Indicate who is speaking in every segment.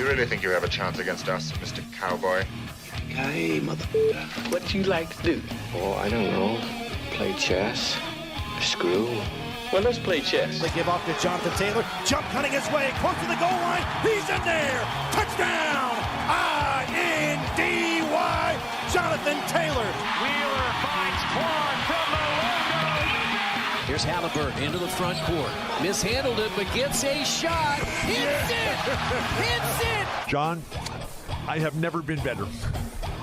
Speaker 1: you really think you have a chance against us, Mr. Cowboy?
Speaker 2: Hey, motherfucker, what you like to do?
Speaker 3: Oh, I don't know. Play chess. Screw.
Speaker 2: Well, let's play chess.
Speaker 4: They give off to Jonathan Taylor. Jump cutting his way close to the goal line. He's in there. Touchdown. I-N-D-Y. Jonathan Taylor.
Speaker 5: Wheeler finds Quan from the logo.
Speaker 6: Here's Halliburton into the front court. Mishandled it, but gets a shot. Hits it. Hits it.
Speaker 7: John, I have never been better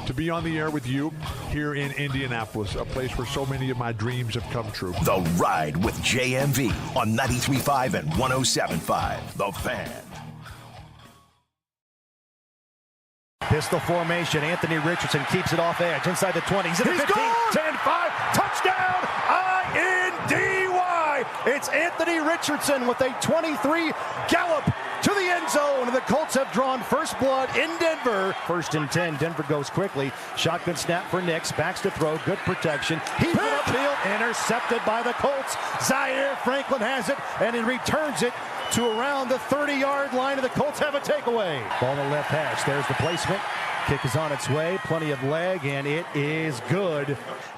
Speaker 7: to be on the air with you here in Indianapolis, a place where so many of my dreams have come true.
Speaker 8: The Ride with JMV on 93.5 and 107.5. The Fan.
Speaker 4: Pistol formation. Anthony Richardson keeps it off edge. Inside the 20. He's in the 15. 10-5. Touchdown. I-N-D-Y. It's Anthony Richardson with a 23 gallop to the end zone. And the Colts have drawn first blood in Denver. 1st and 10. Denver goes quickly. Shotgun snap for Nix. Backs to throw. Good protection. He's upfield. Intercepted by the Colts. Zaire Franklin has it. And he returns it to around the 30-yard line, and the Colts have a takeaway. Ball on the left hash. There's the placement. Kick is on its way. Plenty of leg, and it is good.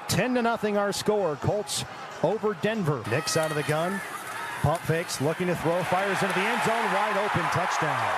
Speaker 4: 10-0 our score. Colts over Denver. Nix out of the gun. Pump fakes, looking to throw. Fires into the end zone. Wide open. Touchdown.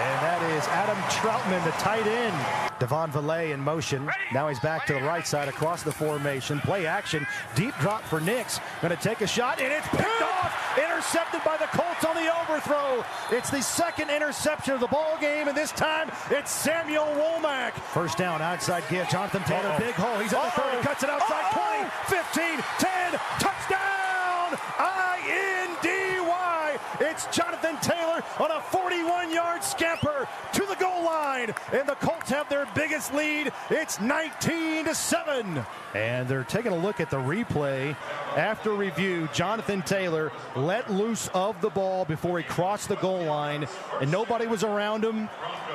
Speaker 4: And that is Adam Troutman, the tight end. Devon Valet in motion. Now he's back to the right side across the formation. Play action. Deep drop for Nix. Going to take a shot, and it's picked off. Intercepted by the Colts on the overthrow. It's the second interception of the ball game, and this time it's Samuel Womack. First down, outside give. Jonathan Taylor, big hole. He's at the 30, cuts it outside. 20, 15, 10. Touchdown! I-N-D-Y. It's Jonathan Taylor on a 41-yard scamper to the goal line, and the Colts have their biggest lead. It's 19-7. And they're taking a look at the replay. After review, Jonathan Taylor let loose of the ball before he crossed the goal line, and nobody was around him.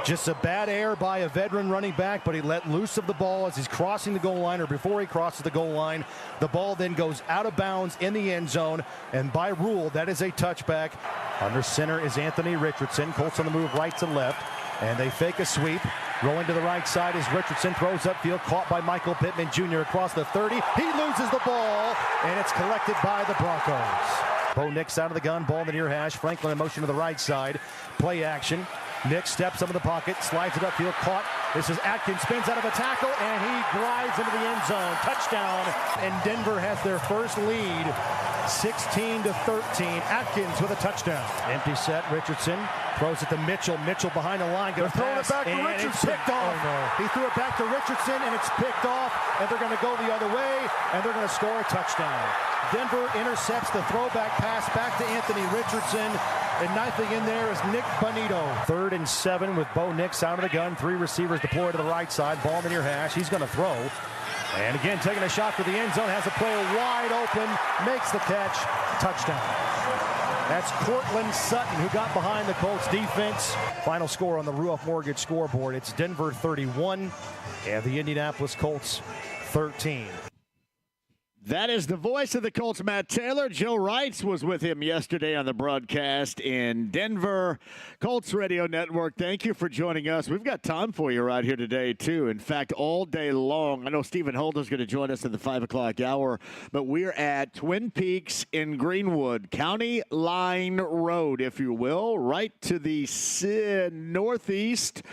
Speaker 4: Just a bad error by a veteran running back, but he let loose of the ball as he's crossing the goal line, or before he crosses the goal line. The ball then goes out of bounds in the end zone, and by rule, that is a touchback. Under center is Anthony Richardson. Colts on the move right to left, and they fake a sweep. Rolling to the right side is Richardson, throws upfield, caught by Michael Pittman Jr. across the 30. He loses the ball, and it's collected by the Broncos. Bo Nix out of the gun, ball in the near hash. Franklin in motion to the right side. Play action. Nix steps into the pocket, slides it upfield, caught. This is Atkins, spins out of a tackle, and he glides into the end zone. Touchdown, and Denver has their first lead, 16-13. Atkins with a touchdown. Empty set, Richardson throws it to Mitchell. Mitchell behind the line, going to throw it back to Richardson. It's picked off. Oh, no. He threw it back to Richardson, and it's picked off, and they're going to go the other way, and they're going to score a touchdown. Denver intercepts the throwback pass back to Anthony Richardson, and nothing in there is Nick Bonito. 3rd and 7 with Bo Nix out of the gun. 3 receivers deployed to the right side. Ball in the near hash. He's going to throw. And again, taking a shot for the end zone. Has a player wide open. Makes the catch. Touchdown. That's Cortland Sutton, who got behind the Colts defense. Final score on the Ruoff Mortgage scoreboard. It's Denver 31 and the Indianapolis Colts 13.
Speaker 9: That is the voice of the Colts, Matt Taylor. Joe Wrights was with him yesterday on the broadcast in Denver. Colts Radio Network, thank you for joining us. We've got time for you right here today, too. In fact, all day long. I know Stephen Holder's going to join us at the 5 o'clock hour, but we're at Twin Peaks in Greenwood, County Line Road, if you will, right to the northeast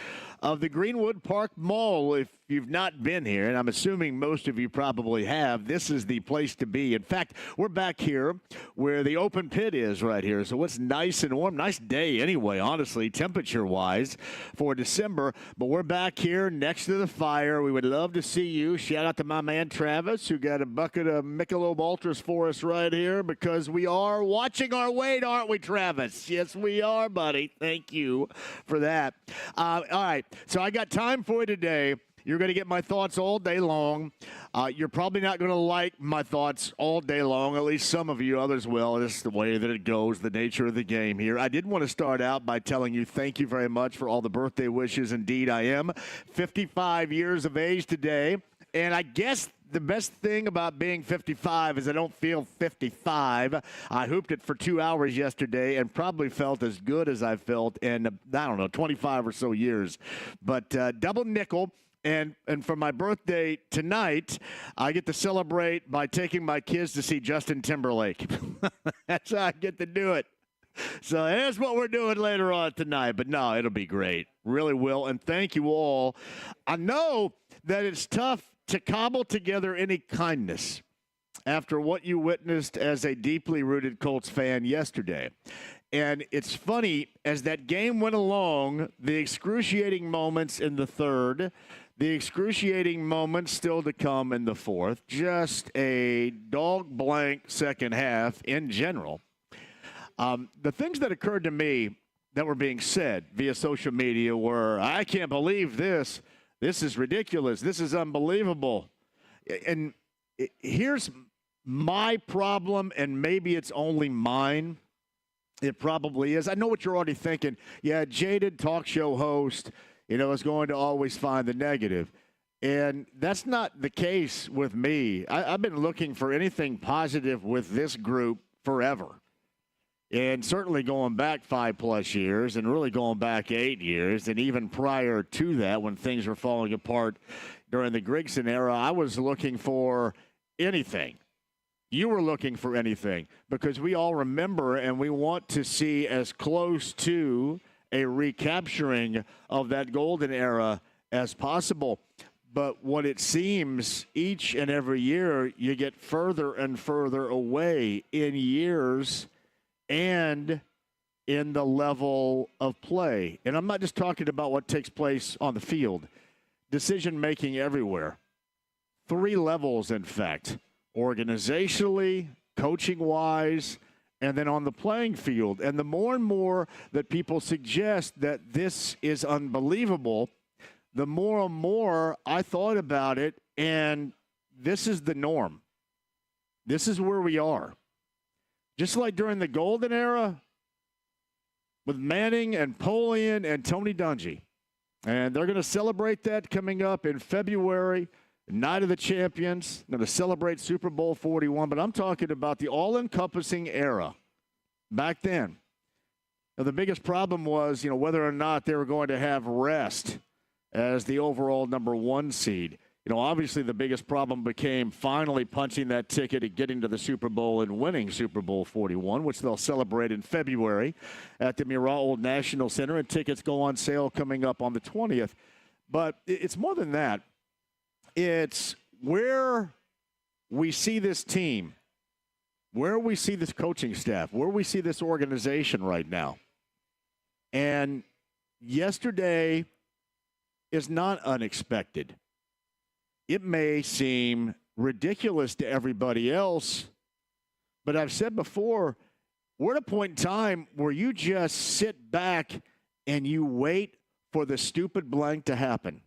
Speaker 9: of the Greenwood Park Mall. If you've not been here, and I'm assuming most of you probably have, this is the place to be. In fact, we're back here where the open pit is right here. So it's nice and warm. Nice day anyway, honestly, temperature-wise for December. But we're back here next to the fire. We would love to see you. Shout out to my man Travis, who got a bucket of Michelob Ultras for us right here, because we are watching our weight, aren't we, Travis? Yes, we are, buddy. Thank you for that. All right, so I got time for you today. You're going to get my thoughts all day long. You're probably not going to like my thoughts all day long, at least some of you, others will. This is the way that it goes, the nature of the game here. I did want to start out by telling you thank you very much for all the birthday wishes. Indeed, I am 55 years of age today, and I guess the best thing about being 55 is I don't feel 55. I hooped it for 2 hours yesterday and probably felt as good as I felt in, 25 or so years. But double nickel. And for my birthday tonight, I get to celebrate by taking my kids to see Justin Timberlake. That's how I get to do it. So here's what we're doing later on tonight. But no, it'll be great. Really will. And thank you all. I know that it's tough to cobble together any kindness after what you witnessed as a deeply rooted Colts fan yesterday. And it's funny, as that game went along, the excruciating moments in the third, the excruciating moments still to come in the fourth, just a dog blank second half in general. The things that occurred to me that were being said via social media were, I can't believe this. This is ridiculous. This is unbelievable. And here's my problem, and maybe it's only mine. It probably is. I know what you're already thinking. Yeah, jaded talk show host, is going to always find the negative. And that's not the case with me. I've been looking for anything positive with this group forever. And certainly going back 5+ years, and really going back 8 years, and even prior to that when things were falling apart during the Grigson era, I was looking for anything. You were looking for anything, because we all remember and we want to see as close to a recapturing of that golden era as possible. But what it seems, each and every year, you get further and further away in years and in the level of play. And I'm not just talking about what takes place on the field. Decision-making everywhere. 3 levels, in fact. Organizationally, coaching-wise, and then on the playing field. And the more and more that people suggest that this is unbelievable, the more and more I thought about it, and this is the norm. This is where we are. Just like during the golden era with Manning and Polian and Tony Dungy. And they're going to celebrate that coming up in February. Night of the Champions, going to celebrate Super Bowl 41, but I'm talking about the all-encompassing era back then. Now, the biggest problem was, whether or not they were going to have rest as the overall number 1 seed. Obviously the biggest problem became finally punching that ticket and getting to the Super Bowl and winning Super Bowl 41, which they'll celebrate in February at the Murrah Old National Center, and tickets go on sale coming up on the 20th. But it's more than that. It's where we see this team, where we see this coaching staff, where we see this organization right now. And yesterday is not unexpected. It may seem ridiculous to everybody else, but I've said before, we're at a point in time where you just sit back and you wait for the stupid blank to happen.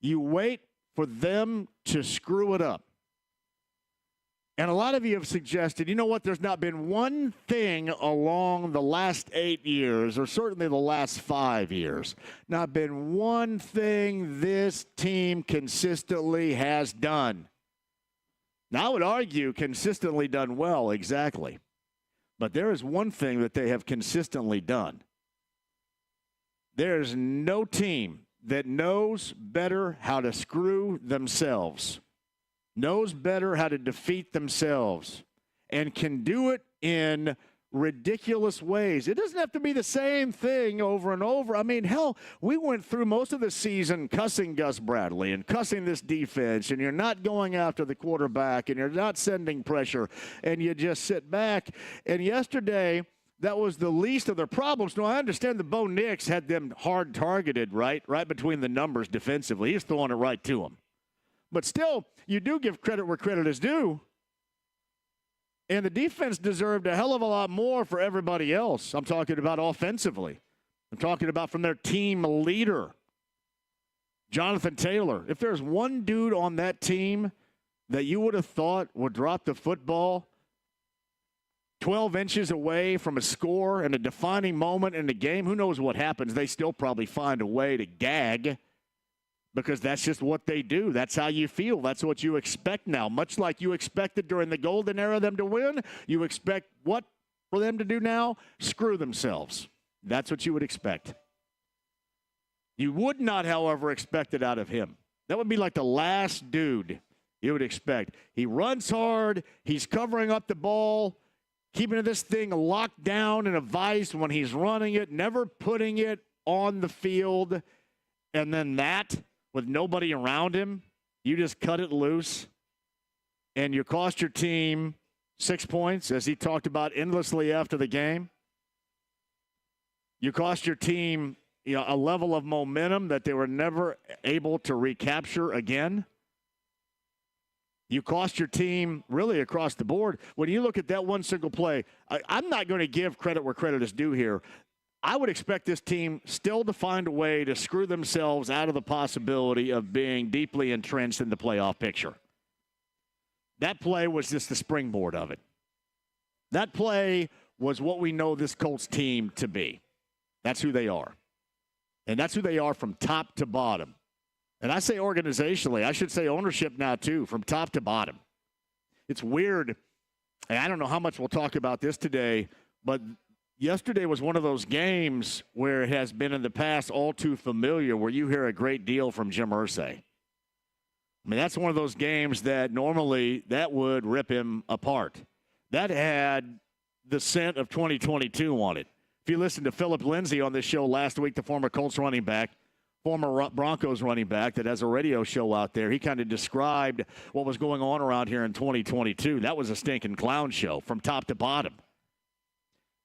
Speaker 9: You wait for them to screw it up. And a lot of you have suggested, there's not been one thing along the last 8 years, or certainly the last 5 years, not been one thing this team consistently has done. Now, I would argue consistently done well, exactly. But there is one thing that they have consistently done. There is no team that knows better how to screw themselves, knows better how to defeat themselves, and can do it in ridiculous ways. It doesn't have to be the same thing over and over. I mean, hell, we went through most of the season cussing Gus Bradley and cussing this defense, and you're not going after the quarterback, and you're not sending pressure, and you just sit back. And yesterday, that was the least of their problems. Now, I understand that Bo Nix had them hard targeted, right between the numbers defensively. He's throwing it right to them. But still, you do give credit where credit is due. And the defense deserved a hell of a lot more for everybody else. I'm talking about offensively. I'm talking about from their team leader, Jonathan Taylor. If there's one dude on that team that you would have thought would drop the football 12 inches away from a score and a defining moment in the game, who knows what happens? They still probably find a way to gag. because that's just what they do. That's how you feel. That's what you expect now. Much like you expected during the golden era them to win, you expect what for them to do now? Screw themselves. That's what you would expect. You would not, however, expect it out of him. That would be like the last dude you would expect. He runs hard. He's covering up the ball, keeping this thing locked down in a vice when he's running it, never putting it on the field. And then that, with nobody around him, you just cut it loose. And you cost your team 6 points, as he talked about endlessly after the game. You cost your team a level of momentum that they were never able to recapture again. You cost your team really across the board. When you look at that one single play, I'm not going to give credit where credit is due here. I would expect this team still to find a way to screw themselves out of the possibility of being deeply entrenched in the playoff picture. That play was just the springboard of it. That play was what we know this Colts team to be. That's who they are. And that's who they are from top to bottom. And I say organizationally, I should say ownership now too, from top to bottom. It's weird, and I don't know how much we'll talk about this today, but yesterday was one of those games where it has been in the past all too familiar, where you hear a great deal from Jim Irsay. I mean, that's one of those games that normally that would rip him apart. That had the scent of 2022 on it. If you listen to Philip Lindsay on this show last week, the former Colts running back, former Broncos running back that has a radio show out there, he kind of described what was going on around here in 2022. That was a stinking clown show from top to bottom.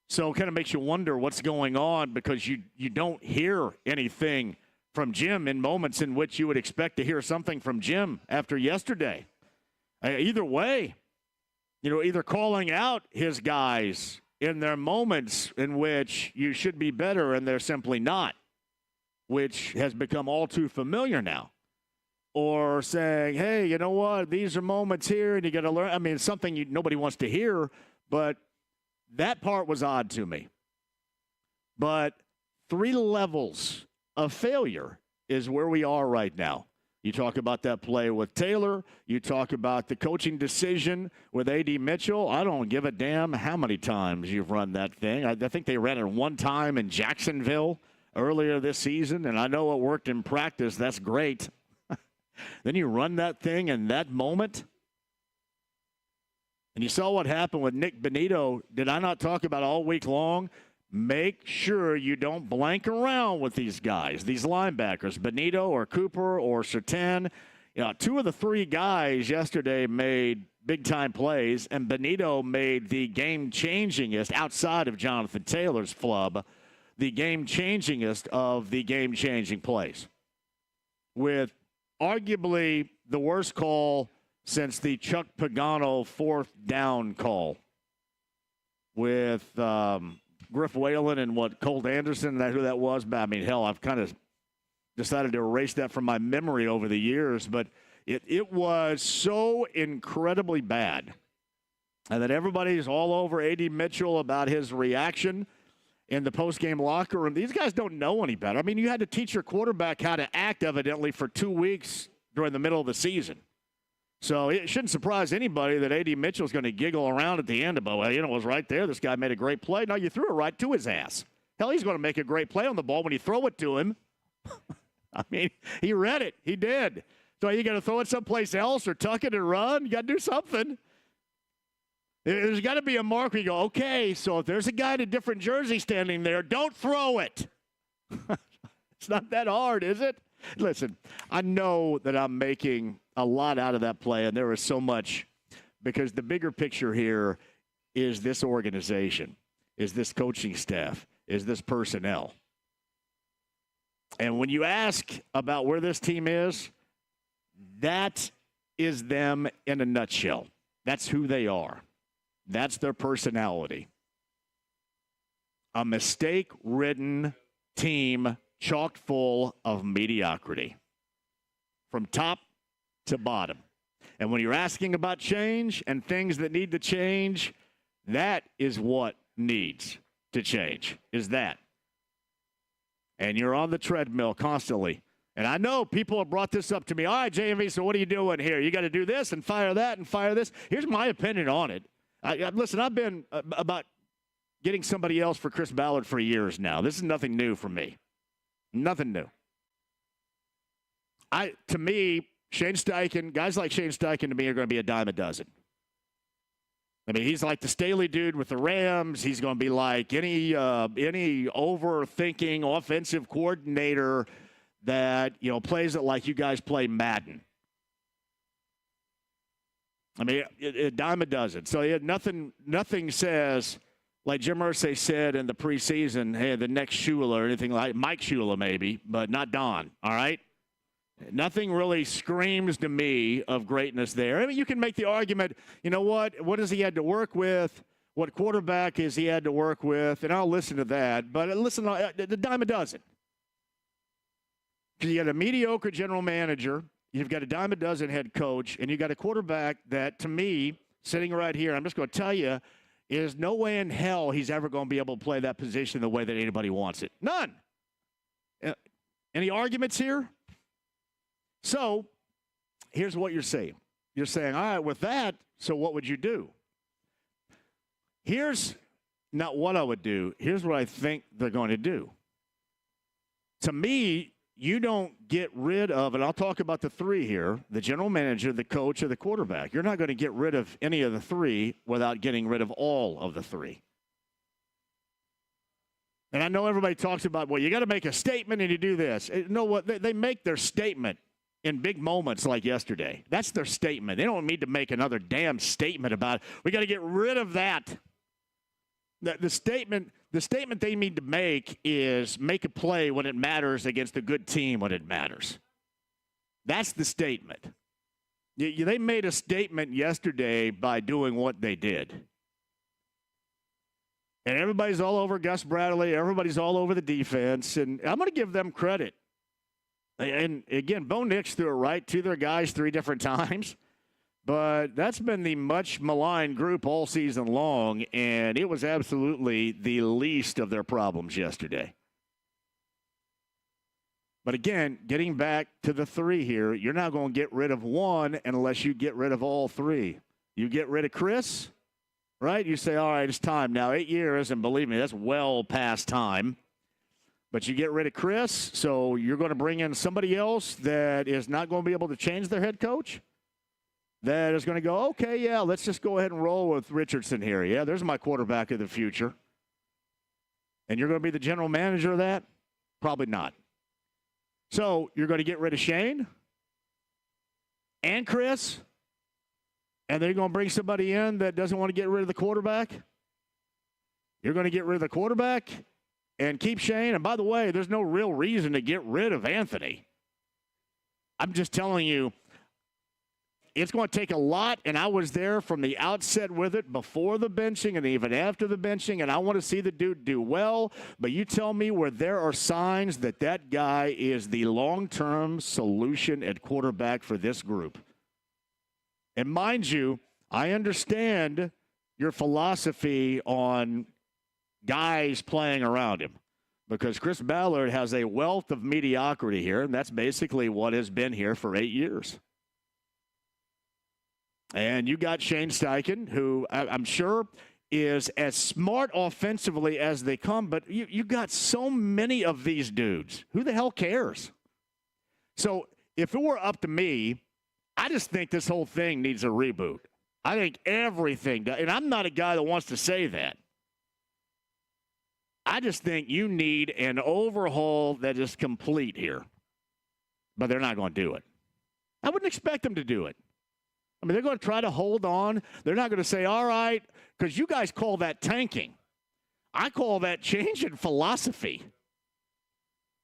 Speaker 9: So it kind of makes you wonder what's going on, because you don't hear anything from Jim in moments in which you would expect to hear something from Jim after yesterday. Either way, either calling out his guys in their moments in which you should be better and they're simply not, which has become all too familiar now. Or saying, hey, you know what, these are moments here and you got to learn. I mean, it's something nobody wants to hear, but that part was odd to me. But 3 levels of failure is where we are right now. You talk about that play with Taylor. You talk about the coaching decision with A.D. Mitchell. I don't give a damn how many times you've run that thing. I think they ran it one time in Jacksonville earlier this season, and I know it worked in practice. That's great. Then you run that thing in that moment. And you saw what happened with Nick Benito. Did I not talk about all week long? Make sure you don't blank around with these guys, these linebackers, Benito or Cooper or Surtain. 2 of the 3 guys yesterday made big-time plays, and Benito made the game-changingest, outside of Jonathan Taylor's flub, the game-changingest of the game-changing plays, with arguably the worst call since the Chuck Pagano 4th down call with Griff Whalen and Colt Anderson, who that was. But I mean, hell, I've kind of decided to erase that from my memory over the years, but it was so incredibly bad. And that everybody's all over A.D. Mitchell about his reaction in the post-game locker room. These guys don't know any better. I mean, you had to teach your quarterback how to act, evidently, for 2 weeks during the middle of the season. So it shouldn't surprise anybody that A.D. Mitchell's going to giggle around at the end about, well, it was right there. This guy made a great play. No, you threw it right to his ass. Hell, he's going to make a great play on the ball when you throw it to him. I mean, he read it. He did. So you got to throw it someplace else or tuck it and run. You got to do something. There's got to be a mark where you go, okay, so if there's a guy in a different jersey standing there, don't throw it. It's not that hard, is it? Listen, I know that I'm making a lot out of that play, and there is so much, because the bigger picture here is this organization, is this coaching staff, is this personnel. And when you ask about where this team is, that is them in a nutshell. That's who they are. That's their personality. A mistake-ridden team chock full of mediocrity from top to bottom. And when you're asking about change and things that need to change, that is what needs to change, is that. And you're on the treadmill constantly. And I know people have brought this up to me. All right, JMV, so what are you doing here? You got to do this and fire that and fire this. Here's my opinion on it. Listen, I've been about getting somebody else for Chris Ballard for years now. This is nothing new for me. Nothing new. To me, Shane Steichen, guys like Shane Steichen to me are going to be a dime a dozen. I mean, he's like the Staley dude with the Rams. He's going to be like any overthinking offensive coordinator that, plays it like you guys play Madden. I mean, a dime a dozen. So nothing says, like Jim Irsay said in the preseason, hey, the next Shula or anything like Mike Shula maybe, but not Don, all right? Nothing really screams to me of greatness there. I mean, you can make the argument, you know what has he had to work with? What quarterback has he had to work with? And I'll listen to that. But listen, the dime a dozen. Because you got a mediocre general manager, you've got a dime a dozen head coach, and you got a quarterback that, to me, sitting right here, I'm just going to tell you, is no way in hell he's ever going to be able to play that position the way that anybody wants it. None. Any arguments here? So here's what you're saying. You're saying, all right, with that, so what would you do? Here's not what I would do. Here's what I think they're going to do. To me, you don't get rid of, and I'll talk about the three here, the general manager, the coach, or the quarterback. You're not going to get rid of any of the three without getting rid of all of the three. And I know everybody talks about, well, you got to make a statement and you do this. You know what? They make their statement in big moments like yesterday. That's their statement. They don't need to make another damn statement about it. We got to get rid of that. The statement they need to make is make a play when it matters against a good team when it matters. That's the statement. They made a statement yesterday by doing what they did. And everybody's all over Gus Bradley. Everybody's all over the defense. And I'm going to give them credit. And, again, Bo Nix threw it right to their guys 3 different times. But that's been the much maligned group all season long, and it was absolutely the least of their problems yesterday. But again, getting back to the 3 here, you're not going to get rid of one unless you get rid of all 3. You get rid of Chris, right? You say, all right, it's time now. 8 years, and believe me, that's well past time. But you get rid of Chris, so you're going to bring in somebody else that is not going to be able to change their head coach? That is going to go, okay, yeah, let's just go ahead and roll with Richardson here. Yeah, there's my quarterback of the future. And you're going to be the general manager of that? Probably not. So you're going to get rid of Shane and Chris, and then you're going to bring somebody in that doesn't want to get rid of the quarterback? You're going to get rid of the quarterback and keep Shane? And by the way, there's no real reason to get rid of Anthony. I'm just telling you, it's going to take a lot, and I was there from the outset with it before the benching and even after the benching, and I want to see the dude do well. But you tell me where there are signs that that guy is the long-term solution at quarterback for this group. And mind you, I understand your philosophy on guys playing around him because Chris Ballard has a wealth of mediocrity here, and that's basically what has been here for 8 years. And you got Shane Steichen, who I'm sure is as smart offensively as they come, but you got so many of these dudes. Who the hell cares? So if it were up to me, I just think this whole thing needs a reboot. I think everything, and I'm not a guy that wants to say that. I just think you need an overhaul that is complete here. But they're not going to do it. I wouldn't expect them to do it. I mean, they're going to try to hold on. They're not going to say, all right, because you guys call that tanking. I call that change in philosophy.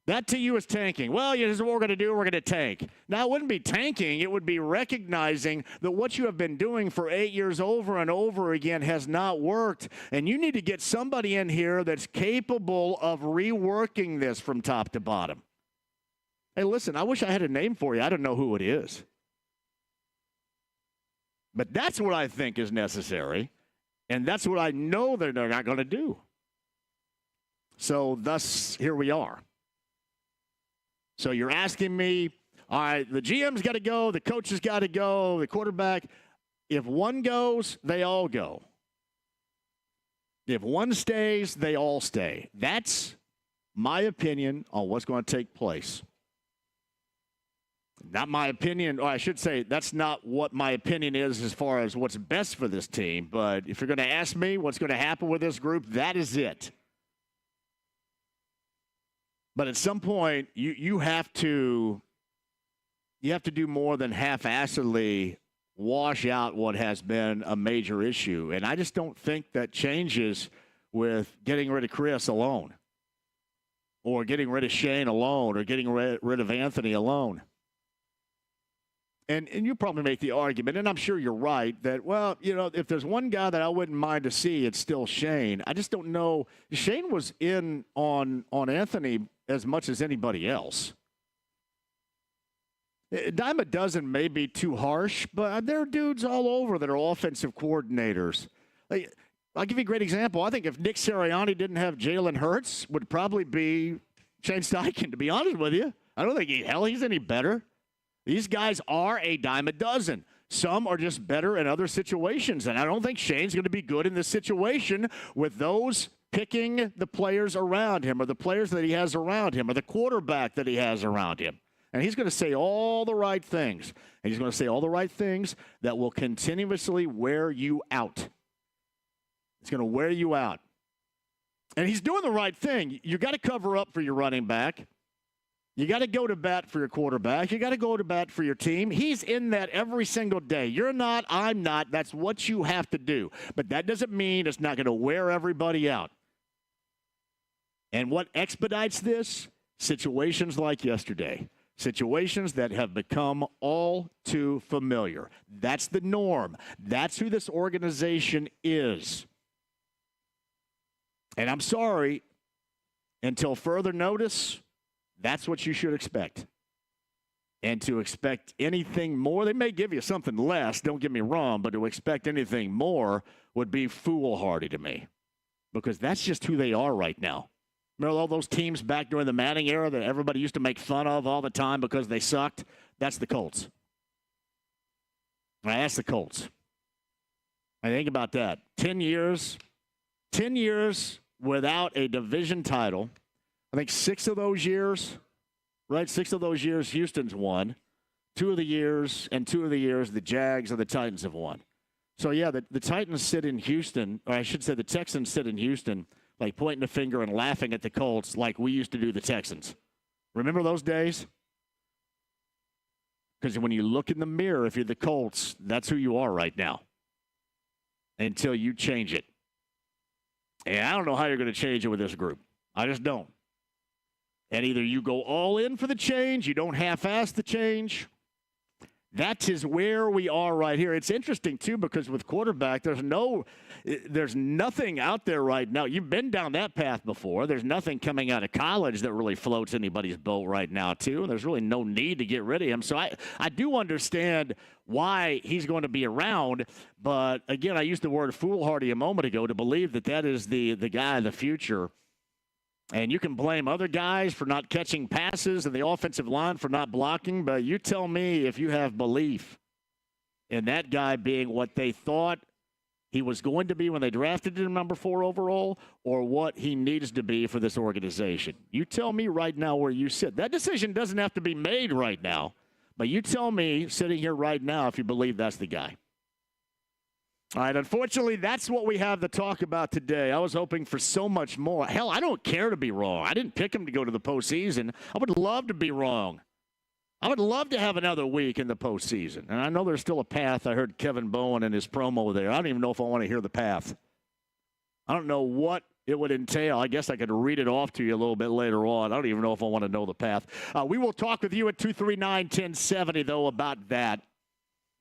Speaker 9: That to you is tanking. Well, this is what we're going to do. We're going to tank. Now, it wouldn't be tanking. It would be recognizing that what you have been doing for 8 years over and over again has not worked. And you need to get somebody in here that's capable of reworking this from top to bottom. Hey, listen, I wish I had a name for you. I don't know who it is. But that's what I think is necessary, and that's what I know they're not going to do. So thus, here we are. So you're asking me, all right, the GM's got to go, the coach has got to go, the quarterback. If one goes, they all go. If one stays, they all stay. That's my opinion on what's going to take place. Not my opinion, or I should say, that's not what my opinion is as far as what's best for this team. But if you're going to ask me what's going to happen with this group, that is it. But at some point, you have to do more than half-assedly wash out what has been a major issue. And I just don't think that changes with getting rid of Chris alone, or getting rid of Shane alone, or getting rid of Anthony alone. And you probably make the argument, and I'm sure you're right, that, well, you know, if there's one guy that I wouldn't mind to see, it's still Shane. I just don't know. Shane was in on Anthony as much as anybody else. A dime a dozen may be too harsh, but there are dudes all over that are offensive coordinators. Like, I'll give you a great example. I think if Nick Sirianni didn't have Jalen Hurts, would probably be Shane Steichen, to be honest with you. I don't think he's any better. These guys are a dime a dozen. Some are just better in other situations, and I don't think Shane's going to be good in this situation with those picking the players around him, or the players that he has around him, or the quarterback that he has around him. And he's going to say all the right things. And he's going to say all the right things that will continuously wear you out. It's going to wear you out. And he's doing the right thing. You got to cover up for your running back. You got to go to bat for your quarterback. You got to go to bat for your team. He's in that every single day. You're not, I'm not. That's what you have to do. But that doesn't mean it's not going to wear everybody out. And what expedites this? Situations like yesterday. Situations that have become all too familiar. That's the norm. That's who this organization is. And I'm sorry, until further notice, that's what you should expect. And to expect anything more, they may give you something less, don't get me wrong, but to expect anything more would be foolhardy to me, because that's just who they are right now. Remember all those teams back during the Manning era that everybody used to make fun of all the time because they sucked? That's the Colts. That's the Colts. I think about that. 10 years without a division title. I think 6 of those years, right? 6 of those years, Houston's won. 2 of the years, the Jags and the Titans have won. So, yeah, the Titans sit in Houston, or I should say the Texans sit in Houston, like pointing a finger and laughing at the Colts like we used to do the Texans. Remember those days? Because when you look in the mirror, if you're the Colts, that's who you are right now until you change it. And I don't know how you're going to change it with this group. I just don't. And either you go all in for the change, you don't half-ass the change. That is where we are right here. It's interesting, too, because with quarterback, there's nothing out there right now. You've been down that path before. There's nothing coming out of college that really floats anybody's boat right now, too. And there's really no need to get rid of him. So I do understand why he's going to be around. But, again, I used the word foolhardy a moment ago to believe that is the guy of the future. And you can blame other guys for not catching passes and the offensive line for not blocking, but you tell me if you have belief in that guy being what they thought he was going to be when they drafted him number 4 overall, or what he needs to be for this organization. You tell me right now where you sit. That decision doesn't have to be made right now, but you tell me sitting here right now if you believe that's the guy. All right, unfortunately, that's what we have to talk about today. I was hoping for so much more. Hell, I don't care to be wrong. I didn't pick him to go to the postseason. I would love to be wrong. I would love to have another week in the postseason. And I know there's still a path. I heard Kevin Bowen in his promo there. I don't even know if I want to hear the path. I don't know what it would entail. I guess I could read it off to you a little bit later on. I don't even know if I want to know the path. We will talk with you at 239-1070, though, about that.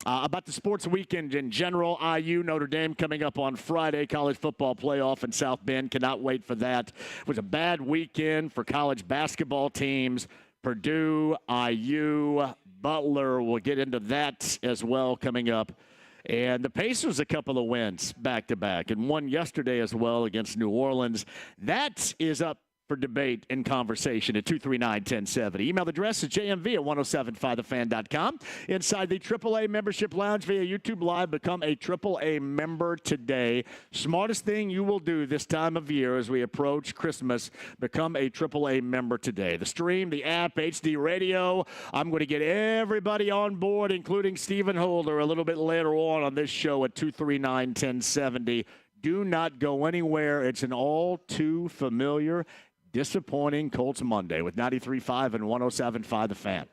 Speaker 9: About the sports weekend in general, IU, Notre Dame coming up on Friday, college football playoff in South Bend. Cannot wait for that. It was a bad weekend for college basketball teams. Purdue, IU, Butler. We'll get into that as well coming up. And the Pacers, a couple of wins back-to-back, and one yesterday as well against New Orleans. That is up for debate and conversation at 239-1070. Email address is jmv at 1075thefan.com. Inside the AAA membership lounge via YouTube Live, become a AAA member today. Smartest thing you will do this time of year as we approach Christmas, become a AAA member today. The stream, the app, HD radio. I'm going to get everybody on board, including Stephen Holder, a little bit later on this show at 239-1070. Do not go anywhere. It's an all too familiar, disappointing Colts Monday with 93.5 and 107.5 The Fan.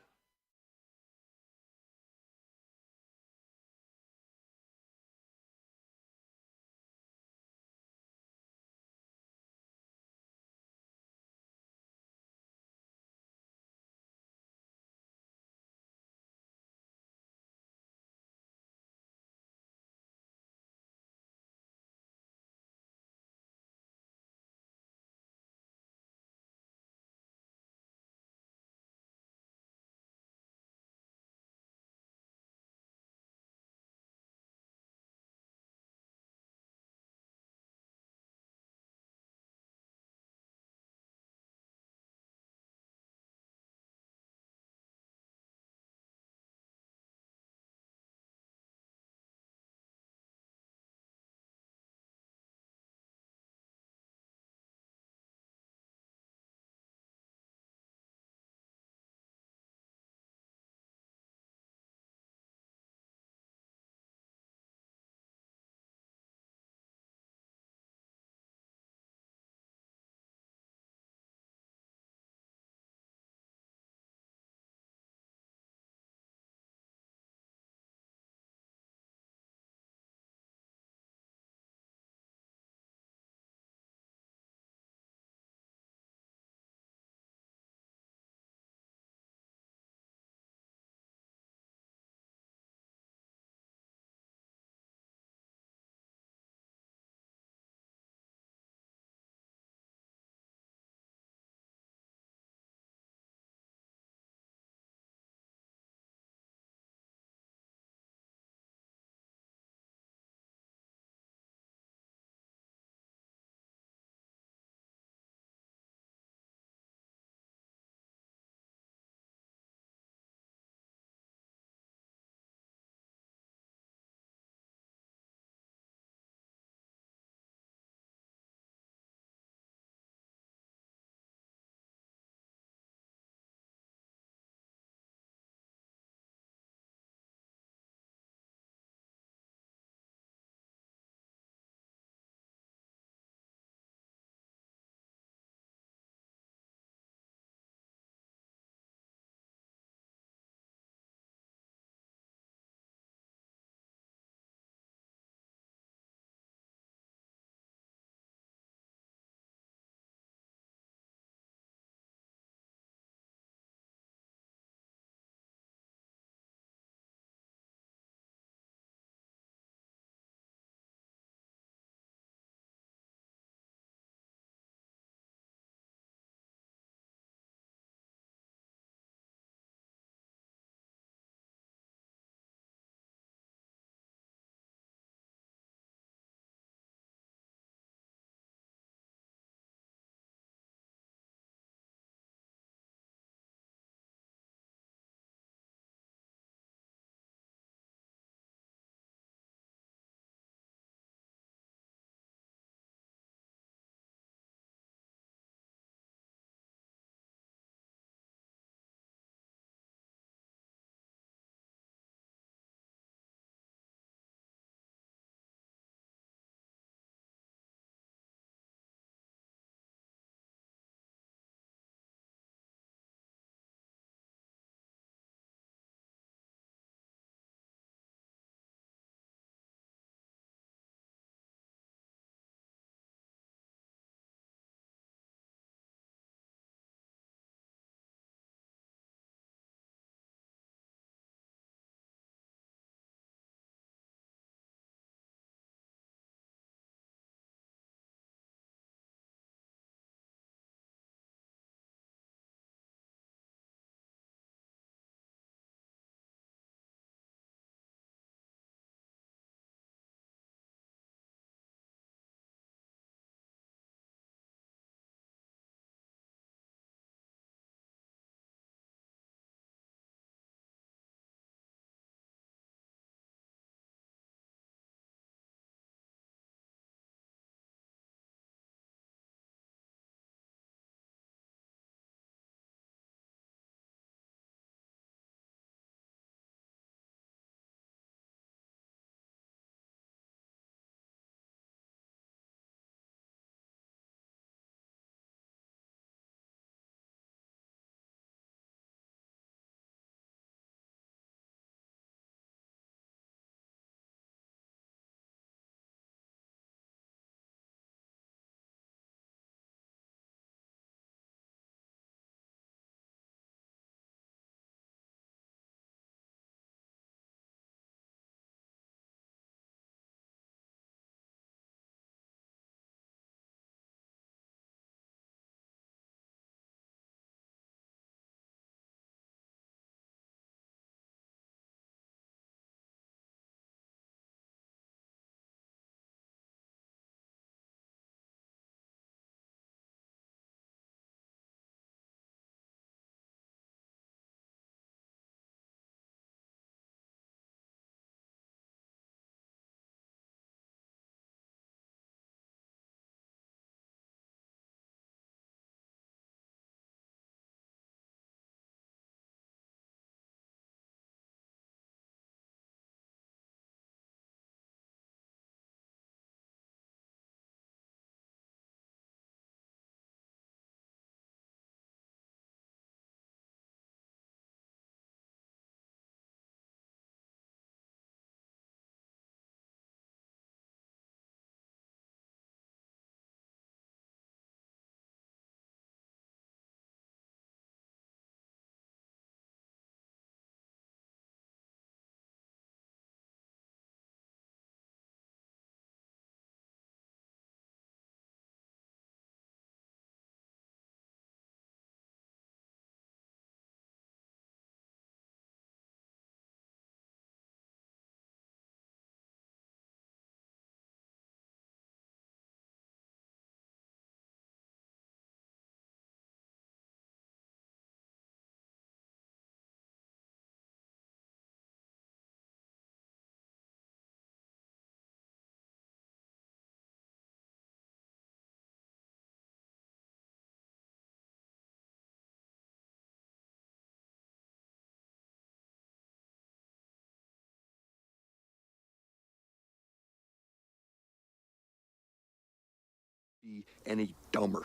Speaker 10: be any dumber.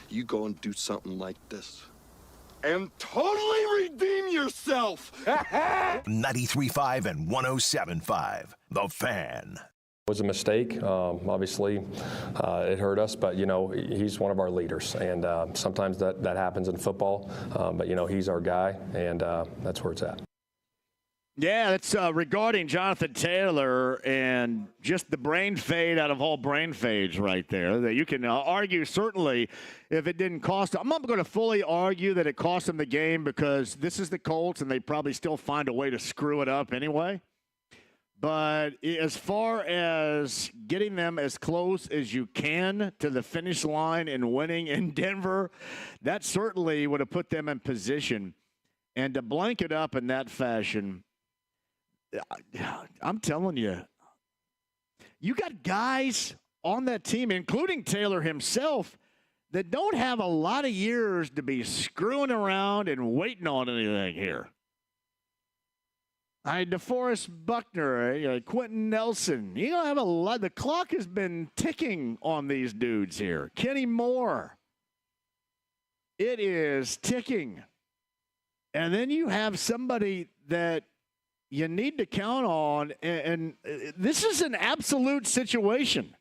Speaker 10: You go and do something like this and totally redeem yourself.
Speaker 8: 93.5 and 107.5. The Fan.
Speaker 11: It was a mistake. Obviously, it hurt us, but, he's one of our leaders. And sometimes that happens in football. But, he's our guy, and that's where it's at.
Speaker 9: Yeah, that's regarding Jonathan Taylor and just the brain fade out of all brain fades right there. That you can argue certainly if it didn't cost him. I'm not going to fully argue that it cost him the game because this is the Colts and they probably still find a way to screw it up anyway. But as far as getting them as close as you can to the finish line and winning in Denver, that certainly would have put them in position. And to blank it up in that fashion, I'm telling you, you got guys on that team, including Taylor himself, that don't have a lot of years to be screwing around and waiting on anything here. DeForest Buckner, Quentin Nelson, you don't have a lot. The clock has been ticking on these dudes here. Kenny Moore. It is ticking. And then you have somebody that you need to count on, and this is an absolute situation.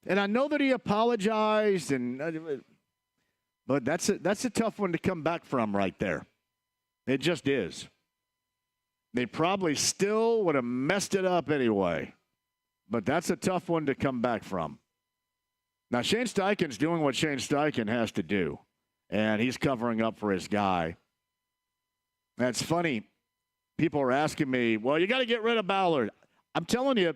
Speaker 9: And I know that he apologized, but that's a tough one to come back from right there. It just is. They probably still would have messed it up anyway, but that's a tough one to come back from. Now, Shane Steichen's doing what Shane Steichen has to do, and he's covering up for his guy. That's funny. People are asking me, well, you got to get rid of Ballard. I'm telling you,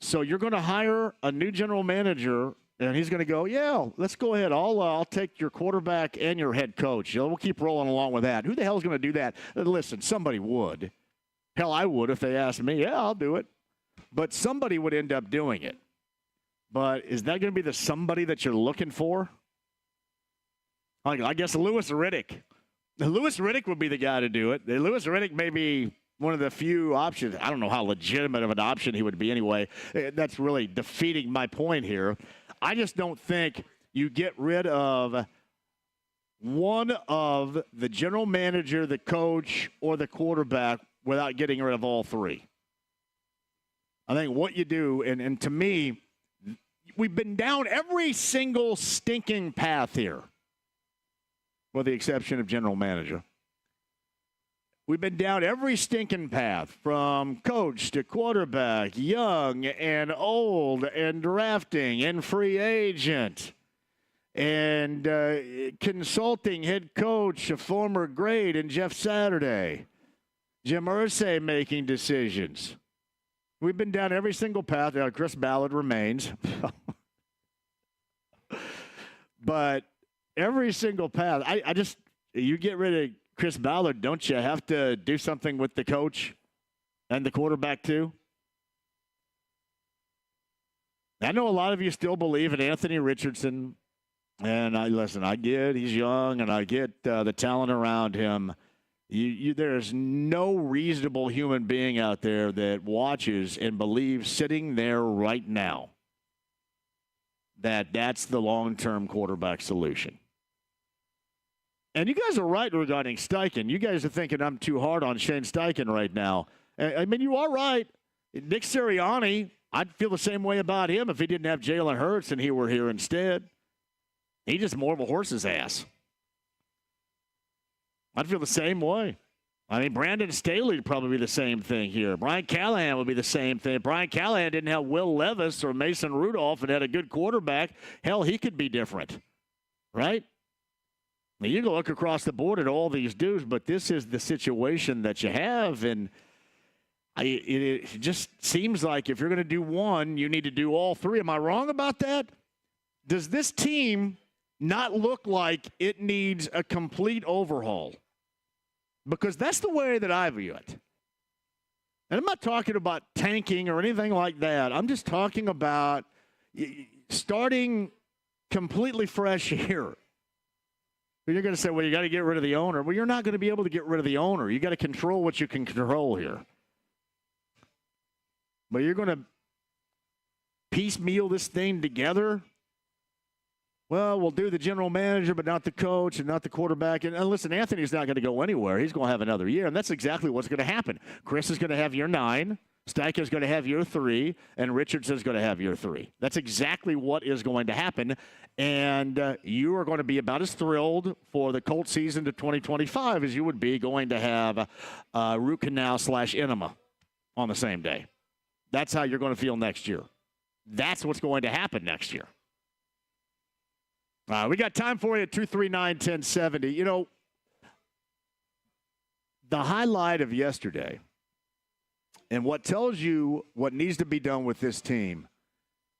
Speaker 9: so you're going to hire a new general manager, and he's going to go, yeah, let's go ahead. I'll take your quarterback and your head coach. We'll keep rolling along with that. Who the hell is going to do that? Listen, somebody would. Hell, I would if they asked me. Yeah, I'll do it. But somebody would end up doing it. But is that going to be the somebody that you're looking for? I guess Louis Riddick. Louis Riddick would be the guy to do it. Louis Riddick may be one of the few options. I don't know how legitimate of an option he would be anyway. That's really defeating my point here. I just don't think you get rid of one of the general manager, the coach, or the quarterback without getting rid of all three. I think what you do, and to me, we've been down every single stinking path here, with the exception of general manager. We've been down every stinking path, from coach to quarterback, young and old, and drafting and free agent, and consulting head coach, a former great, and Jeff Saturday. Jim Irsay making decisions. We've been down every single path. Chris Ballard remains. But every single path, you get rid of Chris Ballard, don't you have to do something with the coach and the quarterback too? I know a lot of you still believe in Anthony Richardson, and I get he's young, and I get the talent around him. There's no reasonable human being out there that watches and believes sitting there right now that that's the long-term quarterback solution. And you guys are right regarding Steichen. You guys are thinking I'm too hard on Shane Steichen right now. I mean, you are right. Nick Sirianni, I'd feel the same way about him if he didn't have Jalen Hurts and he were here instead. He's just more of a horse's ass. I'd feel the same way. I mean, Brandon Staley would probably be the same thing here. Brian Callahan would be the same thing. If Brian Callahan didn't have Will Levis or Mason Rudolph and had a good quarterback, hell, he could be different, right? Now, you can look across the board at all these dudes, but this is the situation that you have, and it just seems like if you're going to do one, you need to do all three. Am I wrong about that? Does this team not look like it needs a complete overhaul? Because that's the way that I view it. And I'm not talking about tanking or anything like that. I'm just talking about starting completely fresh here. You're going to say, well, you got to get rid of the owner. Well, you're not going to be able to get rid of the owner. You got to control what you can control here. But you're going to piecemeal this thing together well, we'll do the general manager, but not the coach and not the quarterback. And listen, Anthony's not going to go anywhere. He's going to have another year, and that's exactly what's going to happen. Chris is going to have year 9. Steicher's going to have year 3, and Richardson's going to have year 3. That's exactly what is going to happen, and you are going to be about as thrilled for the Colts season to 2025 as you would be going to have root canal / enema on the same day. That's how you're going to feel next year. That's what's going to happen next year. We got time for you at 239-1070. You know, the highlight of yesterday and what tells you what needs to be done with this team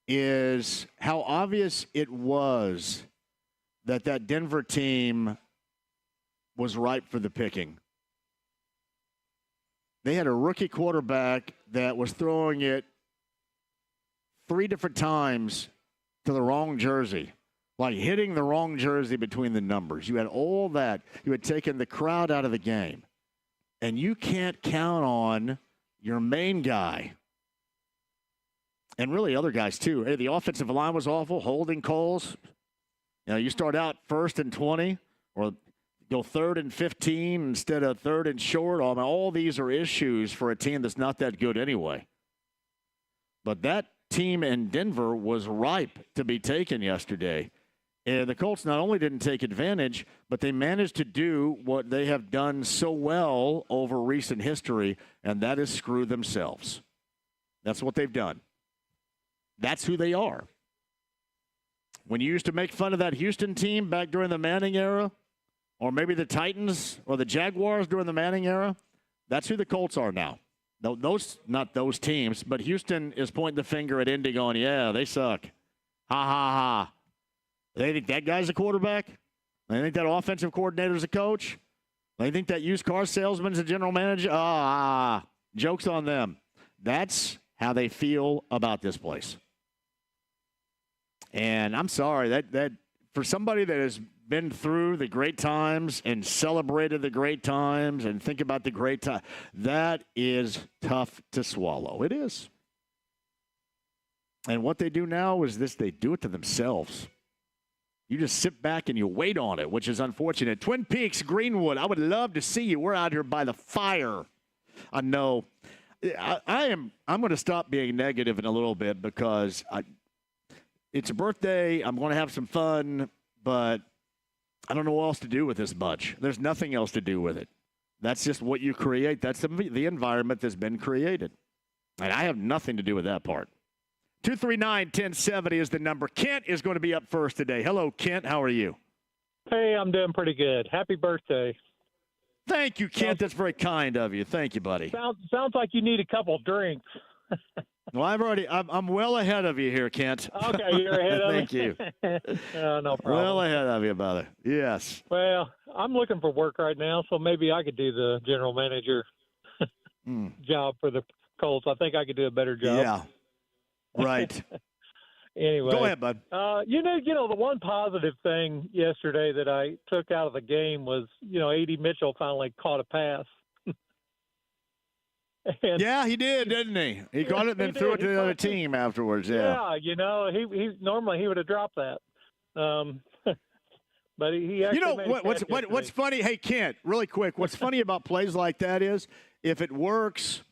Speaker 9: is how obvious it was that Denver team was ripe for the picking. They had a rookie quarterback that was throwing it 3 different times to the wrong jersey. Like hitting the wrong jersey between the numbers. You had all that. You had taken the crowd out of the game. And you can't count on your main guy. And really other guys too. Hey, the offensive line was awful. Holding calls. You know, you start out 1st and 20 or go 3rd and 15 instead of 3rd and short. All these are issues for a team that's not that good anyway. But that team in Denver was ripe to be taken yesterday. And the Colts not only didn't take advantage, but they managed to do what they have done so well over recent history, and that is screw themselves. That's what they've done. That's who they are. When you used to make fun of that Houston team back during the Manning era, or maybe the Titans or the Jaguars during the Manning era, that's who the Colts are now. Not those teams, but Houston is pointing the finger at Indy going, yeah, they suck. Ha, ha, ha. They think that guy's a quarterback? They think that offensive coordinator's a coach? They think that used car salesman's a general manager? Joke's on them. That's how they feel about this place. And I'm sorry, that for somebody that has been through the great times and celebrated the great times and think about the great time, that is tough to swallow. It is. And what they do now is this, they do it to themselves. You just sit back and you wait on it, which is unfortunate. Twin Peaks, Greenwood, I would love to see you. We're out here by the fire. I know. I'm going to stop being negative in a little bit because it's a birthday. I'm going to have some fun, but I don't know what else to do with this bunch. There's nothing else to do with it. That's just what you create. That's the environment that's been created. And I have nothing to do with that part. 239-1070 is the number. Kent is going to be up first today. Hello, Kent. How are you?
Speaker 12: Hey, I'm doing pretty good. Happy birthday.
Speaker 9: Thank you, Kent. That's very kind of you. Thank you, buddy.
Speaker 12: Sounds like you need a couple drinks.
Speaker 9: Well, I'm well ahead of you here, Kent.
Speaker 12: Okay, you're ahead of me.
Speaker 9: Thank you.
Speaker 12: No problem.
Speaker 9: Well ahead of you, brother. Yes.
Speaker 12: Well, I'm looking for work right now, so maybe I could do the general manager job for the Colts. I think I could do a better job.
Speaker 9: Yeah. Right.
Speaker 12: Anyway.
Speaker 9: Go ahead, bud.
Speaker 12: You know, the one positive thing yesterday that I took out of the game was, A.D. Mitchell finally caught a pass.
Speaker 9: Yeah, he did, didn't he? He caught it and then threw it to the other team afterwards. Yeah.
Speaker 12: Yeah, he normally he would have dropped that. But he actually
Speaker 9: what's funny, hey Kent, really quick, what's funny about plays like that is if it works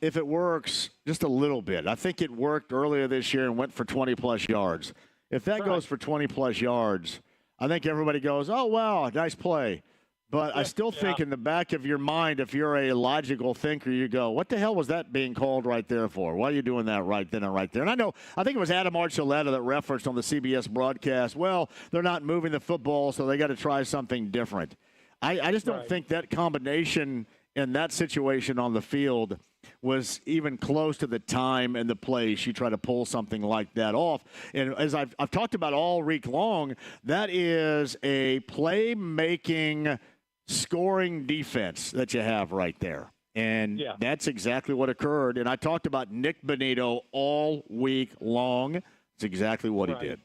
Speaker 9: just a little bit. I think it worked earlier this year and went for 20-plus yards. If that goes for 20-plus yards, I think everybody goes, oh, wow, nice play. But I still think in the back of your mind, if you're a logical thinker, you go, what the hell was that being called right there for? Why are you doing that right then and right there? And I think it was Adam Archuleta that referenced on the CBS broadcast, well, they're not moving the football, so they got to try something different. I just don't think that combination in that situation on the field was even close to the time and the place you try to pull something like that off. And as I've talked about all week long, that is a playmaking, scoring defense that you have right there. And that's exactly what occurred. And I talked about Nick Bonito all week long. It's exactly what he did.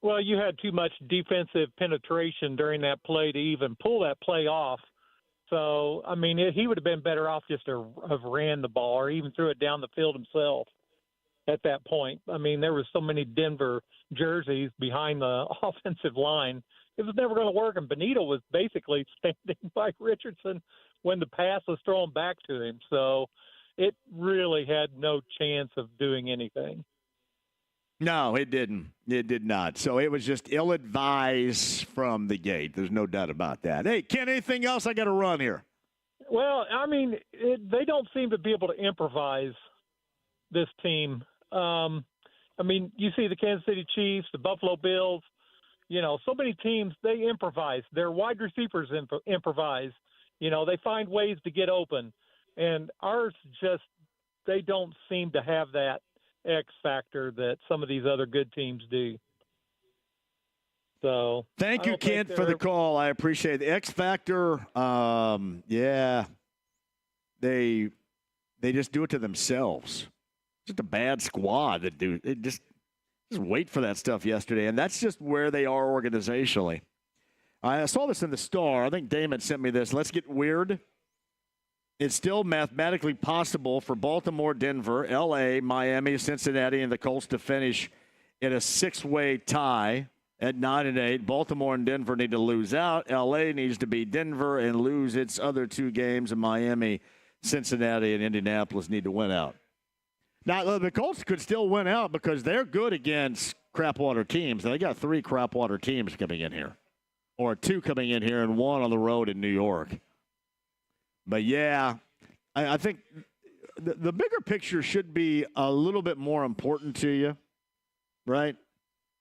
Speaker 12: Well, you had too much defensive penetration during that play to even pull that play off. So, I mean, he would have been better off just to have ran the ball or even threw it down the field himself. at that point. I mean, there was so many Denver jerseys behind the offensive line. It was never going to work, and Benito was basically standing by Richardson when the pass was thrown back to him. So it really had no chance of doing anything.
Speaker 9: No, it didn't. It did not. So it was just ill-advised from the gate. There's no doubt about that. Hey, Ken, anything else? I got to run here.
Speaker 12: Well, I mean, they don't seem to be able to improvise, this team. I mean, you see the Kansas City Chiefs, the Buffalo Bills, so many teams, they improvise. Their wide receivers improvise. They find ways to get open. And ours just, they don't seem to have that X factor that some of these other good teams do. So
Speaker 9: thank you, Kent, for the call. I appreciate it. The X factor. Yeah, they just do it to themselves. Just a bad squad that do it. Just wait for that stuff yesterday, and that's just where they are organizationally. I saw this in the Star. I think Damon sent me this. Let's get weird. It's still mathematically possible for Baltimore, Denver, L.A., Miami, Cincinnati, and the Colts to finish in a 6-way tie at 9-8. Baltimore and Denver need to lose out. L.A. needs to beat Denver and lose its other 2 games. And Miami, Cincinnati, and Indianapolis need to win out. Now, the Colts could still win out because they're good against crapwater teams. They got 3 crapwater teams coming in here, or 2 coming in here and 1 on the road in New York. But, yeah, I think the bigger picture should be a little bit more important to you, right?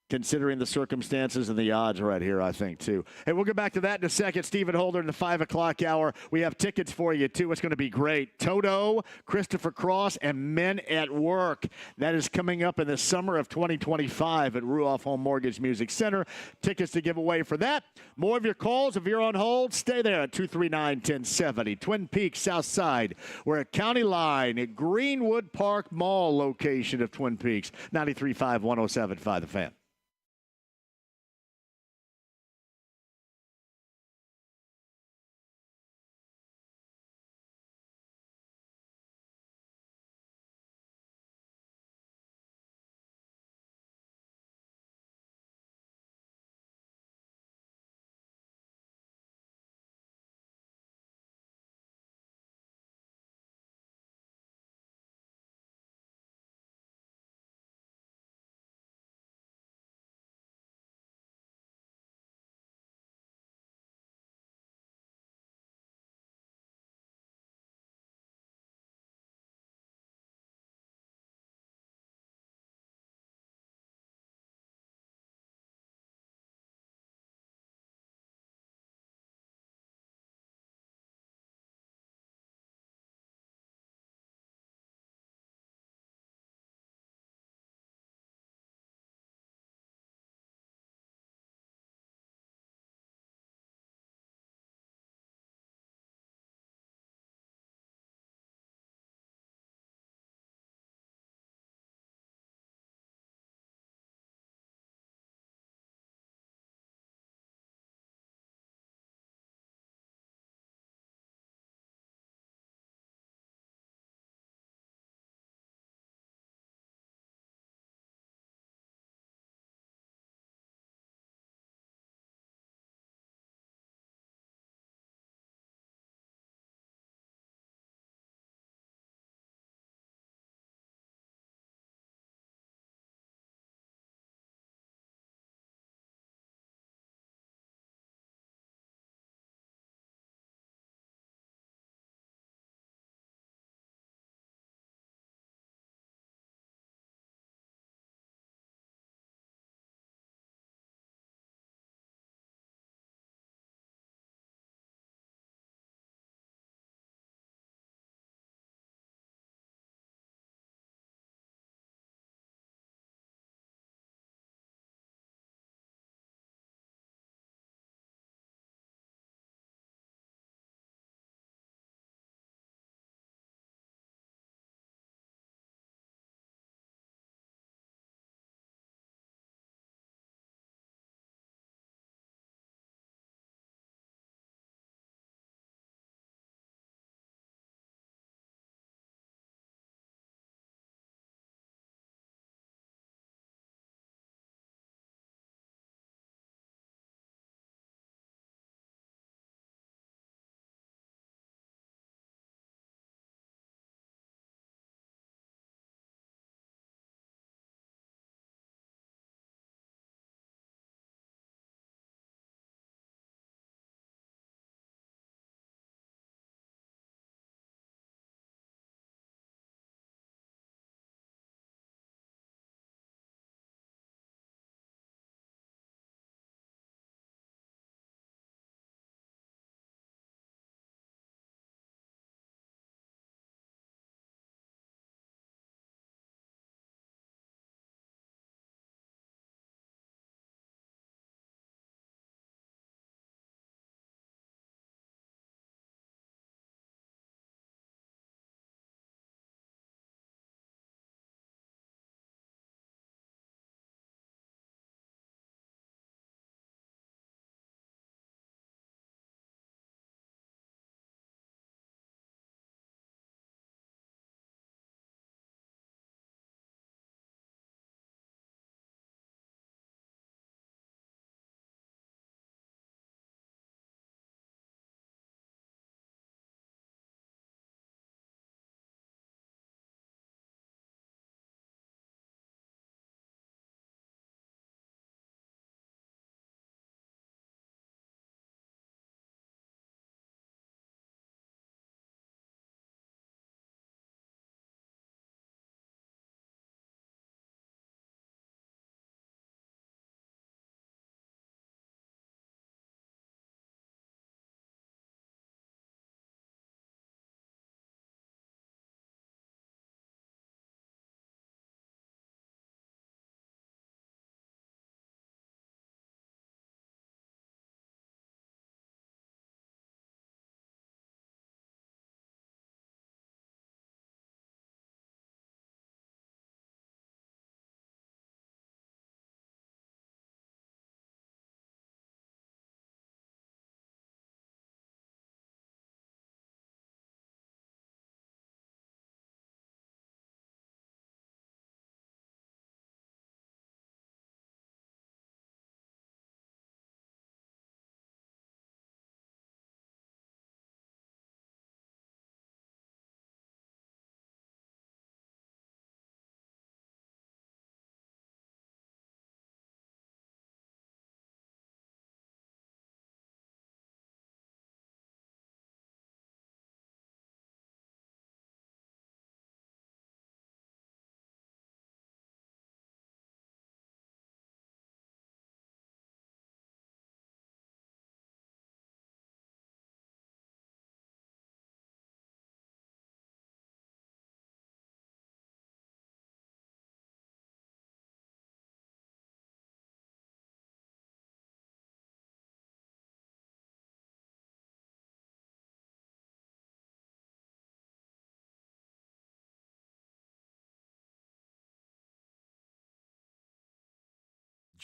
Speaker 9: Considering the circumstances and the odds right here, I think, too. Hey, we'll get back to that in a second. Stephen Holder in the 5 o'clock hour. We have tickets for you, too. It's going to be great. Toto, Christopher Cross, and Men at Work. That is coming up in the summer of 2025 at Ruoff Home Mortgage Music Center. Tickets to give away for that. More of your calls. If you're on hold, stay there at 239-1070. Twin Peaks, South Side. We're at County Line at Greenwood Park Mall location of Twin Peaks. 93.5, 107.5 The Fan.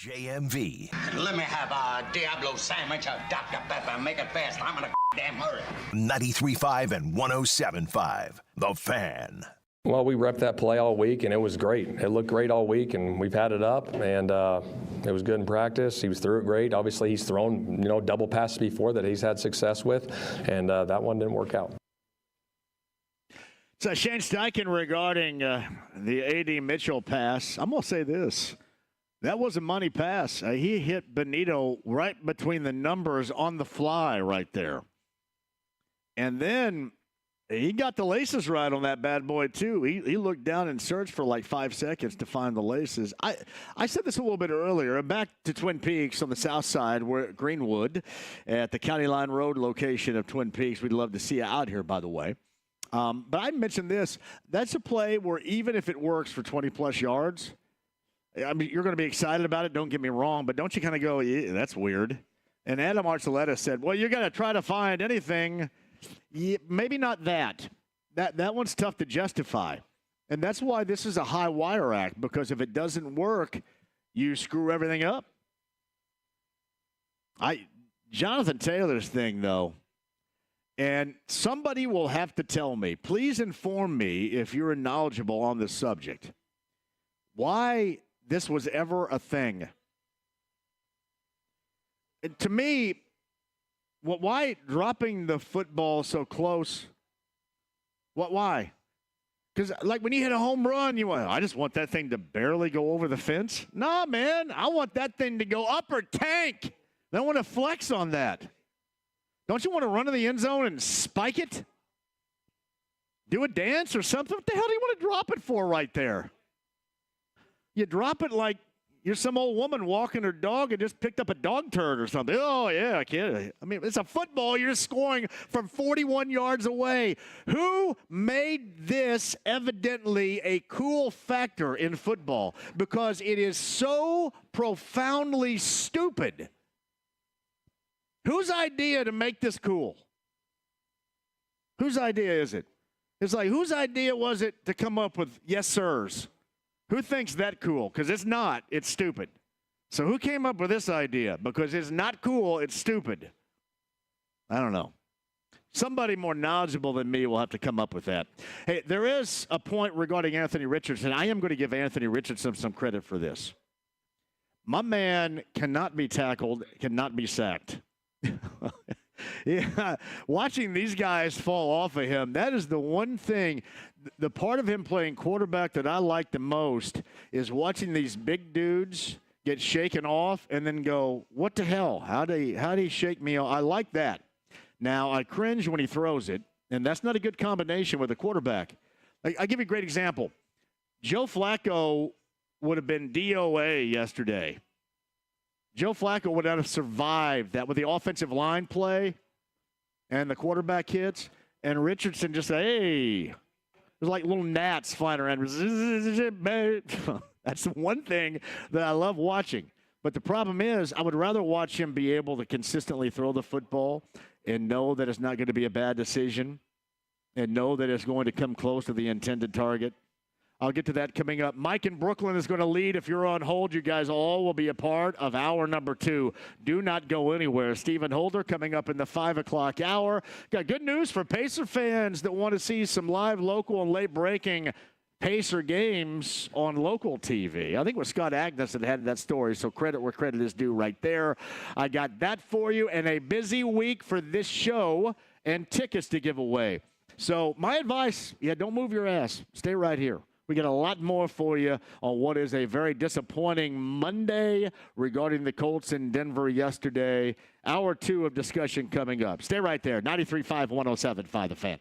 Speaker 8: JMV.
Speaker 2: Let me have a Diablo sandwich, a Dr. Pepper, make it fast. I'm in a damn hurry.
Speaker 8: 93.5 and 107.5. The Fan.
Speaker 11: Well, we repped that play all week, and it was great. It looked great all week, and we've had it up, and it was good in practice. He was through it great. Obviously, he's thrown, double passes before that he's had success with, and that one didn't work out.
Speaker 9: So Shane Steichen regarding the A.D. Mitchell pass. I'm going to say this. That was a money pass. He hit Benito right between the numbers on the fly right there. And then he got the laces right on that bad boy, too. He looked down and searched for like 5 seconds to find the laces. I said this a little bit earlier. Back to Twin Peaks on the south side, we're at Greenwood at the County Line Road location of Twin Peaks. We'd love to see you out here, by the way. But I mentioned this. That's a play where even if it works for 20-plus yards, I mean, you're going to be excited about it, don't get me wrong, but don't you kind of go, yeah, that's weird. And Adam Archuleta said, well, you're going to try to find anything. Yeah, maybe not that. That one's tough to justify. And that's why this is a high wire act, because if it doesn't work, you screw everything up. Jonathan Taylor's thing, though, and somebody will have to tell me, please inform me if you're knowledgeable on this subject, why this was ever a thing. And to me, why dropping the football so close? Why? Because, like, when you hit a home run, I just want that thing to barely go over the fence. Nah, man, I want that thing to go upper tank. I want to flex on that. Don't you want to run to the end zone and spike it? Do a dance or something? What the hell do you want to drop it for right there? You drop it like you're some old woman walking her dog and just picked up a dog turd or something. Oh, yeah, kid. I mean, it's a football. You're scoring from 41 yards away. Who made this evidently a cool factor in football? Because it is so profoundly stupid. Whose idea to make this cool? Whose idea is it? It's like, whose idea was it to come up with yes, sirs? Who thinks that cool? Because it's not. It's stupid. So who came up with this idea? Because it's not cool. It's stupid. I don't know. Somebody more knowledgeable than me will have to come up with that. Hey, there is a point regarding Anthony Richardson. I am going to give Anthony Richardson some credit for this. My man cannot be tackled, cannot be sacked. Yeah, watching these guys fall off of him, that is the one thing. The part of him playing quarterback that I like the most is watching these big dudes get shaken off and then go, what the hell? How'd he shake me off? I like that. Now, I cringe when he throws it, and that's not a good combination with a quarterback. I'll give you a great example. Joe Flacco would have been DOA yesterday. Joe Flacco would not have survived that with the offensive line play and the quarterback hits, and Richardson just say, hey, there's like little gnats flying around. That's the one thing that I love watching. But the problem is I would rather watch him be able to consistently throw the football and know that it's not going to be a bad decision and know that it's going to come close to the intended target. I'll get to that coming up. Mike in Brooklyn is going to lead. If you're on hold, you guys all will be a part of hour number 2. Do not go anywhere. Stephen Holder coming up in the 5 o'clock hour. Got good news for Pacer fans that want to see some live, local, and late-breaking Pacer games on local TV. I think it was Scott Agnes that had that story, so credit where credit is due right there. I got that for you, and a busy week for this show and tickets to give away. So my advice, don't move your ass. Stay right here. We got a lot more for you on what is a very disappointing Monday regarding the Colts in Denver yesterday. Hour 2 of discussion coming up. Stay right there. 93.5, 107.5 The Fan.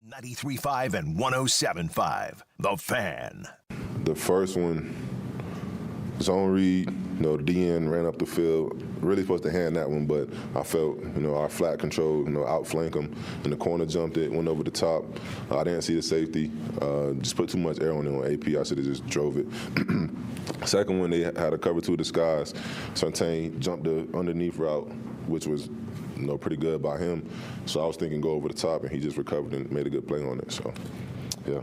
Speaker 8: 93.5 and 107.5. The Fan.
Speaker 13: The first one, zone read, DN ran up the field. Really supposed to hand that one, but I felt, our flat control, outflank him. And the corner jumped it, went over the top. I didn't see the safety. Just put too much air on it on AP. I should have just drove it. Second one, they had a cover two disguise. Sartain jumped the underneath route, which was pretty good by him. So I was thinking go over the top, and he just recovered and made a good play on it. So, yeah.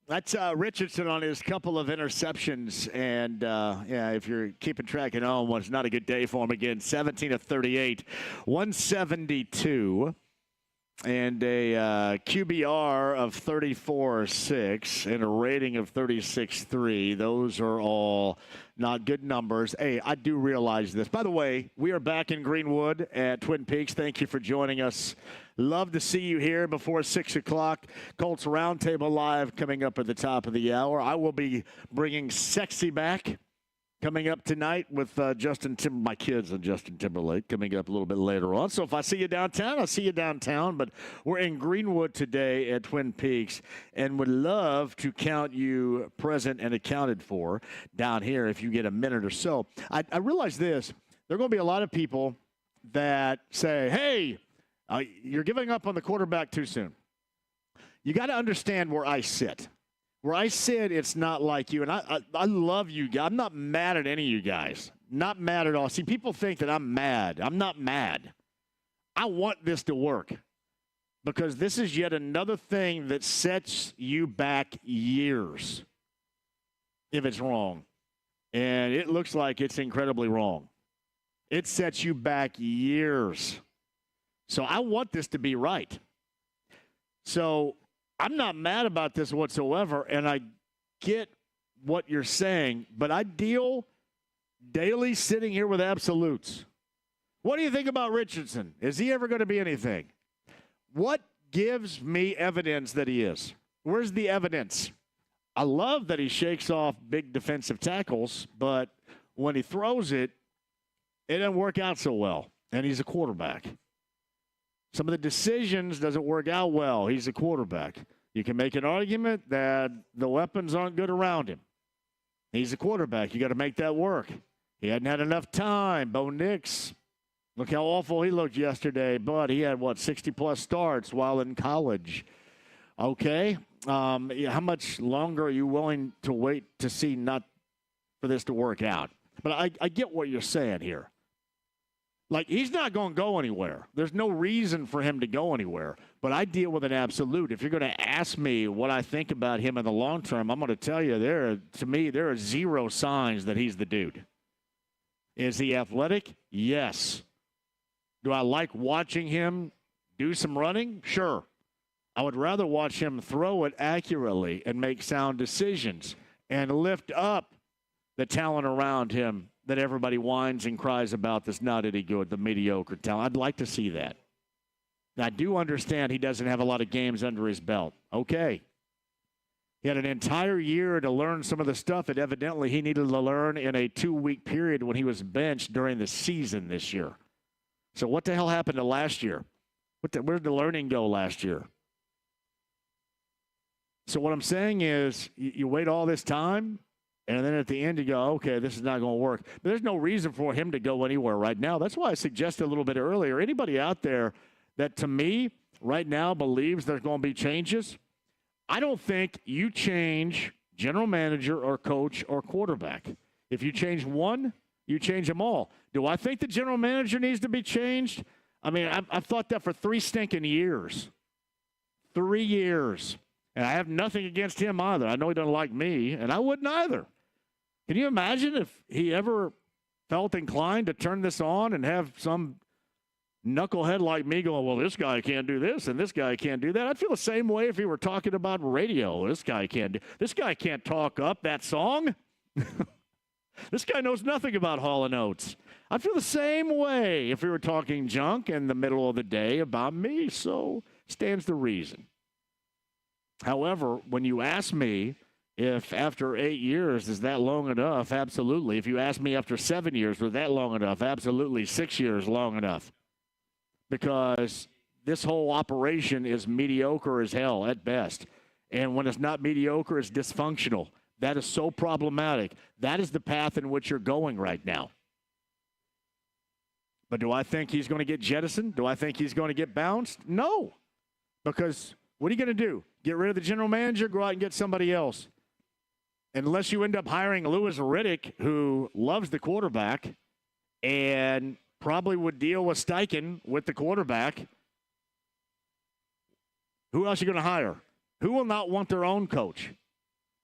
Speaker 9: That's Richardson on his couple of interceptions. And, if you're keeping track at home, it's not a good day for him again. 17 of 38, 172, and a QBR of 34.6 and a rating of 36.3. Those are all not good numbers. Hey, I do realize this. By the way, we are back in Greenwood at Twin Peaks. Thank you for joining us. Love to see you here before 6 o'clock. Colts Roundtable Live coming up at the top of the hour. I will be bringing Sexy back coming up tonight with my kids and Justin Timberlake coming up a little bit later on. So if I see you downtown, I'll see you downtown. But we're in Greenwood today at Twin Peaks and would love to count you present and accounted for down here if you get a minute or so. I realize this. There are going to be a lot of people that say, hey, you're giving up on the quarterback too soon. You got to understand where I sit. Where I sit, it's not like you. And I love you guys. I'm not mad at any of you guys. Not mad at all. See, people think that I'm mad. I'm not mad. I want this to work because this is yet another thing that sets you back years if it's wrong. And it looks like it's incredibly wrong. It sets you back years. So I want this to be right. So I'm not mad about this whatsoever, and I get what you're saying, but I deal daily sitting here with absolutes. What do you think about Richardson? Is he ever going to be anything? What gives me evidence that he is? Where's the evidence? I love that he shakes off big defensive tackles, but when he throws it, it doesn't work out so well, and he's a quarterback. Some of the decisions doesn't work out well. He's a quarterback. You can make an argument that the weapons aren't good around him. He's a quarterback. You got to make that work. He hadn't had enough time. Bo Nix, look how awful he looked yesterday. But he had, 60-plus starts while in college. Okay. How much longer are you willing to wait to see not for this to work out? But I get what you're saying here. Like, he's not going to go anywhere. There's no reason for him to go anywhere. But I deal with an absolute. If you're going to ask me what I think about him in the long term, I'm going to tell you there are zero signs that he's the dude. Is he athletic? Yes. Do I like watching him do some running? Sure. I would rather watch him throw it accurately and make sound decisions and lift up the talent around him that everybody whines and cries about that's not any good, the mediocre talent. I'd like to see that. Now, I do understand he doesn't have a lot of games under his belt. Okay. He had an entire year to learn some of the stuff that evidently he needed to learn in a 2-week period when he was benched during the season this year. So what the hell happened to last year? Where did the learning go last year? So what I'm saying is you wait all this time, and then at the end you go, okay, this is not going to work. But there's no reason for him to go anywhere right now. That's why I suggested a little bit earlier, anybody out there that to me right now believes there's going to be changes, I don't think you change general manager or coach or quarterback. If you change one, you change them all. Do I think the general manager needs to be changed? I mean, I've thought that for 3 stinking years. 3 years. And I have nothing against him either. I know he doesn't like me, and I wouldn't either. Can you imagine if he ever felt inclined to turn this on and have some knucklehead like me going, well, this guy can't do this and this guy can't do that? I'd feel the same way if he were talking about radio. This guy can't talk up that song. This guy knows nothing about Hall & Oates. I'd feel the same way if we were talking junk in the middle of the day about me. So stands the reason. However, when you ask me if after 8 years is that long enough, absolutely. If you ask me after 7 years, was that long enough? Absolutely. 6 years, long enough. Because this whole operation is mediocre as hell at best. And when it's not mediocre, it's dysfunctional. That is so problematic. That is the path in which you're going right now. But do I think he's going to get jettisoned? Do I think he's going to get bounced? No. Because what are you going to do? Get rid of the general manager, go out and get somebody else. Unless you end up hiring Louis Riddick, who loves the quarterback and probably would deal with Steichen with the quarterback. Who else are you going to hire? Who will not want their own coach?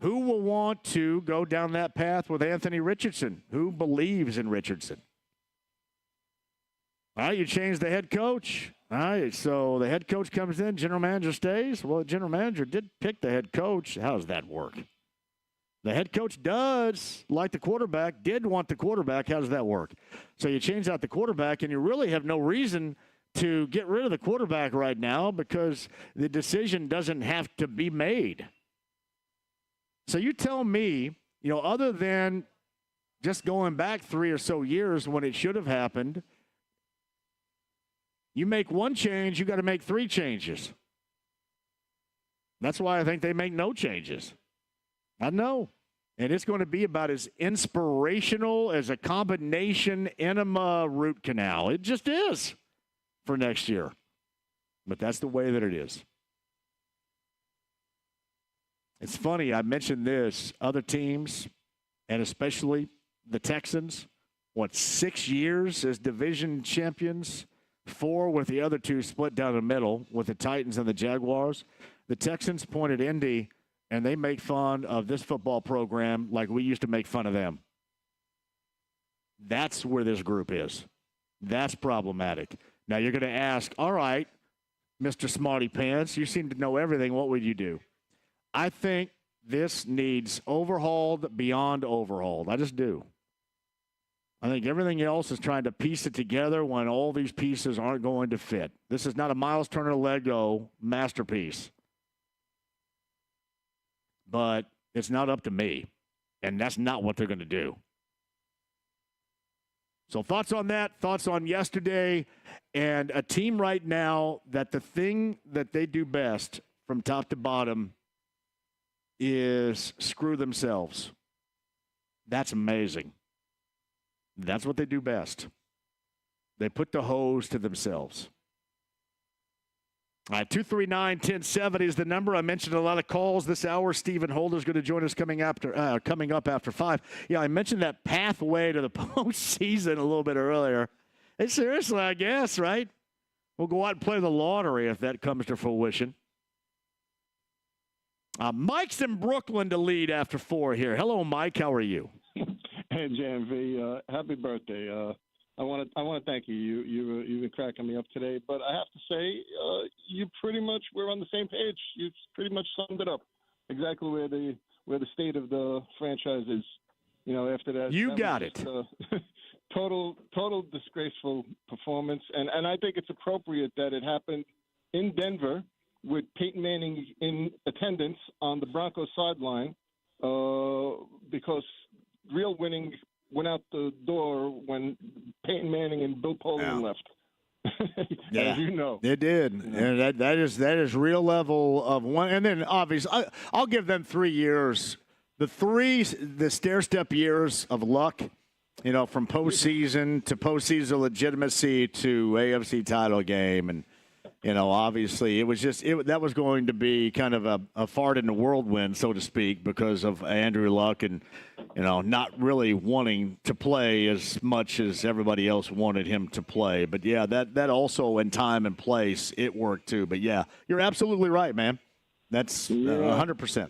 Speaker 9: Who will want to go down that path with Anthony Richardson? Who believes in Richardson? All right, you change the head coach. All right, so the head coach comes in, general manager stays. Well, the general manager did pick the head coach. How does that work? The head coach does like the quarterback, did want the quarterback. How does that work? So you change out the quarterback, and you really have no reason to get rid of the quarterback right now because the decision doesn't have to be made. So you tell me, other than just going back 3 or so years when it should have happened, you make one change, you got to make 3 changes. That's why I think they make no changes. I know. And it's going to be about as inspirational as a combination enema root canal. It just is for next year. But that's the way that it is. It's funny, I mentioned this, other teams, and especially the Texans, 6 years as division champions, 4 with the other 2 split down the middle with the Titans and the Jaguars. The Texans point at Indy, and they make fun of this football program like we used to make fun of them. That's where this group is. That's problematic. Now you're going to ask, all right, Mr. Smarty Pants, you seem to know everything. What would you do? I think this needs overhauled beyond overhauled. I just do. I think everything else is trying to piece it together when all these pieces aren't going to fit. This is not a Miles Turner Lego masterpiece. But it's not up to me, and that's not what they're going to do. So thoughts on that, thoughts on yesterday, and a team right now that the thing that they do best from top to bottom is screw themselves. That's amazing. That's what they do best. They put the hose to themselves. All right, 239-1070 is the number. I mentioned a lot of calls this hour. Stephen Holder's going to join us coming up after 5. Yeah, I mentioned that pathway to the postseason a little bit earlier. Hey, seriously, I guess, right? We'll go out and play the lottery if that comes to fruition. Mike's in Brooklyn to lead after 4 here. Hello, Mike. How are you?
Speaker 14: Hey, JMV. Happy birthday. I want to thank you. You've been cracking me up today, but I have to say, you pretty much we're on the same page. You pretty much summed it up exactly where the state of the franchise is. After that,
Speaker 9: you got it.
Speaker 14: Total disgraceful performance, and I think it's appropriate that it happened in Denver with Peyton Manning in attendance on the Broncos sideline, because real winning went out the door when Peyton Manning and Bill Polian left.
Speaker 9: Yeah,
Speaker 14: as you know,
Speaker 9: it did, and that is real level of one. And then obviously, I'll give them 3 years. The stair-step years of luck, from postseason to postseason legitimacy to AFC title game, and obviously it was just that was going to be kind of a fart in the whirlwind, so to speak, because of Andrew Luck and not really wanting to play as much as everybody else wanted him to play. But yeah, that also in time and place it worked too. But yeah, you're absolutely right, man. That's 100%.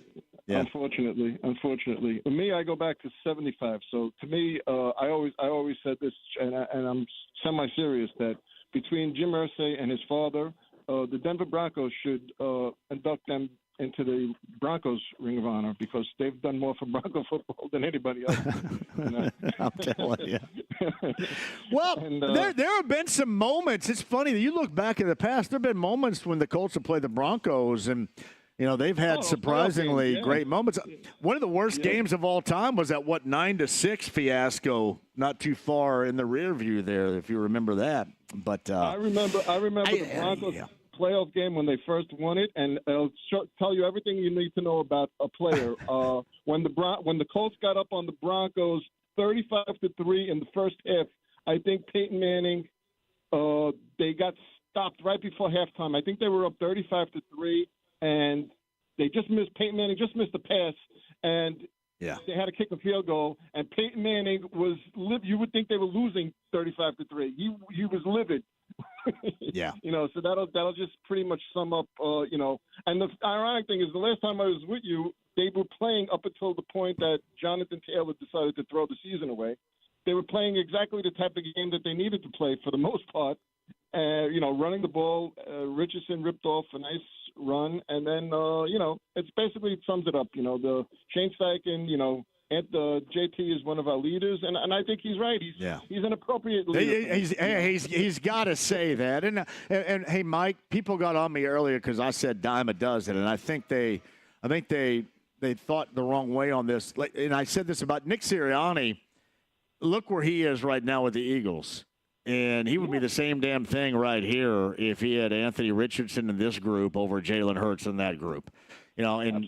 Speaker 9: Yeah.
Speaker 14: Unfortunately, for me, I go back to '75. So to me, I always said this, and I'm semi-serious that between Jim Irsay and his father, the Denver Broncos should induct them into the Broncos Ring of Honor because they've done more for Bronco football than anybody else.
Speaker 9: I'm telling you. Well, there have been some moments. It's funny that you look back in the past. There have been moments when the Colts have played the Broncos and they've had surprisingly great moments. One of the worst games of all time was that 9-6 fiasco, not too far in the rear view there, if you remember that. But
Speaker 14: I remember the Broncos. playoff game when they first won it, and it'll tell you everything you need to know about a player. When the Colts got up on the Broncos 35-3 in the first half, I think Peyton Manning, they got stopped right before halftime. I think they were up 35-3, and Peyton Manning just missed the pass, and they had to kick a field goal, and Peyton Manning was you would think they were losing 35-3. He was livid.
Speaker 9: Yeah.
Speaker 14: So that'll just pretty much sum up, And the ironic thing is, the last time I was with you, they were playing up until the point that Jonathan Taylor decided to throw the season away. They were playing exactly the type of game that they needed to play for the most part. Running the ball. Richardson ripped off a nice run, and then it's basically it sums it up. The Shane Steichen, and JT is one of our leaders, and I think he's right. He's an appropriate leader.
Speaker 9: He's got to say that. And hey, Mike, people got on me earlier because I said dime a dozen, and I think they thought the wrong way on this. And I said this about Nick Sirianni. Look where he is right now with the Eagles. And he would be the same damn thing right here if he had Anthony Richardson in this group over Jalen Hurts in that group. And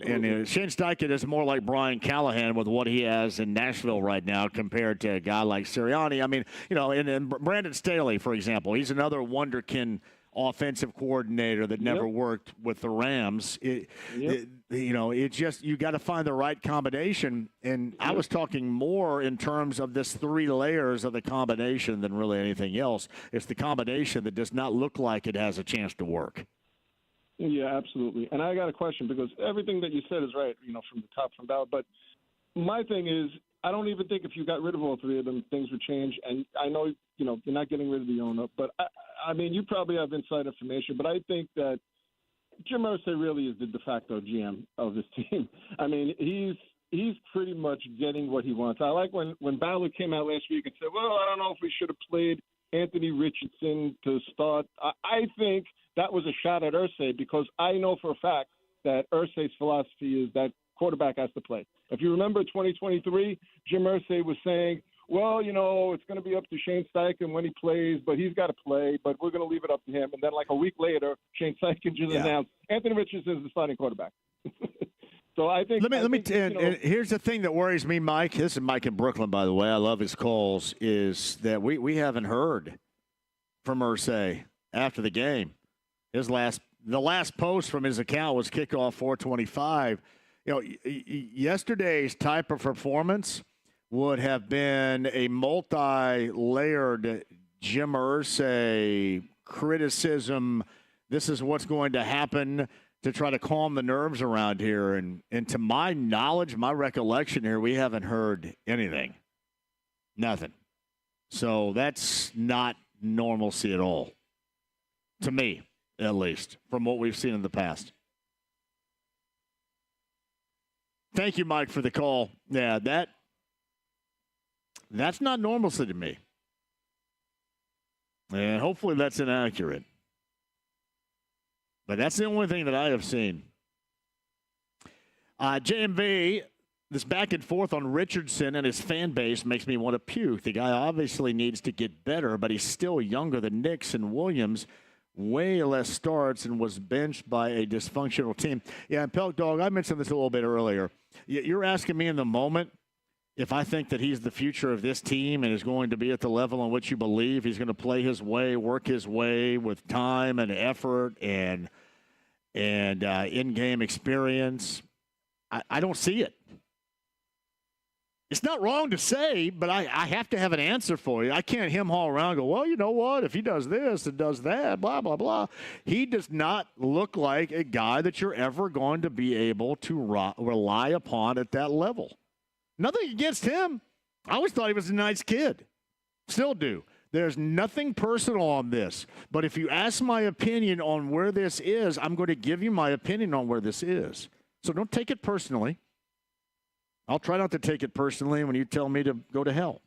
Speaker 9: Shane Steichen is more like Brian Callahan with what he has in Nashville right now compared to a guy like Sirianni. I mean, and Brandon Staley, for example, he's another wonderkin offensive coordinator that never worked with the Rams. It just, you got to find the right combination. And I was talking more in terms of this 3 layers of the combination than really anything else. It's the combination that does not look like it has a chance to work.
Speaker 14: Yeah, absolutely. And I got a question, because everything that you said is right, from the top, from down. But my thing is, I don't even think if you got rid of all 3 of them, things would change. And I know, you're not getting rid of the owner. But, I mean, you probably have inside information. But I think that Jim Irsay really is the de facto GM of this team. I mean, he's pretty much getting what he wants. I like when Ballard came out last week and said, well, I don't know if we should have played Anthony Richardson to start. I think that was a shot at Irsay, because I know for a fact that Irsay's philosophy is that quarterback has to play. If you remember 2023, Jim Irsay was saying, well, it's going to be up to Shane Steichen when he plays, but he's got to play, but we're going to leave it up to him. And then like a week later, Shane Steichen just announced Anthony Richardson is the starting quarterback. So I think
Speaker 9: here's the thing that worries me, Mike. This is Mike in Brooklyn, by the way. I love his calls. Is that we haven't heard from Irsay after the game. The last post from his account was kickoff 425. Yesterday's type of performance would have been a multi-layered Jim Irsay criticism. This is what's going to happen to try to calm the nerves around here. And to my knowledge, my recollection here, we haven't heard anything. Nothing. So that's not normalcy at all. To me, at least, from what we've seen in the past. Thank you, Mike, for the call. Yeah, that's not normalcy to me. And hopefully that's inaccurate. But that's the only thing that I have seen. JMV, this back and forth on Richardson and his fan base makes me want to puke. The guy obviously needs to get better, but he's still younger than Nix and Williams. Way less starts and was benched by a dysfunctional team. Yeah, and Pelk Dog, I mentioned this a little bit earlier. You're asking me in the moment if I think that he's the future of this team and is going to be at the level on which you believe he's going to play his way, work his way with time and effort and in-game experience. I don't see it. It's not wrong to say, but I have to have an answer for you. I can't hem-haw around and go, well, you know what? If he does this and does that, blah, blah, blah. He does not look like a guy that you're ever going to be able to rely upon at that level. Nothing against him. I always thought he was a nice kid. Still do. There's nothing personal on this. But if you ask my opinion on where this is, I'm going to give you my opinion on where this is. So don't take it personally. I'll try not to take it personally when you tell me to go to hell,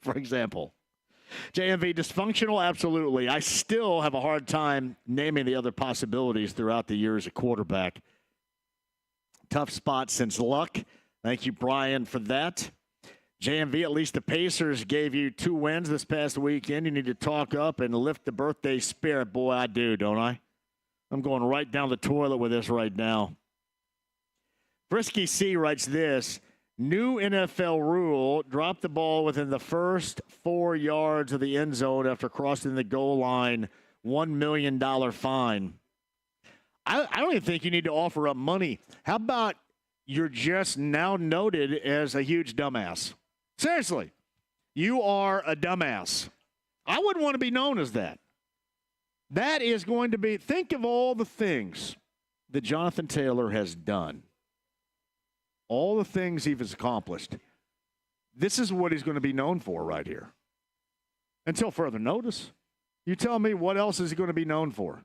Speaker 9: for example. JMV, dysfunctional? Absolutely. I still have a hard time naming the other possibilities throughout the year as a quarterback. Tough spot since Luck. Thank you, Brian, for that. JMV, at least the Pacers gave you 2 wins this past weekend. You need to talk up and lift the birthday spirit. Boy, I do, don't I? I'm going right down the toilet with this right now. Frisky C writes this. New NFL rule, drop the ball within the first 4 yards of the end zone after crossing the goal line, $1 million fine. I don't even think you need to offer up money. How about you're just now noted as a huge dumbass? Seriously, you are a dumbass. I wouldn't want to be known as that. That is going to be, think of all the things that Jonathan Taylor has done. All the things he has accomplished. This is what he's going to be known for right here. Until further notice. You tell me what else is he going to be known for?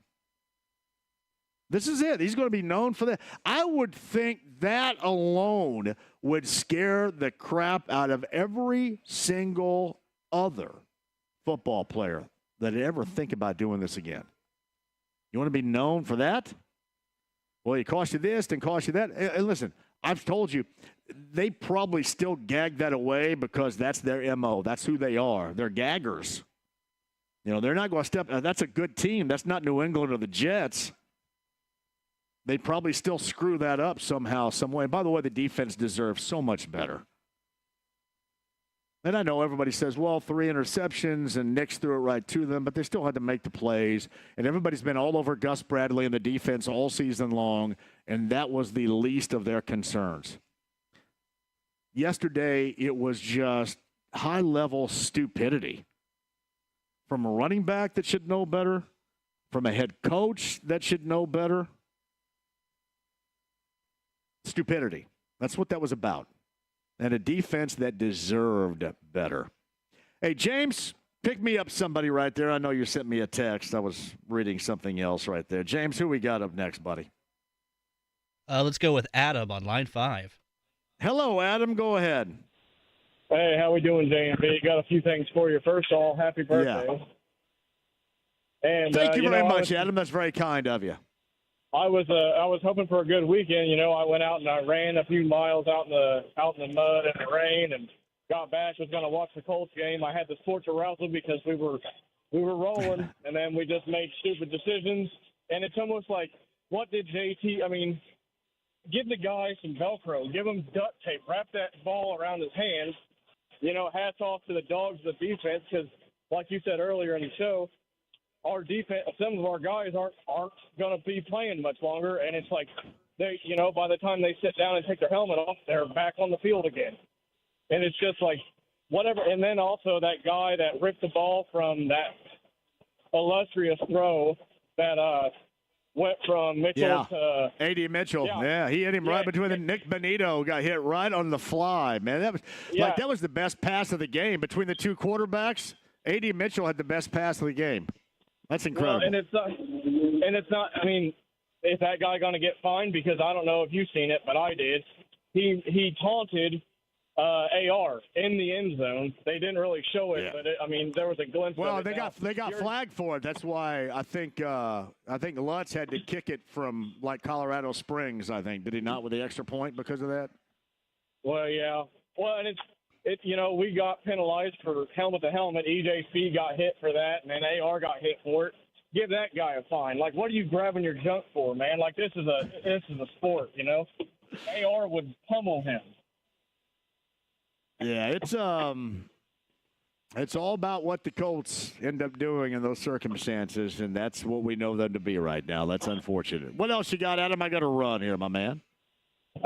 Speaker 9: This is it. He's going to be known for that. I would think that alone would scare the crap out of every single other football player that would ever think about doing this again. You want to be known for that? Well, it cost you this, then cost you that. And listen, I've told you, they probably still gag that away because that's their MO. That's who they are. They're gaggers. You know, they're not going to step. That's a good team. That's not New England or the Jets. They probably still screw that up somehow, some way. By the way, the defense deserves so much better. And I know everybody says, well, 3 interceptions, and Nick's threw it right to them, but they still had to make the plays. And everybody's been all over Gus Bradley and the defense all season long, and that was the least of their concerns. Yesterday, it was just high-level stupidity. From a running back that should know better, from a head coach that should know better. Stupidity. That's what that was about. And a defense that deserved better. Hey, James, pick me up somebody right there. I know you sent me a text. I was reading something else right there. James, who we got up next, buddy?
Speaker 15: Let's go with Adam on line 5.
Speaker 9: Hello, Adam. Go ahead.
Speaker 16: Hey, how we doing, JMV? Got a few things for you. First of all, happy birthday.
Speaker 9: Yeah.
Speaker 16: And
Speaker 9: Thank you very much, Adam. That's very kind of you.
Speaker 16: I was hoping for a good weekend. You know, I went out and I ran a few miles out in the mud and the rain, and got back. Was going to watch the Colts game. I had the sports arousal because we were rolling, and then we just made stupid decisions. And it's almost like, what did JT? I mean, give the guy some Velcro, give him duct tape, wrap that ball around his hands. You know, hats off to the dogs of the defense because, like you said earlier in the show, our defense, some of our guys aren't going to be playing much longer, and it's like they, you know, by the time they sit down and take their helmet off, they're back on the field again, and it's just like whatever. And then also that guy that ripped the ball from that illustrious throw that went from Mitchell to
Speaker 9: A.D. Mitchell. Yeah, he hit him right between the Nick Benito got hit right on the fly. Man, that was that was the best pass of the game between the two quarterbacks. A.D. Mitchell had the best pass of the game. That's incredible.
Speaker 16: Well, and it's not. I mean, is that guy going to get fined? Because I don't know if you've seen it, but I did. He taunted AR in the end zone. They didn't really show it, but I mean, there was a glimpse.
Speaker 9: Well,
Speaker 16: of it.
Speaker 9: they got flagged for it. That's why I think Lutz had to kick it from like Colorado Springs. I think did he not with the extra point because of that?
Speaker 16: Well, yeah. Well, and it's you know, we got penalized for helmet to helmet. EJ Speed got hit for that, and then AR got hit for it. Give that guy a fine. Like, what are you grabbing your junk for, man? Like, this is a sport, you know. AR would pummel him.
Speaker 9: Yeah, it's all about what the Colts end up doing in those circumstances, and that's what we know them to be right now. That's unfortunate. What else you got, Adam? I got to run here, my man.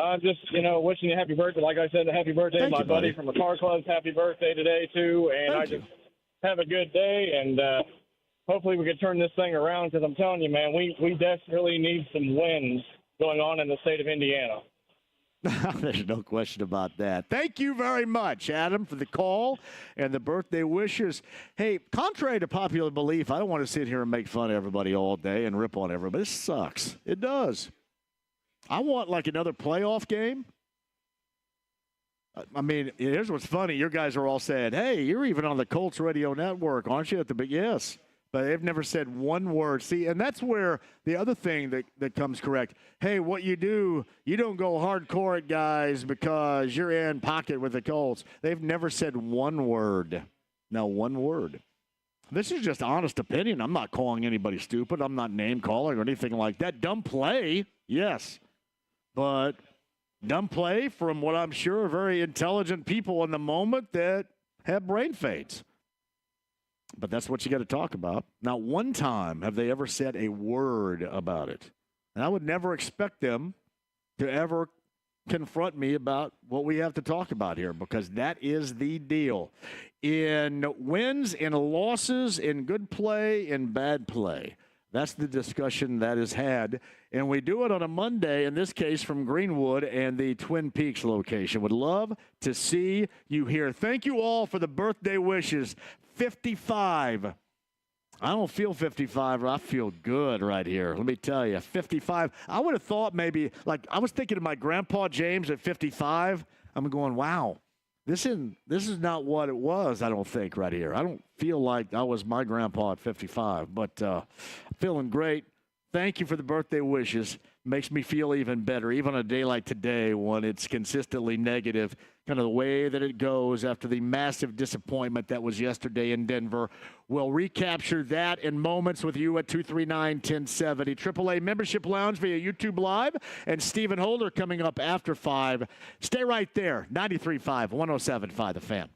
Speaker 16: I'm just, you know, wishing you happy birthday. Like I said, happy birthday to my buddy from the car club. Happy birthday today, too. And just have a good day. And hopefully we can turn this thing around because I'm telling you, man, we desperately need some wins going on in the state of Indiana.
Speaker 9: There's no question about that. Thank you very much, Adam, for the call and the birthday wishes. Hey, contrary to popular belief, I don't want to sit here and make fun of everybody all day and rip on everybody. This sucks. It does. I want, like, another playoff game. I mean, here's what's funny. Your guys are all saying, hey, you're even on the Colts radio network, aren't you? At the big yes. But they've never said one word. See, and that's where the other thing that comes correct. Hey, what you do, you don't go hardcore at guys because you're in pocket with the Colts. They've never said one word. No, one word. This is just honest opinion. I'm not calling anybody stupid. I'm not name calling or anything like that. Dumb play, yes. But dumb play from what I'm sure are very intelligent people in the moment that have brain fades. But that's what you got to talk about. Not one time have they ever said a word about it. And I would never expect them to ever confront me about what we have to talk about here, because that is the deal. In wins, in losses, in good play, in bad play. That's the discussion that is had. And we do it on a Monday, in this case from Greenwood and the Twin Peaks location. Would love to see you here. Thank you all for the birthday wishes. 55. I don't feel 55. I feel good right here. Let me tell you, 55. I would have thought maybe, like, I was thinking of my grandpa James at 55. I'm going, wow, this is not what it was, I don't think, right here. I don't feel like I was my grandpa at 55, but feeling great. Thank you for the birthday wishes. Makes me feel even better, even on a day like today when it's consistently negative, kind of the way that it goes after the massive disappointment that was yesterday in Denver. We'll recapture that in moments with you at 239-1070. AAA Membership Lounge via YouTube Live, and Stephen Holder coming up after 5. Stay right there, 93.5, 107.5 The Fan.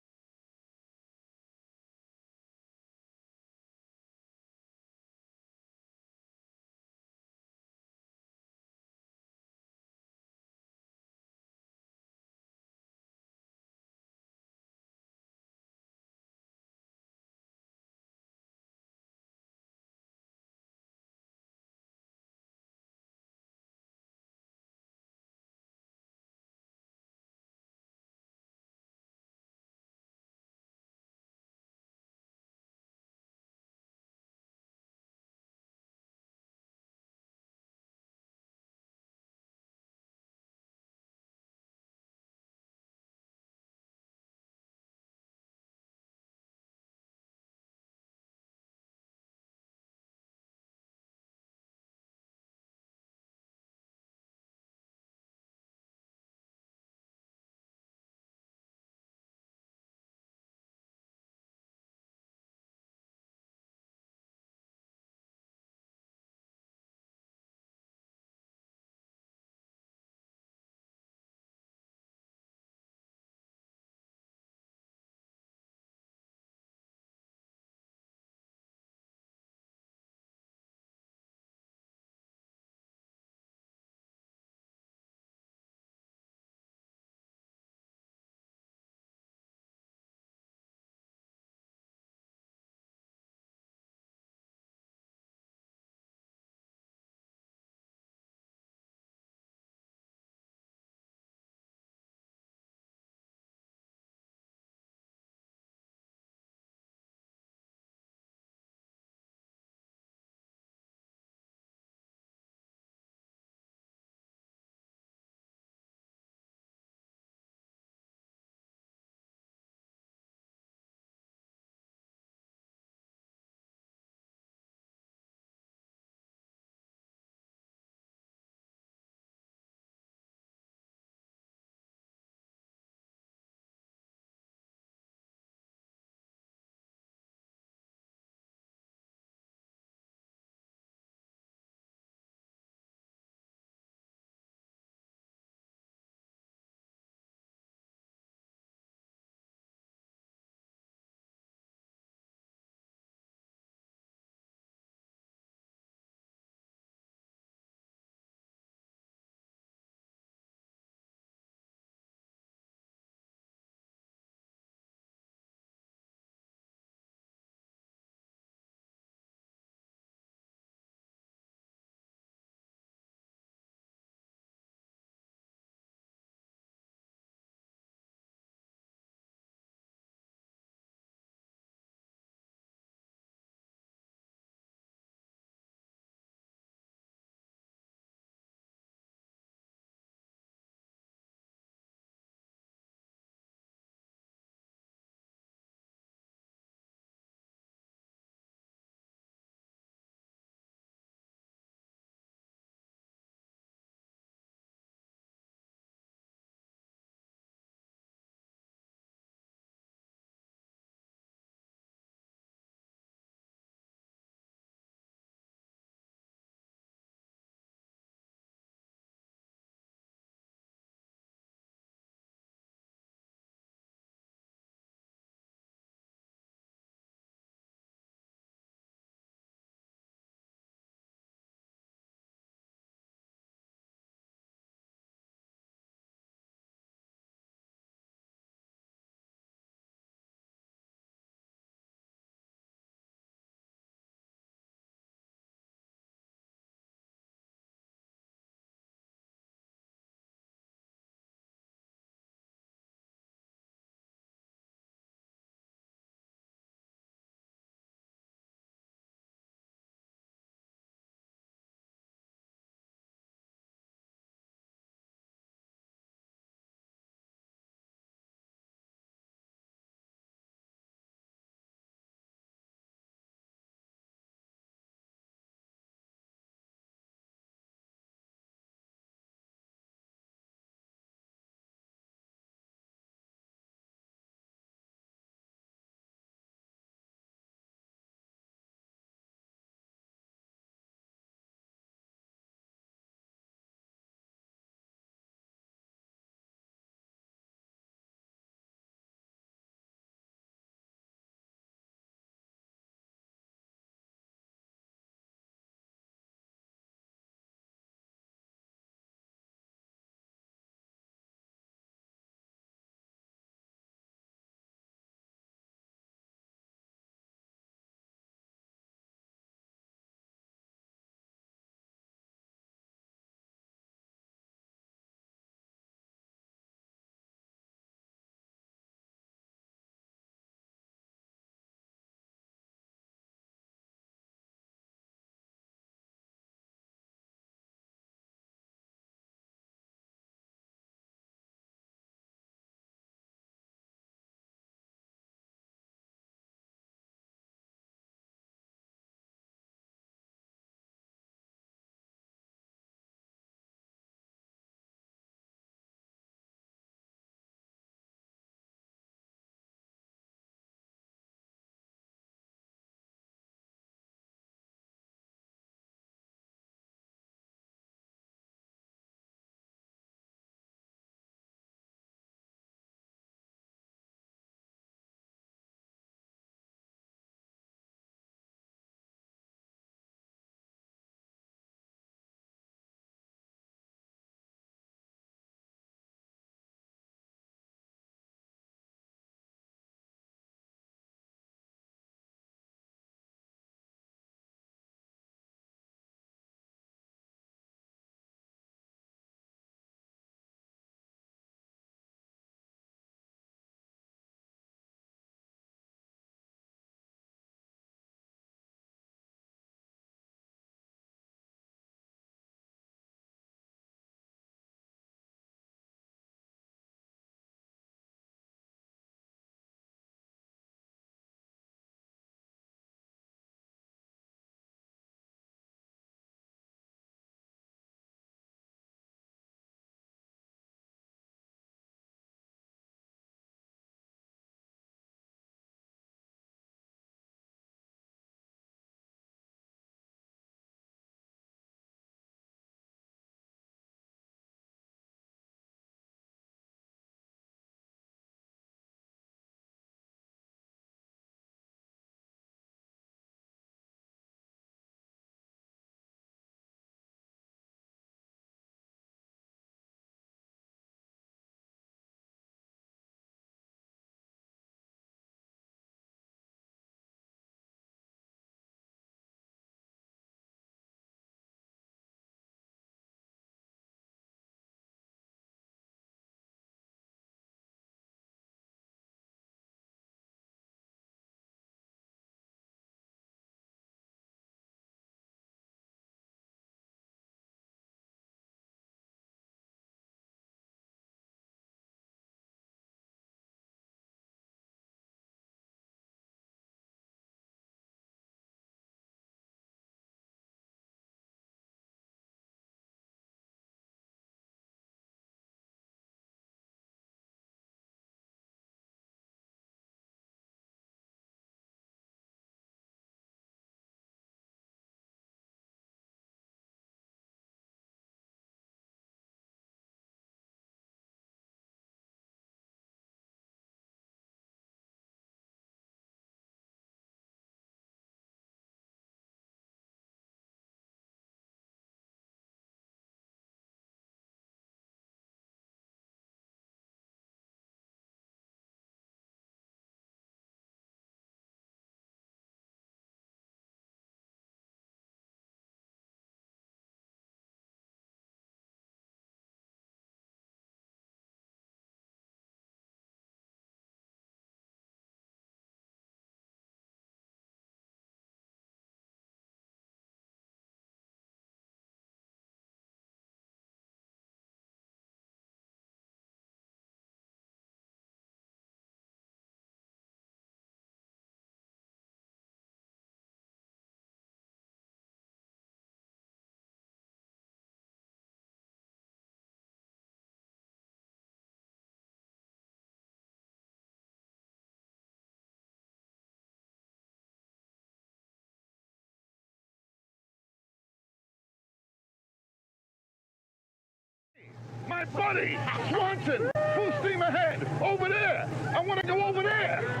Speaker 17: my buddy, Swanson. Full steam ahead. Over there. I want to go over there.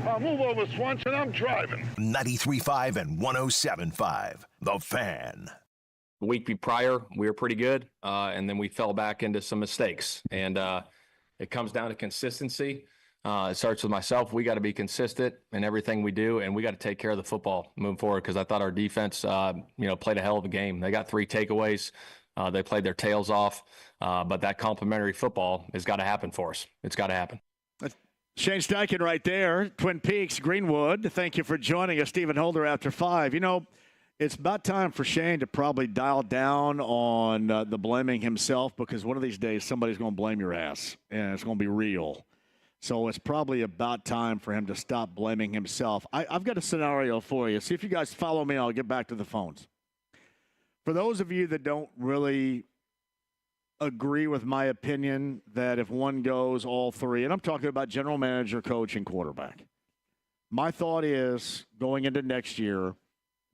Speaker 17: I'll move over, Swanson. I'm driving.
Speaker 8: 93.5 and 107.5. The Fan.
Speaker 11: The week prior, we were pretty good, and then we fell back into some mistakes. And it comes down to consistency. It starts with myself. We got to be consistent in everything we do, and we got to take care of the football moving forward because I thought our defense, played a hell of a game. They got 3 takeaways. They played their tails off, but that complimentary football has got to happen for us. It's got to happen.
Speaker 9: Shane Steichen right there, Twin Peaks, Greenwood. Thank you for joining us, Stephen Holder, after 5. It's about time for Shane to probably dial down on the blaming himself because one of these days somebody's going to blame your ass, and it's going to be real. So it's probably about time for him to stop blaming himself. I've got a scenario for you. See if you guys follow me. I'll get back to the phones. For those of you that don't really agree with my opinion that if one goes, all 3, and I'm talking about general manager, coach, and quarterback. My thought is going into next year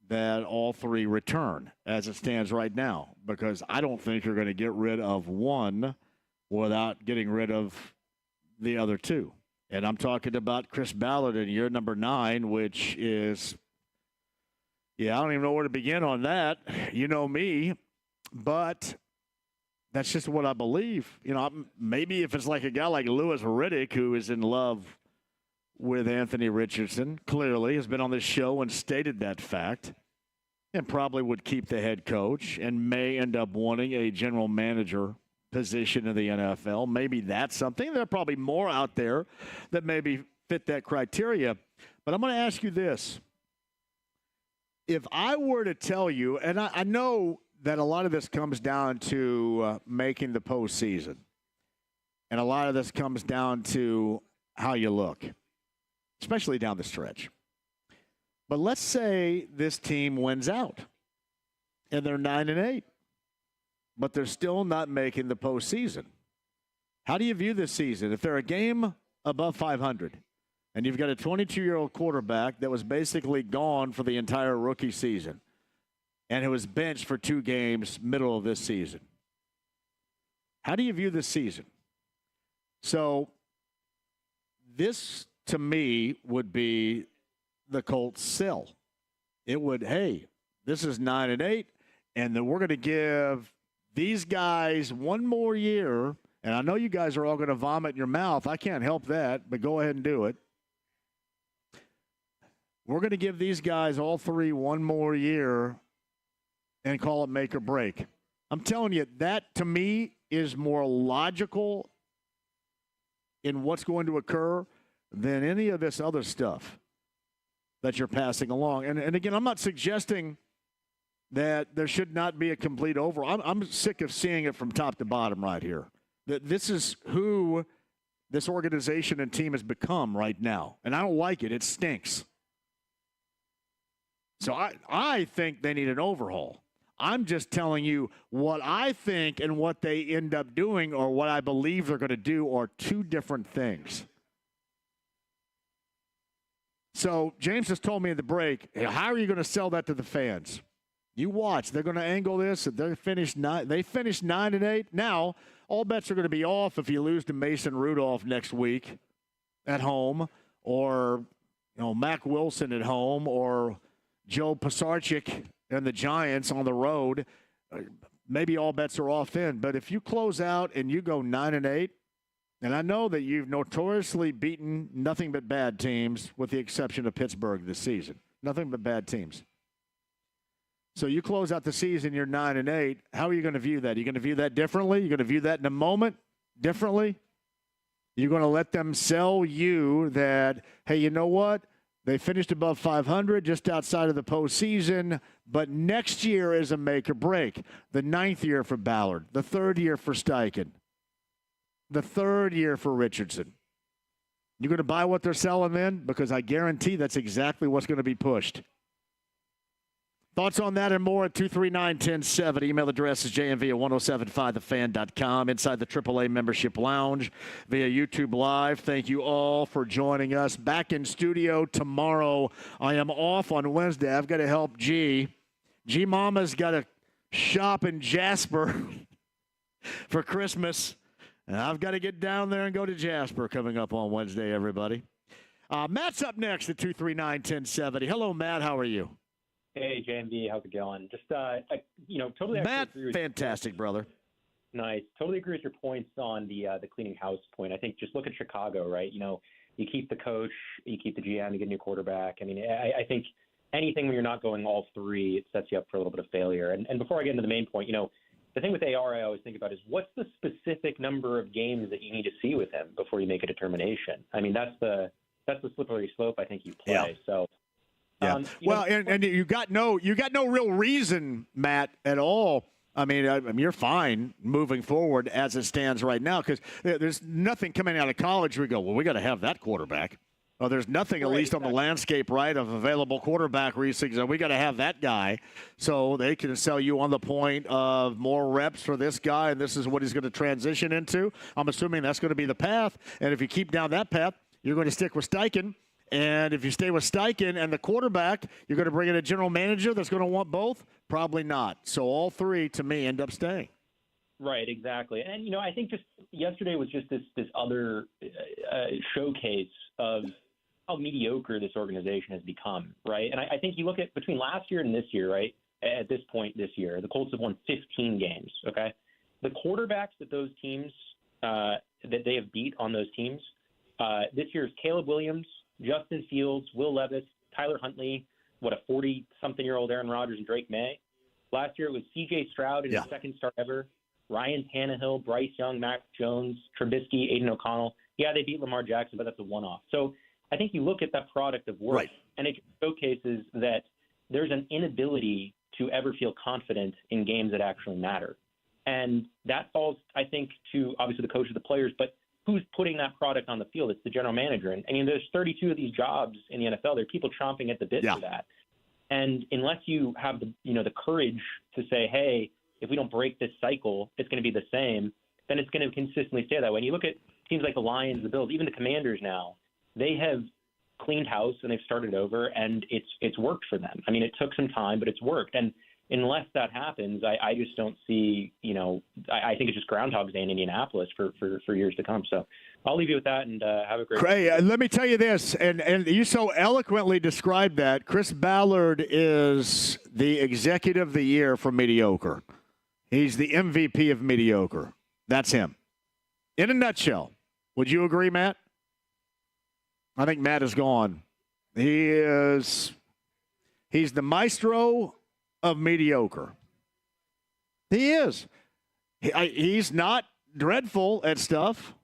Speaker 9: that all 3 return as it stands right now because I don't think you're going to get rid of one without getting rid of the other 2. And I'm talking about Chris Ballard in year number 9, which is, I don't even know where to begin on that. You know me, but that's just what I believe. Maybe if it's like a guy like Louis Riddick, who is in love with Anthony Richardson, clearly has been on this show and stated that fact, and probably would keep the head coach and may end up wanting a general manager position in the NFL. Maybe that's something. There are probably more out there that maybe fit that criteria. But I'm going to ask you this. If I were to tell you, and I know that a lot of this comes down to making the postseason, and a lot of this comes down to how you look, especially down the stretch. But let's say this team wins out, and they're 9-8. But they're still not making the postseason. How do you view this season? If they're a game above 500 and you've got a 22-year-old quarterback that was basically gone for the entire rookie season and who was benched for 2 games middle of this season, how do you view this season? So this, to me, would be the Colts' sell. It would, hey, this is 9-8, and then we're going to give these guys one more year, and I know you guys are all going to vomit in your mouth. I can't help that, but go ahead and do it. We're going to give these guys, all 3, one more year and call it make or break. I'm telling you, that to me is more logical in what's going to occur than any of this other stuff that you're passing along. And again, I'm not suggesting that there should not be a complete overhaul. I'm sick of seeing it from top to bottom right here. That this is who this organization and team has become right now. And I don't like it. It stinks. So I think they need an overhaul. I'm just telling you what I think and what they end up doing or what I believe they're going to do are 2 different things. So James just told me at the break, hey, how are you going to sell that to the fans? You watch. They're going to angle this. They finished 9-8. Now, all bets are going to be off if you lose to Mason Rudolph next week at home, or Mac Wilson at home, or Joe Pisarcik and the Giants on the road. Maybe all bets are off then. But if you close out and you go 9-8, and I know that you've notoriously beaten nothing but bad teams, with the exception of Pittsburgh this season. Nothing but bad teams. So you close out the season, you're 9-8. How are you going to view that? Are you going to view that differently? You're going to view that in a moment differently? You're going to let them sell you that, hey, you know what? They finished above 500, just outside of the postseason, but next year is a make or break. The 9th year for Ballard, the 3rd year for Steichen, the 3rd year for Richardson. You're going to buy what they're selling then? Because I guarantee that's exactly what's going to be pushed. Thoughts on that and more at 239-1070. Email address is jmv@1075thefan.com. Inside the AAA Membership Lounge via YouTube Live. Thank you all for joining us. Back in studio tomorrow. I am off on Wednesday. I've got to help G. G Mama's got a shop in Jasper. for Christmas. And I've got to get down there and go to Jasper coming up on Wednesday, everybody. Matt's up next at 239-1070. Hello, Matt. How are you?
Speaker 18: Hey, JMV. How's it going? Just, totally
Speaker 9: Matt,
Speaker 18: agree with
Speaker 9: fantastic, brother.
Speaker 18: Nice. Totally agree with your points on the cleaning house point. I think just look at Chicago, right? You keep the coach, you keep the GM, you get a new quarterback. I mean, I think anything when you're not going all three, it sets you up for a little bit of failure. And before I get into the main point, the thing with AR I always think about is what's the specific number of games that you need to see with him before you make a determination? I mean, that's the slippery slope I think you play.
Speaker 9: Yeah.
Speaker 18: So,
Speaker 9: yeah. And you got no real reason, Matt, at all. I mean, you're fine moving forward as it stands right now because there's nothing coming out of college where we go, well, we got to have that quarterback. Well, there's nothing, at least on the landscape, right, of available quarterback reasons. We got to have that guy. So they can sell you on the point of more reps for this guy, and this is what he's going to transition into. I'm assuming that's going to be the path. And if you keep down that path, you're going to stick with Steichen. And if you stay with Steichen and the quarterback, you're going to bring in a general manager that's going to want both? Probably not. So all three, to me, end up staying.
Speaker 18: Right, exactly. And, I think just yesterday was just this other showcase of how mediocre this organization has become, right? And I think you look at between last year and this year, right, at this point this year, the Colts have won 15 games, okay? The quarterbacks that those teams that they have beat on those teams, this year is Caleb Williams, Justin Fields, Will Levis, Tyler Huntley, a 40-something-year-old Aaron Rodgers and Drake May. Last year it was C.J. Stroud in his second start ever, Ryan Tannehill, Bryce Young, Mac Jones, Trubisky, Aiden O'Connell. Yeah, they beat Lamar Jackson, but that's a one-off. So I think you look at that product of work, and it showcases that there's an inability to ever feel confident in games that actually matter. And that falls, I think, to obviously the coach of the players, but who's putting that product on the field? It's the general manager. And there's 32 of these jobs in the NFL. There are people chomping at the bit for that. And unless you have the courage to say, hey, if we don't break this cycle, it's going to be the same, then it's going to consistently stay that way. And you look at teams like the Lions, the Bills, even the Commanders now, they have cleaned house and they've started over, and it's worked for them. I mean, it took some time, but it's worked. And unless that happens, I just don't see, I think it's just Groundhog's Day in Indianapolis for years to come. So I'll leave you with that and have a great
Speaker 9: day. Let me tell you this, and you so eloquently described that. Chris Ballard is the executive of the year for mediocre. He's the MVP of mediocre. That's him. In a nutshell. Would you agree, Matt? I think Matt is gone. He's the maestro of mediocre. He is. He's not dreadful at stuff,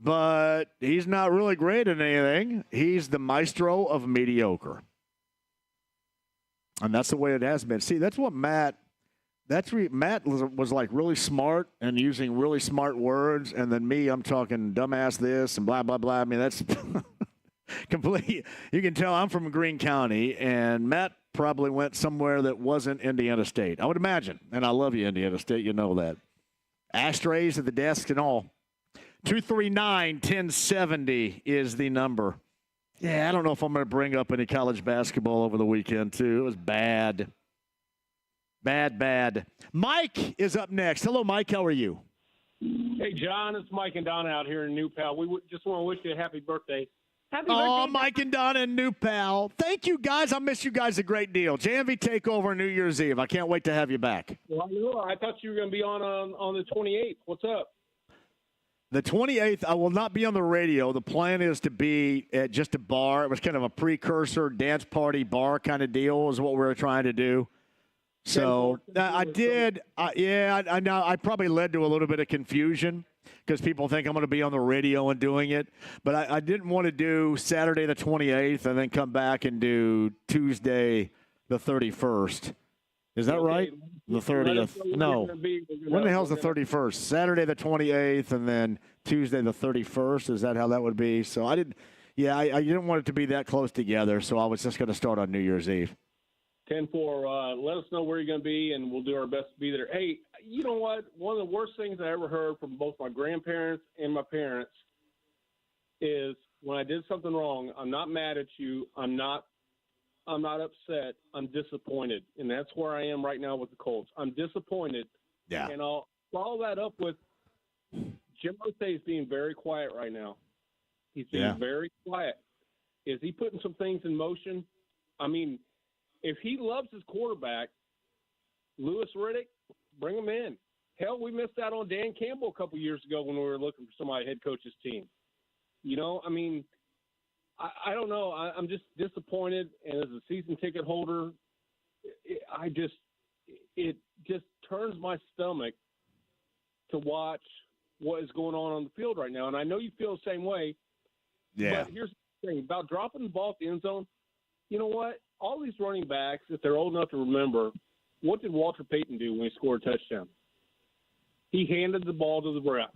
Speaker 9: but he's not really great at anything. He's the maestro of mediocre. And that's the way it has been. See, that's what Matt was like really smart and using really smart words. And then me, I'm talking dumbass this and blah, blah, blah. I mean, that's complete. You can tell I'm from Greene County, and Matt probably went somewhere that wasn't Indiana State, I would imagine. And I love you, Indiana State. You know that. Ashtrays at the desk and all. 239-1070 is the number. Yeah, I don't know if I'm going to bring up any college basketball over the weekend, too. It was bad. Bad. Mike is up next. Hello, Mike. How are you?
Speaker 16: Hey, John. It's Mike and Donna out here in New Pal. We just want to wish you a happy birthday. Happy birthday,
Speaker 9: Mike and Donna and New Pal. Thank you, guys. I miss you guys a great deal. JMV takeover New Year's Eve. I can't wait to have you back.
Speaker 16: Well, I thought you were going to be on the 28th. What's up?
Speaker 9: The 28th, I will not be on the radio. The plan is to be at just a bar. It was kind of a precursor dance party bar kind of deal is what we were trying to do. So I did. I know I probably led to a little bit of confusion because people think I'm going to be on the radio and doing it. But I didn't want to do Saturday the 28th and then come back and do Tuesday the 31st. Is that right? The 30th? No. When the hell's the 31st? Saturday the 28th and then Tuesday the 31st. Is that how that would be? So I didn't want it to be that close together, so I was just going to start on New Year's Eve.
Speaker 16: 10-4, let us know where you're going to be, and we'll do our best to be there. Hey, you know what? One of the worst things I ever heard from both my grandparents and my parents is when I did something wrong, I'm not mad at you. I'm not upset. I'm disappointed, and that's where I am right now with the Colts. I'm disappointed.
Speaker 9: Yeah.
Speaker 16: And I'll
Speaker 19: follow that up with Jim Irsay is being very quiet right now. He's being very quiet. Is he putting some things in motion? I mean, if he loves his quarterback, Lewis Riddick, bring him in. Hell, we missed out on Dan Campbell a couple years ago when we were looking for somebody to head coach his team. You know, I mean, I don't know. I'm just disappointed. And as a season ticket holder, it just turns my stomach to watch what is going on the field right now. And I know you feel the same way.
Speaker 9: Yeah.
Speaker 19: But here's the thing about dropping the ball at the end zone. You know what? All these running backs, if they're old enough to remember, what did Walter Payton do when he scored a touchdown? He handed the ball to the ref.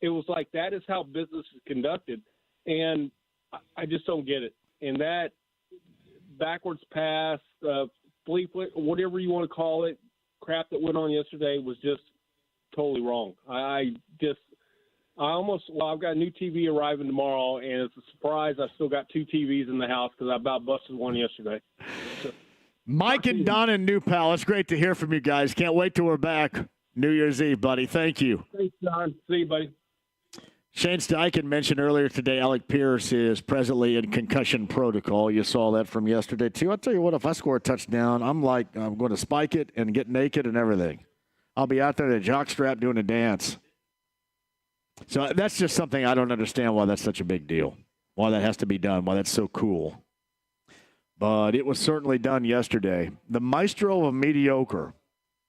Speaker 19: It was like that is how business is conducted. And I just don't get it. And that backwards pass, flea flick, whatever you want to call it, crap that went on yesterday was just totally wrong. I've got a new TV arriving tomorrow, and it's a surprise. I still got 2 TVs in the house because I about busted one yesterday. So,
Speaker 9: Mike and Don in New Pal, it's great to hear from you guys. Can't wait till we're back New Year's Eve, buddy. Thank you.
Speaker 19: Thanks, Don. See you, buddy.
Speaker 9: Shane Steichen mentioned earlier today Alec Pierce is presently in concussion protocol. You saw that from yesterday, too. I'll tell you what, if I score a touchdown, I'm going to spike it and get naked and everything. I'll be out there in a jockstrap doing a dance. So that's just something I don't understand why that's such a big deal, why that has to be done, why that's so cool. But it was certainly done yesterday. The maestro of mediocre.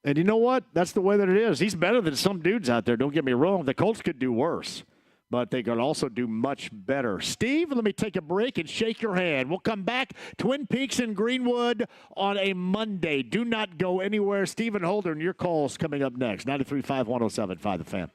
Speaker 9: And you know what? That's the way that it is. He's better than some dudes out there. Don't get me wrong. The Colts could do worse, but they could also do much better. Steve, let me take a break and shake your hand. We'll come back. Twin Peaks and Greenwood on a Monday. Do not go anywhere. Stephen Holder and your calls coming up next. 93.5, 107.5 The Fan.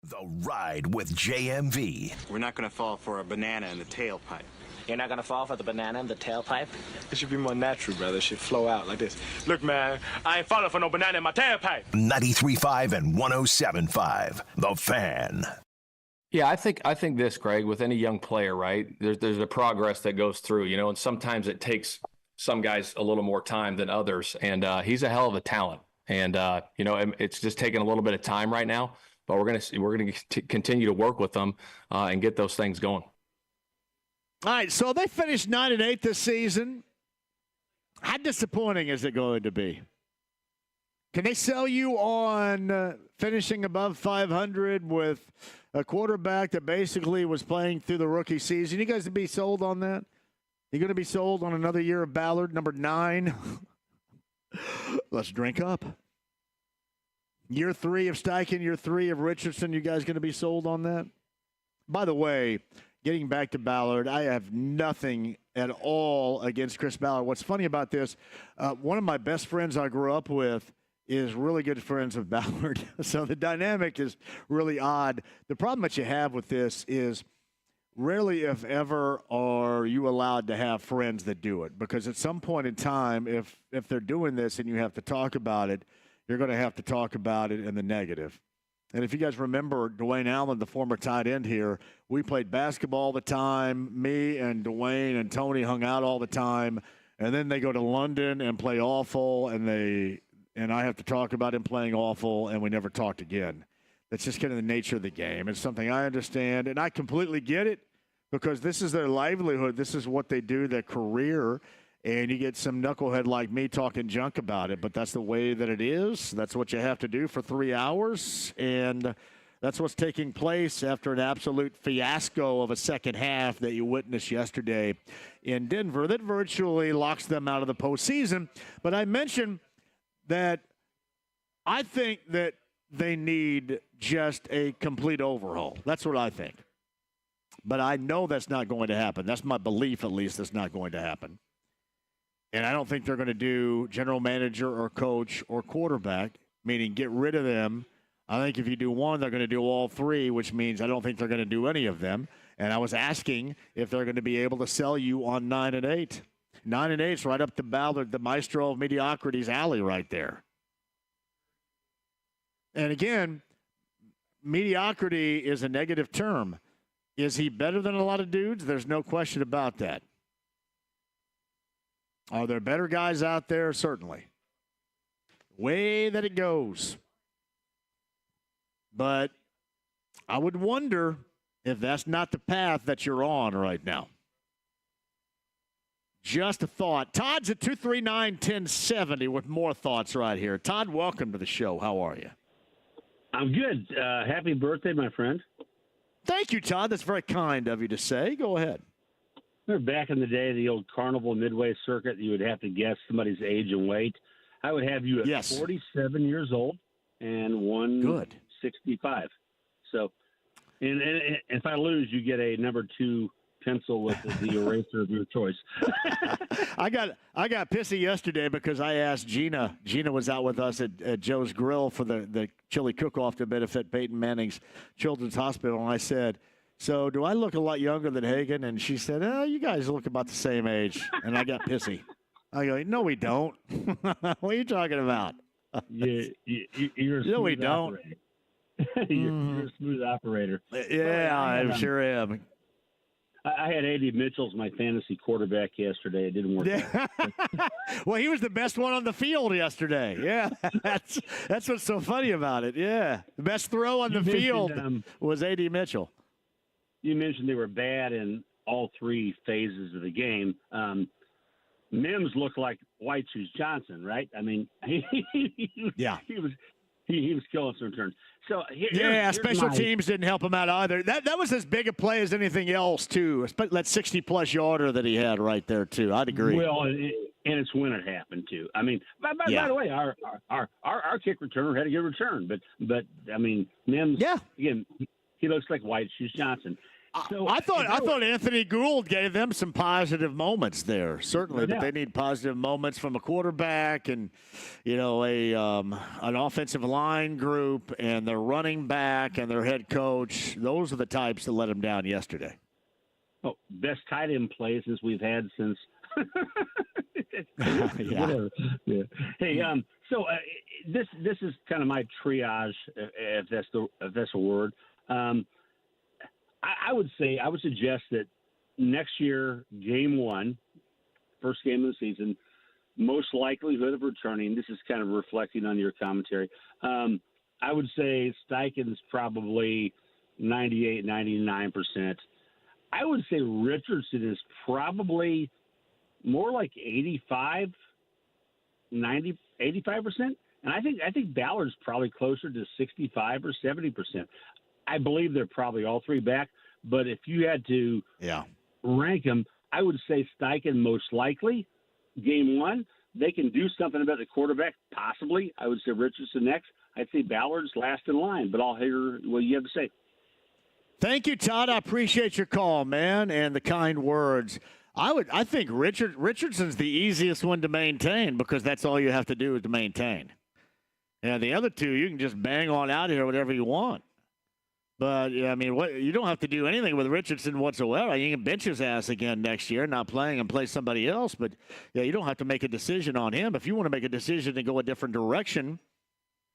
Speaker 8: The Ride with JMV.
Speaker 20: We're not going to fall for a banana in the tailpipe.
Speaker 21: You're not going to fall for the banana in the tailpipe?
Speaker 20: It should be more natural, brother. It should flow out like this. Look, man, I ain't falling for no banana in my tailpipe.
Speaker 8: 93.5 and 107.5. The Fan.
Speaker 11: Yeah, I think this, Greg, with any young player, right? There's a progress that goes through, and sometimes it takes some guys a little more time than others. And he's a hell of a talent. And it's just taking a little bit of time right now. But we're going to continue to work with them and get those things going.
Speaker 9: All right, so they finished 9-8 this season. How disappointing is it going to be? Can they sell you on finishing above 500 with a quarterback that basically was playing through the rookie season? You guys be sold on that? You going to be sold on another year of Ballard, number 9? Let's drink up. Year 3 of Steichen, year 3 of Richardson. You guys going to be sold on that? By the way, getting back to Ballard, I have nothing at all against Chris Ballard. What's funny about this, one of my best friends I grew up with is really good friends with Ballard. So the dynamic is really odd. The problem that you have with this is rarely, if ever, are you allowed to have friends that do it. Because at some point in time, if they're doing this and you have to talk about it, you're going to have to talk about it in the negative. And if you guys remember Dwayne Allen, the former tight end here, we played basketball all the time. Me and Dwayne and Tony hung out all the time. And then they go to London and play awful, and I have to talk about him playing awful, and we never talked again. That's just kind of the nature of the game. It's something I understand, and I completely get it because this is their livelihood. This is what they do, their career. And you get some knucklehead like me talking junk about it, but that's the way that it is. That's what you have to do for 3 hours, and that's what's taking place after an absolute fiasco of a second half that you witnessed yesterday in Denver that virtually locks them out of the postseason. But I mentioned that I think that they need just a complete overhaul. That's what I think. But I know that's not going to happen. That's my belief, at least, that's not going to happen. And I don't think they're going to do general manager or coach or quarterback, meaning get rid of them. I think if you do one, they're going to do all three, which means I don't think they're going to do any of them. And I was asking if they're going to be able to sell you on 9-8. 9-8 is right up to Ballard, the maestro of mediocrity's alley right there. And again, mediocrity is a negative term. Is he better than a lot of dudes? There's no question about that. Are there better guys out there? Certainly. Way that it goes. But I would wonder if that's not the path that you're on right now. Just a thought. Todd's at 239-1070 with more thoughts right here. Todd, welcome to the show. How are you?
Speaker 22: I'm good. Happy birthday, my friend.
Speaker 9: Thank you, Todd. That's very kind of you to say. Go ahead.
Speaker 22: Remember back in the day, the old Carnival Midway circuit, you would have to guess somebody's age and weight. I would have you at 47 years old and 165. So, and if I lose, you get a number 2 pencil with the eraser of your choice.
Speaker 9: I got pissy yesterday because I asked Gina. Gina was out with us at Joe's Grill for the chili cook-off to benefit Peyton Manning's Children's Hospital, and I said, so do I look a lot younger than Hagan? And she said, you guys look about the same age. And I got pissy. I go, no, we don't. What are you talking about?
Speaker 22: You're a
Speaker 9: no, we
Speaker 22: smooth
Speaker 9: don't.
Speaker 22: operator. You're a smooth operator.
Speaker 9: Yeah, I sure am.
Speaker 22: I had A.D. Mitchell as my fantasy quarterback yesterday. It didn't work out.
Speaker 9: Well, he was the best one on the field yesterday. Yeah, that's what's so funny about it. Yeah, the best throw on the field was A.D. Mitchell.
Speaker 22: You mentioned they were bad in all 3 phases of the game. Mims looked like White Shoes Johnson, right? I mean, he was killing some returns. So here's
Speaker 9: special teams didn't help him out either. That was as big a play as anything else, too. That 60-plus yarder that he had right there, too. I'd agree.
Speaker 22: Well, and it's when it happened, too. I mean, by the way, our kick returner had a good return, but I mean, Mims, again, he looks like White Shoes Johnson.
Speaker 9: I thought Anthony Gould gave them some positive moments there. Certainly, but they need positive moments from a quarterback and an offensive line group and their running back and their head coach. Those are the types that let them down yesterday.
Speaker 22: Oh, best tight end plays as we've had since.
Speaker 9: Yeah.
Speaker 22: Hey, so this is kind of my triage, if that's a word. I would suggest that next year, game one, first game of the season, most likelihood of returning. This is kind of reflecting on your commentary. I would say Steichen's probably 98, 99%. I would say Richardson is probably more like 85, 90, 85%. And I think Ballard's probably closer to 65 or 70%. I believe they're probably all three back. But if you had to rank them, I would say Steichen most likely. Game one, they can do something about the quarterback, possibly. I would say Richardson next. I'd say Ballard's last in line, but I'll hear what you have to say.
Speaker 9: Thank you, Todd. I appreciate your call, man, and the kind words. I think Richardson's the easiest one to maintain because that's all you have to do is to maintain. And the other two, you can just bang on out here whatever you want. But, you don't have to do anything with Richardson whatsoever. You can bench his ass again next year, not playing and play somebody else. But, you don't have to make a decision on him. If you want to make a decision to go a different direction,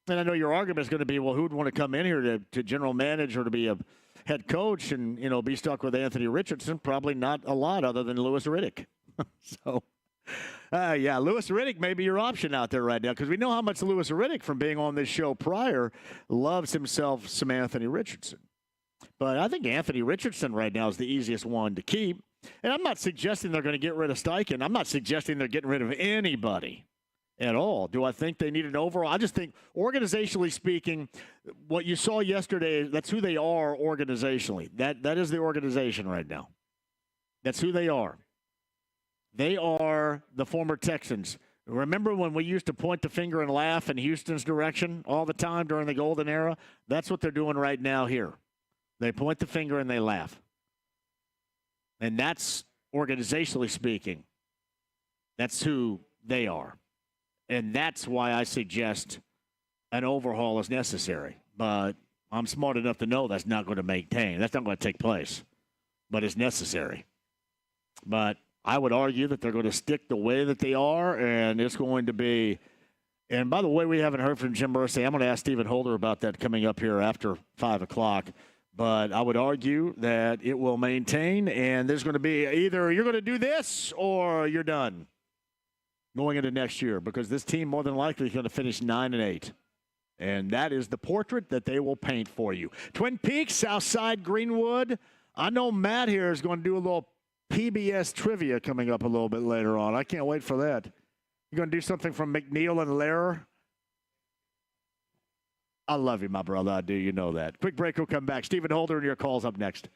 Speaker 9: and I know your argument is going to be, well, who would want to come in here to general manage or to be a head coach and, be stuck with Anthony Richardson? Probably not a lot other than Louis Riddick. So, Louis Riddick may be your option out there right now because we know how much Louis Riddick, from being on this show prior, loves himself some Anthony Richardson. But I think Anthony Richardson right now is the easiest one to keep. And I'm not suggesting they're going to get rid of Steichen. I'm not suggesting they're getting rid of anybody at all. Do I think they need an overall? I just think, organizationally speaking, what you saw yesterday, that's who they are organizationally. That is the organization right now. That's who they are. They are the former Texans. Remember when we used to point the finger and laugh in Houston's direction all the time during the golden era? That's what they're doing right now here. They point the finger and they laugh. And that's, organizationally speaking, that's who they are. And that's why I suggest an overhaul is necessary. But I'm smart enough to know that's not going to maintain. That's not going to take place. But it's necessary. But I would argue that they're going to stick the way that they are, and it's going to be – and by the way, we haven't heard from Jim Irsay. I'm going to ask Stephen Holder about that coming up here after 5 o'clock. But I would argue that it will maintain, and there's going to be either you're going to do this or you're done going into next year because this team more than likely is going to finish 9-8. And that is the portrait that they will paint for you. Twin Peaks, Southside, Greenwood. I know Matt here is going to do a little PBS trivia coming up a little bit later on. I can't wait for that. You're going to do something from McNeil and Lehrer? I love you, my brother. I do. You know that. Quick break. We'll come back. Stephen Holder and your calls up next.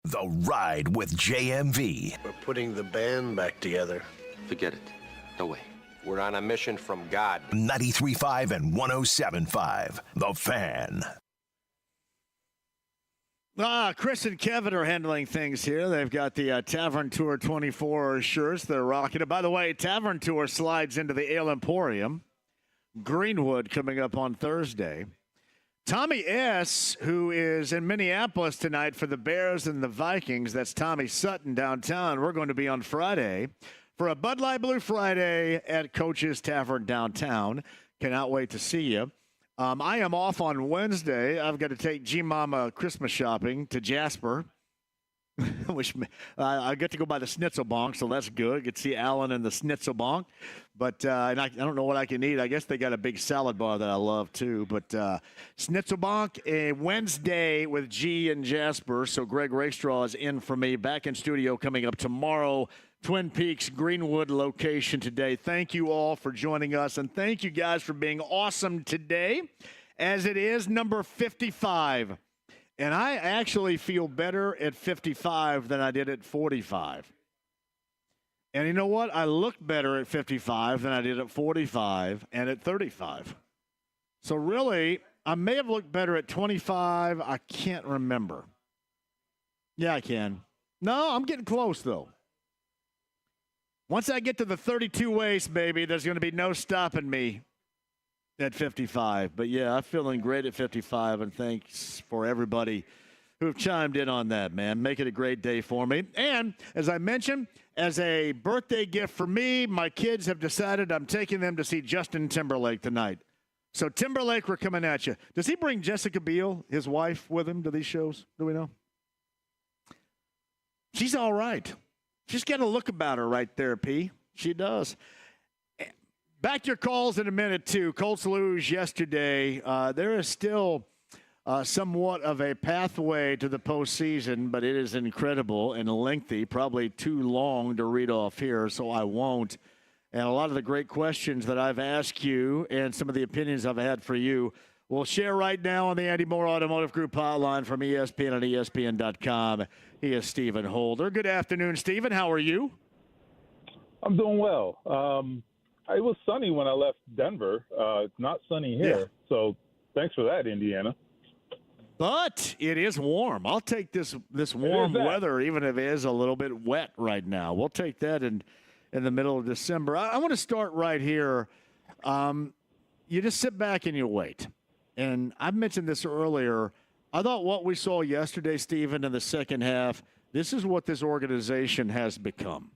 Speaker 8: The Ride with JMV.
Speaker 1: We're putting the band back together.
Speaker 3: Forget it. No way. We're on a mission from God.
Speaker 8: 93.5 and 107.5. The Fan.
Speaker 9: Chris and Kevin are handling things here. They've got the Tavern Tour 24 shirts. They're rocking it. By the way, Tavern Tour slides into the Ale Emporium. Greenwood coming up on Thursday. Tommy S., who is in Minneapolis tonight for the Bears and the Vikings. That's Tommy Sutton downtown. We're going to be on Friday for a Bud Light Blue Friday at Coach's Tavern downtown. Cannot wait to see you. I am off on Wednesday. I've got to take G-Mama Christmas shopping to Jasper. Which I get to go by the Schnitzelbank, so that's good. Get to see Alan and the Schnitzelbank. But and I don't know what I can eat. I guess they got a big salad bar that I love, too. But Schnitzelbank, a Wednesday with G and Jasper. So Greg Rakestraw is in for me. Back in studio coming up tomorrow. Twin Peaks Greenwood location today. Thank you all for joining us, and thank you guys for being awesome today, as it is number 55. And I actually feel better at 55 than I did at 45. And you know what? I look better at 55 than I did at 45 and at 35. So really, I may have looked better at 25. I can't remember. Yeah, I can. No, I'm getting close, though. Once I get to the 32 waist, baby, there's going to be no stopping me at 55. But, yeah, I'm feeling great at 55, and thanks for everybody who have chimed in on that, man. Make it a great day for me. And, as I mentioned, as a birthday gift for me, my kids have decided I'm taking them to see Justin Timberlake tonight. So, Timberlake, we're coming at you. Does he bring Jessica Biel, his wife, with him to these shows? Do we know? She's all right. She's got a look about her right there, P. She does. Back to your calls in a minute, too. Colts lose yesterday. There is still somewhat of a pathway to the postseason, but it is incredible and lengthy, probably too long to read off here, so I won't. And a lot of the great questions that I've asked you and some of the opinions I've had for you, we'll share right now on the Andy Moore Automotive Group hotline from ESPN and ESPN.com. He is Stephen Holder. Good afternoon, Stephen. How are you?
Speaker 23: I'm doing well. It was sunny when I left Denver. It's not sunny here, so thanks for that, Indiana.
Speaker 9: But it is warm. I'll take this warm weather, even if it is a little bit wet right now. We'll take that in the middle of December. I want to start right here. You just sit back and you wait. And I mentioned this earlier. I thought what we saw yesterday, Stephen, in the second half, this is what this organization has become.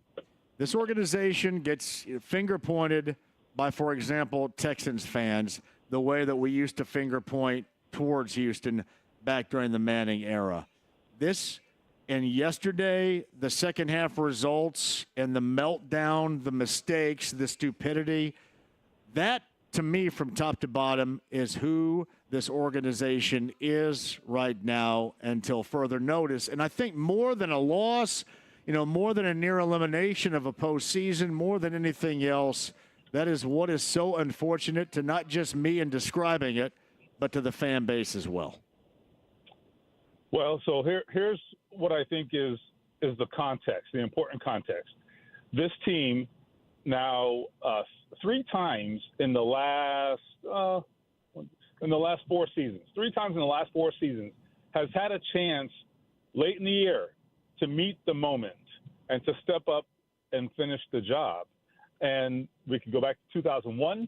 Speaker 9: This organization gets finger pointed by, for example, Texans fans, the way that we used to finger point towards Houston back during the Manning era. This and yesterday, the second half results and the meltdown, the mistakes, the stupidity, that to me from top to bottom is who this organization is right now until further notice. And I think more than a loss, more than a near elimination of a postseason, more than anything else, that is what is so unfortunate to not just me in describing it, but to the fan base as well.
Speaker 23: Well, so here's what I think is the context, the important context. This team now 3 times in the last 4 seasons, 3 times in the last 4 seasons, has had a chance late in the year to meet the moment and to step up and finish the job. And we can go back to 2001.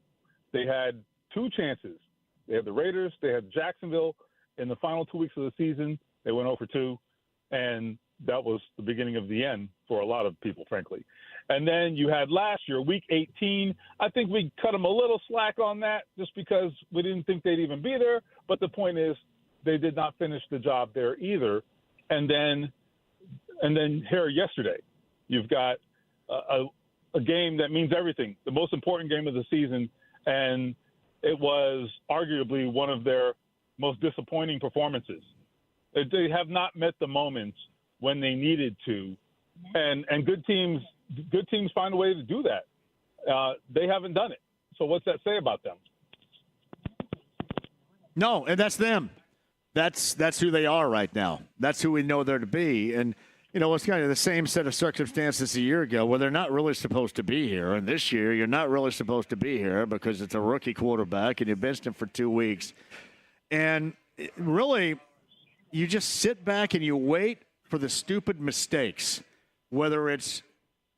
Speaker 23: They had 2 chances. They had the Raiders. They had Jacksonville. In the final 2 weeks of the season, they went 0 for 2. And that was the beginning of the end for a lot of people, frankly. And then you had last year, Week 18. I think we cut them a little slack on that just because we didn't think they'd even be there. But the point is they did not finish the job there either. And then here yesterday, you've got a game that means everything, the most important game of the season, and it was arguably one of their most disappointing performances. They have not met the moments when they needed to, and good teams find a way to do that. They haven't done it. So what's that say about them?
Speaker 9: No, and that's them. that's who they are right now. That's who we know they're to be. And, it's kind of the same set of circumstances a year ago where they're not really supposed to be here. And this year, you're not really supposed to be here because it's a rookie quarterback and you benched him for 2 weeks. And really, you just sit back and you wait for the stupid mistakes, whether it's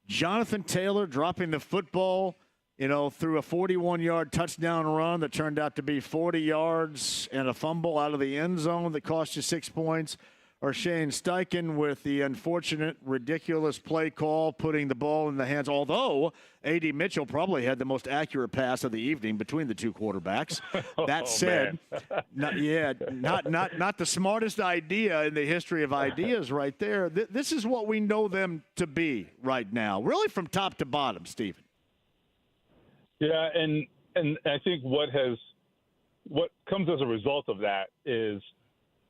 Speaker 9: Jonathan Taylor dropping the football, through a 41-yard touchdown run that turned out to be 40 yards and a fumble out of the end zone that cost you 6 points, or Shane Steichen with the unfortunate, ridiculous play call, putting the ball in the hands, although A.D. Mitchell probably had the most accurate pass of the evening between the two quarterbacks. That said, not the smartest idea in the history of ideas right there. This is what we know them to be right now, really from top to bottom, Stephen.
Speaker 23: Yeah, and I think what comes as a result of that is,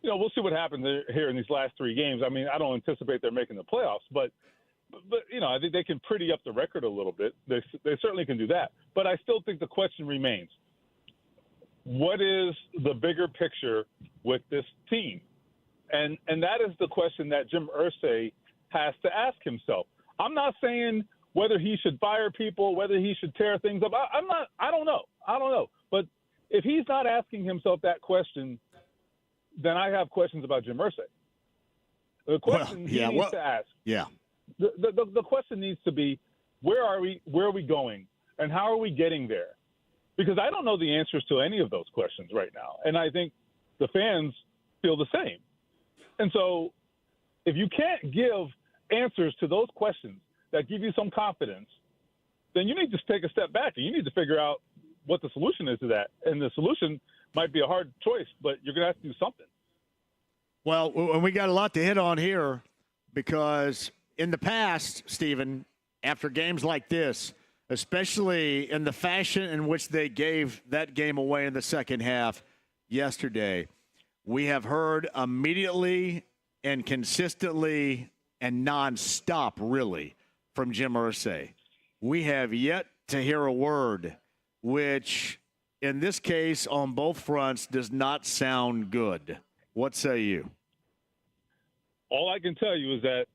Speaker 23: we'll see what happens here in these last 3 games. I mean, I don't anticipate they're making the playoffs, but I think they can pretty up the record a little bit. They certainly can do that. But I still think the question remains, what is the bigger picture with this team? And that is the question that Jim Irsay has to ask himself. I'm not saying whether he should fire people, whether he should tear things up. I don't know. But if he's not asking himself that question, then I have questions about Jim Irsay. The question he needs to ask.
Speaker 9: Yeah.
Speaker 23: The question needs to be, where are we going, and how are we getting there? Because I don't know the answers to any of those questions right now, and I think the fans feel the same. And so, if you can't give answers to those questions that give you some confidence, then you need to take a step back and you need to figure out what the solution is to that. And the solution might be a hard choice, but you're going to have to do something.
Speaker 9: Well, we got a lot to hit on here because in the past, Stephen, after games like this, especially in the fashion in which they gave that game away in the second half yesterday, we have heard immediately and consistently and nonstop, really, from Jim Irsay. We have yet to hear a word, which in this case on both fronts does not sound good. What say you?
Speaker 23: All I can tell you is that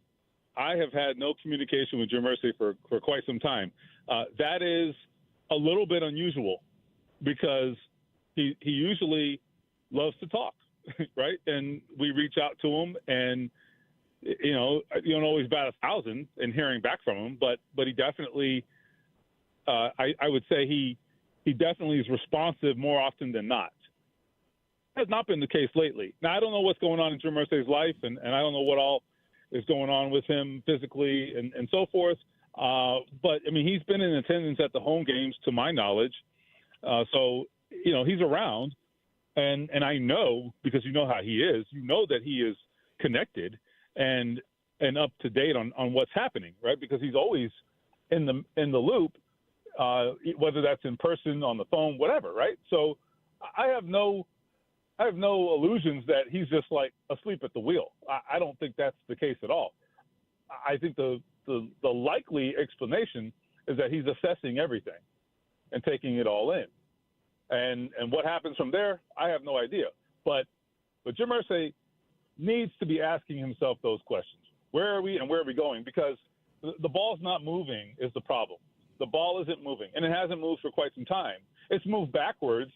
Speaker 23: I have had no communication with Jim Irsay for quite some time. That is a little bit unusual because he usually loves to talk, right? And we reach out to him, and you don't always bat 1,000 in hearing back from him, but he definitely, I would say he definitely is responsive more often than not. Has not been the case lately. Now, I don't know what's going on in Jim Irsay's life, and I don't know what all is going on with him physically and so forth. But, I mean, he's been in attendance at the home games, to my knowledge. So, he's around. And I know, because you know how he is, that he is connected and up to date on what's happening, right? Because he's always in the loop, whether that's in person, on the phone, whatever, right? So I have no illusions that he's just like asleep at the wheel. I don't think that's the case at all. I think the likely explanation is that he's assessing everything and taking it all in. And what happens from there, I have no idea. But Jim Irsay needs to be asking himself those questions. Where are we and where are we going? Because the ball's not moving is the problem. The ball isn't moving, and it hasn't moved for quite some time. It's moved backwards,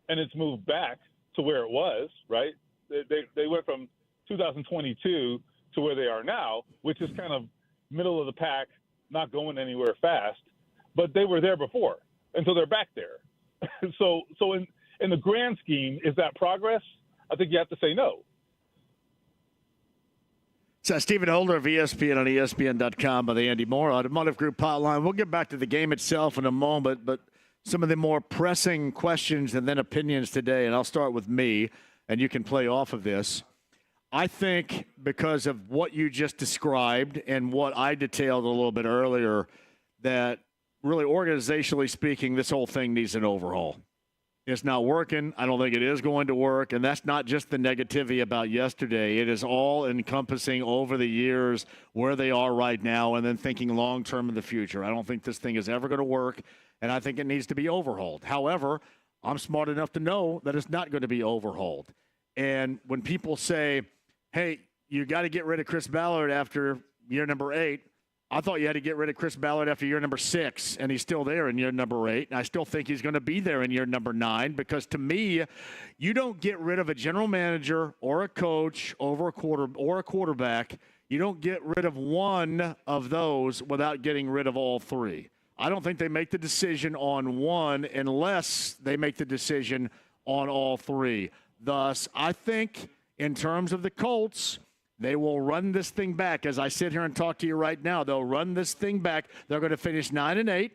Speaker 23: and it's moved back to where it was, right? They went from 2022 to where they are now, which is kind of middle of the pack, not going anywhere fast. But they were there before, and so they're back there. So in the grand scheme, is that progress? I think you have to say no.
Speaker 9: So Stephen Holder of ESPN on ESPN.com by the Andy Moore Automotive Group hotline. We'll get back to the game itself in a moment, but some of the more pressing questions and then opinions today, and I'll start with me, and you can play off of this. I think because of what you just described and what I detailed a little bit earlier, that really organizationally speaking, this whole thing needs an overhaul. It's not working. I don't think it is going to work. And that's not just the negativity about yesterday. It is all encompassing over the years where they are right now and then thinking long-term in the future. I don't think this thing is ever going to work, and I think it needs to be overhauled. However, I'm smart enough to know that it's not going to be overhauled. And when people say, hey, you got to get rid of Chris Ballard after year number 8, I thought you had to get rid of Chris Ballard after year number 6, and he's still there in year number 8. And I still think he's going to be there in year number 9 because, to me, you don't get rid of a general manager or a coach or a quarterback. You don't get rid of one of those without getting rid of all 3. I don't think they make the decision on one unless they make the decision on all 3. Thus, I think in terms of the Colts, they will run this thing back. As I sit here and talk to you right now, they'll run this thing back. They're going to finish 9-8,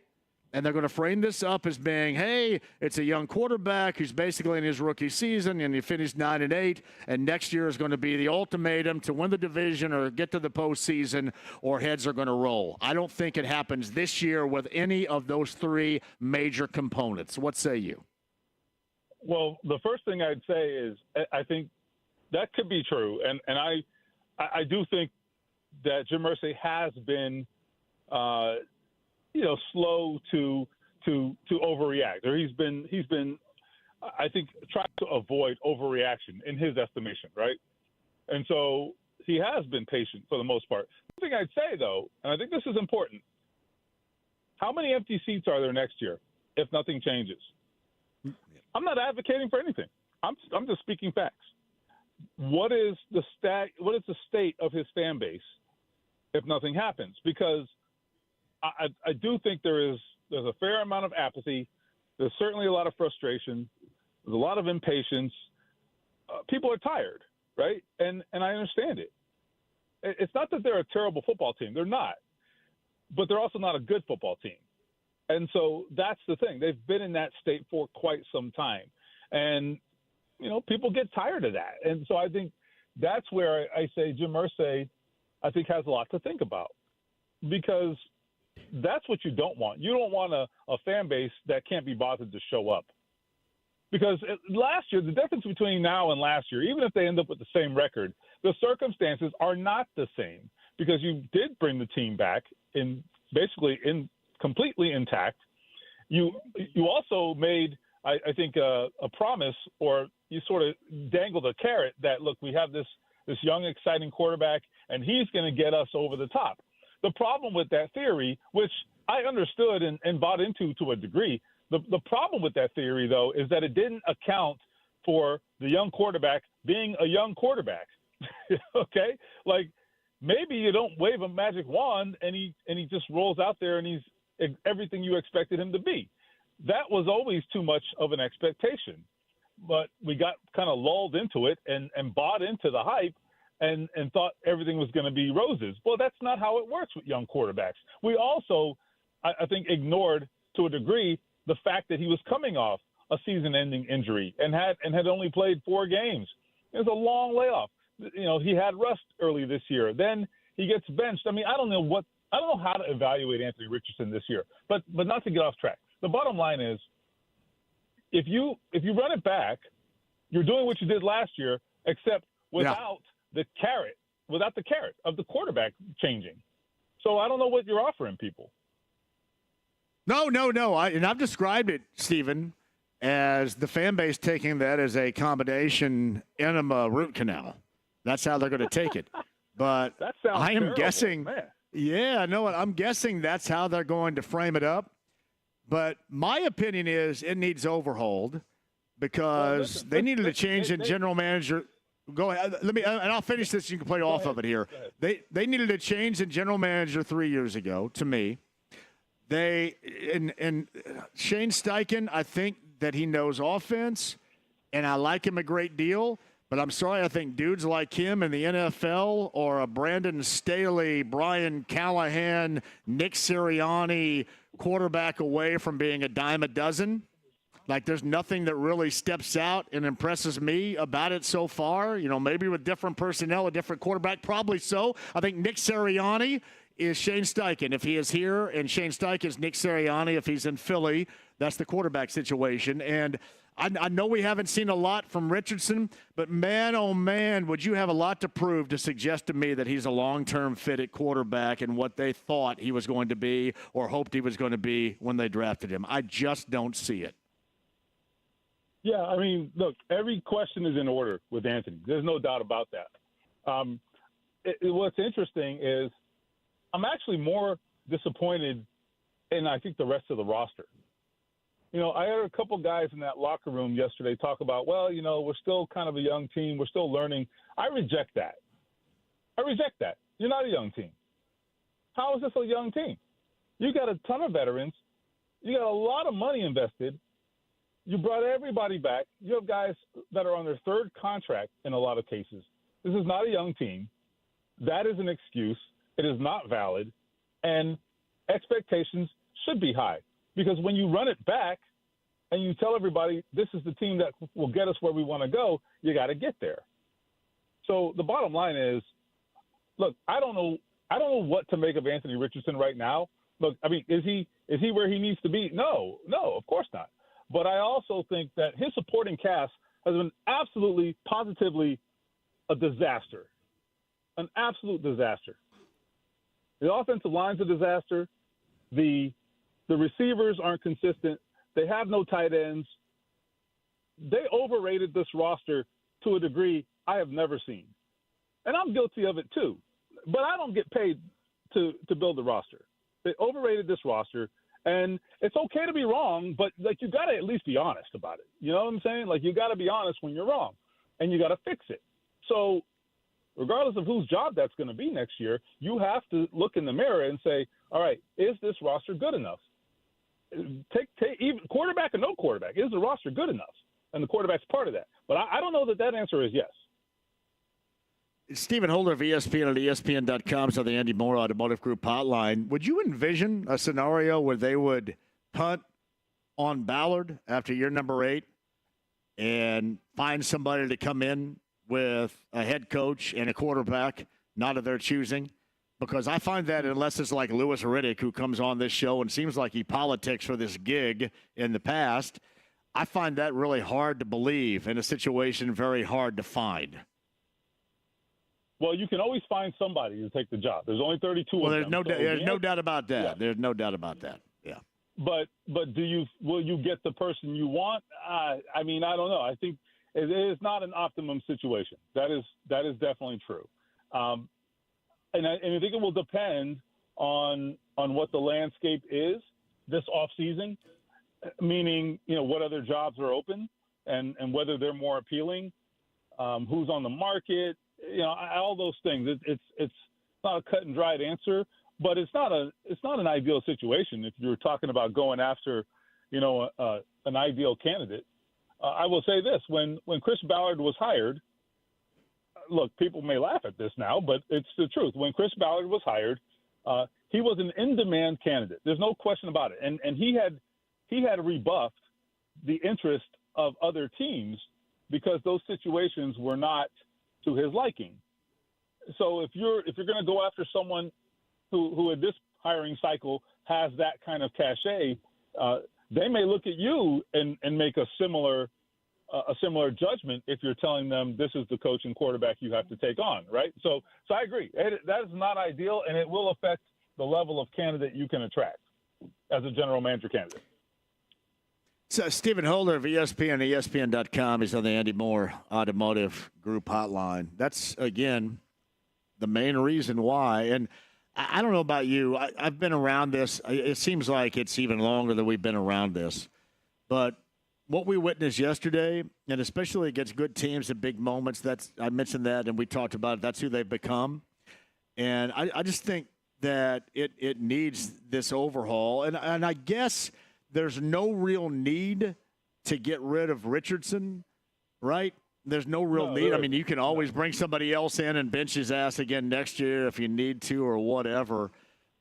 Speaker 9: and they're going to frame this up as being, hey, it's a young quarterback who's basically in his rookie season, and you finish 9-8, and next year is going to be the ultimatum to win the division or get to the postseason, or heads are going to roll. I don't think it happens this year with any of those 3 major components. What say you?
Speaker 23: Well, the first thing I'd say is I think that could be true, and I do think that Jim Irsay has been, slow to overreact, or he's been, I think, trying to avoid overreaction in his estimation, right? And so he has been patient for the most part. The thing I'd say, though, and I think this is important, how many empty seats are there next year if nothing changes? I'm not advocating for anything. I'm just speaking facts. What is the state of his fan base if nothing happens? Because I do think there's a fair amount of apathy. There's certainly a lot of frustration. There's a lot of impatience. People are tired, right? And I understand it. It's not that they're a terrible football team. They're not. But they're also not a good football team. And so that's the thing. They've been in that state for quite some time. And people get tired of that. And so I think that's where I say Jim Irsay, I think, has a lot to think about, because that's what you don't want. You don't want a fan base that can't be bothered to show up. Because last year, the difference between now and last year, even if they end up with the same record, the circumstances are not the same, because you did bring the team back completely intact. You also made, I think, a promise, or you sort of dangled a carrot that, look, we have this young, exciting quarterback, and he's going to get us over the top. The problem with that theory, which I understood and bought into to a degree, the problem with that theory, though, is that it didn't account for the young quarterback being a young quarterback. Okay? Like, maybe you don't wave a magic wand and he just rolls out there and he's everything you expected him to be. That was always too much of an expectation. But we got kind of lulled into it and bought into the hype and thought everything was going to be roses. Well, that's not how it works with young quarterbacks. We also, I think, ignored to a degree the fact that he was coming off a season-ending injury and had only played 4 games. It was a long layoff. He had rust early this year. Then he gets benched. I mean, I don't know how to evaluate Anthony Richardson this year. But not to get off track. The bottom line is, if you run it back, you're doing what you did last year, except without the carrot of the quarterback changing. So I don't know what you're offering people.
Speaker 9: No. I've described it, Stephen, as the fan base taking that as a combination enema root canal. That's how they're going to take it. But
Speaker 23: that sounds
Speaker 9: I am
Speaker 23: terrible,
Speaker 9: guessing.
Speaker 23: Man.
Speaker 9: Yeah, I know what I'm guessing. That's how they're going to frame it up. But my opinion is it needs overhauled, because they needed to change the general manager. Go ahead. And I'll finish this. You can play off of it here. They needed to change the general manager 3 years ago, to me. And Shane Steichen, I think that he knows offense, and I like him a great deal. But I'm sorry, I think dudes like him in the NFL, or a Brandon Staley, Brian Callahan, Nick Sirianni quarterback away from being a dime a dozen. Like, there's nothing that really steps out and impresses me about it so far. Maybe with different personnel, a different quarterback, probably so. I think Nick Sirianni is Shane Steichen if he is here, and Shane Steichen is Nick Sirianni if he's in Philly. That's the quarterback situation. And I know we haven't seen a lot from Richardson, but man, oh man, would you have a lot to prove to suggest to me that he's a long-term fit at quarterback and what they thought he was going to be or hoped he was going to be when they drafted him. I just don't see it.
Speaker 23: Yeah, I mean, look, every question is in order with Anthony. There's no doubt about that. What's interesting is I'm actually more disappointed in, I think, the rest of the roster. You know, I heard a couple guys in that locker room yesterday talk about, well, you know, we're still kind of a young team. We're still learning. I reject that. You're not a young team. How is this a young team? You got a ton of veterans. You got a lot of money invested. You brought everybody back. You have guys that are on their third contract in a lot of cases. This is not a young team. That is an excuse. It is not valid. And expectations should be high. Because when you run it back and you tell everybody this is the team that will get us where we want to go, you got to get there. So the bottom line is, look, I don't know what to make of Anthony Richardson right now. Look, I mean, is he where he needs to be? No, of course not. But I also think that his supporting cast has been absolutely, positively a disaster, an absolute disaster. The offensive line's a disaster. The receivers aren't consistent. They have no tight ends. They overrated this roster to a degree I have never seen. And I'm guilty of it too. But I don't get paid to build the roster. They overrated this roster. And it's okay to be wrong, but, like, you got to at least be honest about it. You know what I'm saying? Like, you got to be honest when you're wrong, and you got to fix it. So regardless of whose job that's going to be next year, you have to look in the mirror and say, all right, is this roster good enough? Take even quarterback or no quarterback, is the roster good enough? And the quarterback's part of that. But I don't know that answer is yes.
Speaker 9: Stephen Holder of ESPN at ESPN.com is on the Andy Moore Automotive Group hotline. Would you envision a scenario where they would punt on Ballard after year number 8 and find somebody to come in with a head coach and a quarterback, not of their choosing? Because I find that unless it's like Louis Riddick, who comes on this show and seems like he politics for this gig in the past, I find that really hard to believe, in a situation very hard to find.
Speaker 23: Well, you can always find somebody to take the job. There's only 32
Speaker 9: well,
Speaker 23: of
Speaker 9: there's
Speaker 23: them.
Speaker 9: There's no doubt about that.
Speaker 23: Yeah.
Speaker 9: There's no doubt about that. Yeah.
Speaker 23: But will you get the person you want? I mean, I don't know. I think it is not an optimum situation. That is definitely true. And I think it will depend on what the landscape is this offseason, meaning, you know, what other jobs are open and whether they're more appealing, who's on the market, you know, all those things. It's not a cut and dried answer, but it's not an ideal situation if you're talking about going after, you know, an ideal candidate. I will say this: when Chris Ballard was hired, look, people may laugh at this now, but it's the truth. When Chris Ballard was hired, he was an in-demand candidate. There's no question about it, and he had rebuffed the interest of other teams because those situations were not to his liking. So if you're going to go after someone who in this hiring cycle has that kind of cachet, they may look at you and make a similar judgment if you're telling them this is the coach and quarterback you have to take on, right? So I agree. That is not ideal, and it will affect the level of candidate you can attract as a general manager candidate.
Speaker 9: So Stephen Holder of ESPN, ESPN.com. He's on the Andy Moore Automotive Group hotline. That's, again, the main reason why. And I don't know about you. I've been around this. It seems like it's even longer than we've been around this. But what we witnessed yesterday, and especially against good teams at big moments, I mentioned that and we talked about it. That's who they've become. And I just think that it needs this overhaul. And I guess there's no real need to get rid of Richardson, right? There's no real need. I mean, you can always bring somebody else in and bench his ass again next year if you need to or whatever.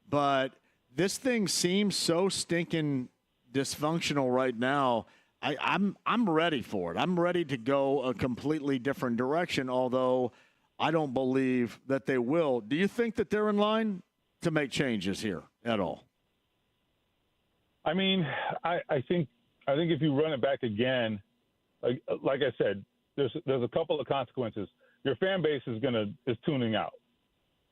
Speaker 9: But this thing seems so stinking dysfunctional right now. I'm ready for it. I'm ready to go a completely different direction, although I don't believe that they will. Do you think that they're in line to make changes here at all?
Speaker 23: I mean, I think if you run it back again, like I said, there's a couple of consequences. Your fan base is tuning out.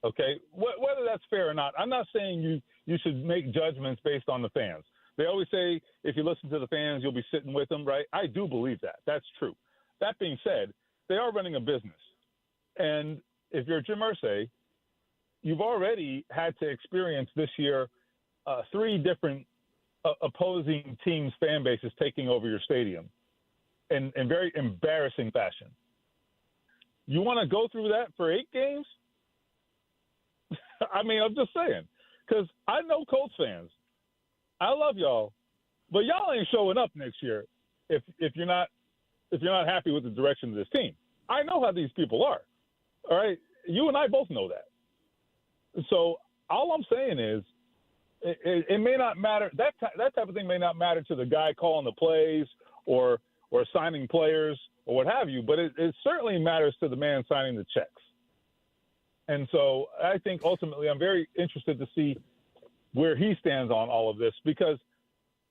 Speaker 23: Okay, whether that's fair or not, I'm not saying you should make judgments based on the fans. They always say if you listen to the fans, you'll be sitting with them, right? I do believe that. That's true. That being said, they are running a business. And if you're Jim Irsay, you've already had to experience this year 3 different opposing teams' fan bases taking over your stadium in very embarrassing fashion. You want to go through that for 8 games? I mean, I'm just saying, because I know Colts fans. I love y'all, but y'all ain't showing up next year if you're not happy with the direction of this team. I know how these people are. All right, you and I both know that. So all I'm saying is, it may not matter. That type of thing may not matter to the guy calling the plays or signing players or what have you, but it certainly matters to the man signing the checks. And so I think ultimately I'm very interested to see where he stands on all of this, because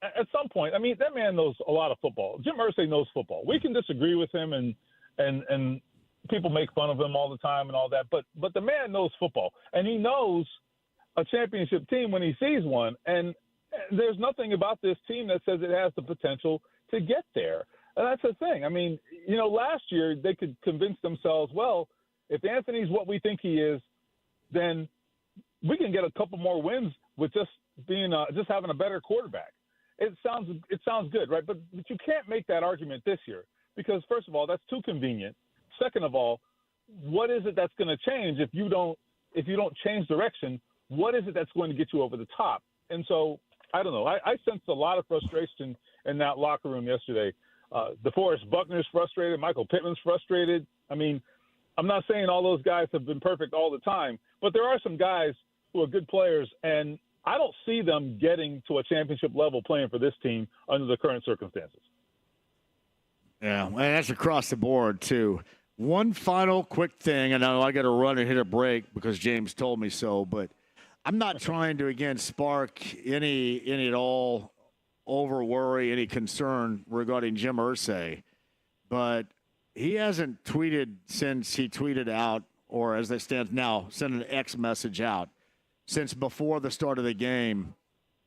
Speaker 23: at some point, I mean, that man knows a lot of football. Jim Irsay knows football. We can disagree with him and people make fun of him all the time and all that, but the man knows football, and he knows a championship team when he sees one. And there's nothing about this team that says it has the potential to get there. And that's the thing. I mean, last year they could convince themselves, well, if Anthony's what we think he is, then we can get a couple more wins with just having a better quarterback. It sounds good, right? But you can't make that argument this year, because first of all, that's too convenient. Second of all, what is it that's going to change if you don't change direction? What is it that's going to get you over the top? And so I don't know. I sensed a lot of frustration in that locker room yesterday. DeForest Buckner's frustrated. Michael Pittman's frustrated. I mean, I'm not saying all those guys have been perfect all the time, but there are some guys who are good players, and I don't see them getting to a championship level playing for this team under the current circumstances.
Speaker 9: Yeah, and that's across the board, too. One final quick thing, and I got to run and hit a break because James told me so, but I'm not trying to, again, spark any at all over worry, any concern regarding Jim Irsay, but he hasn't tweeted since he tweeted out, or as they stand now, sent an X message out since before the start of the game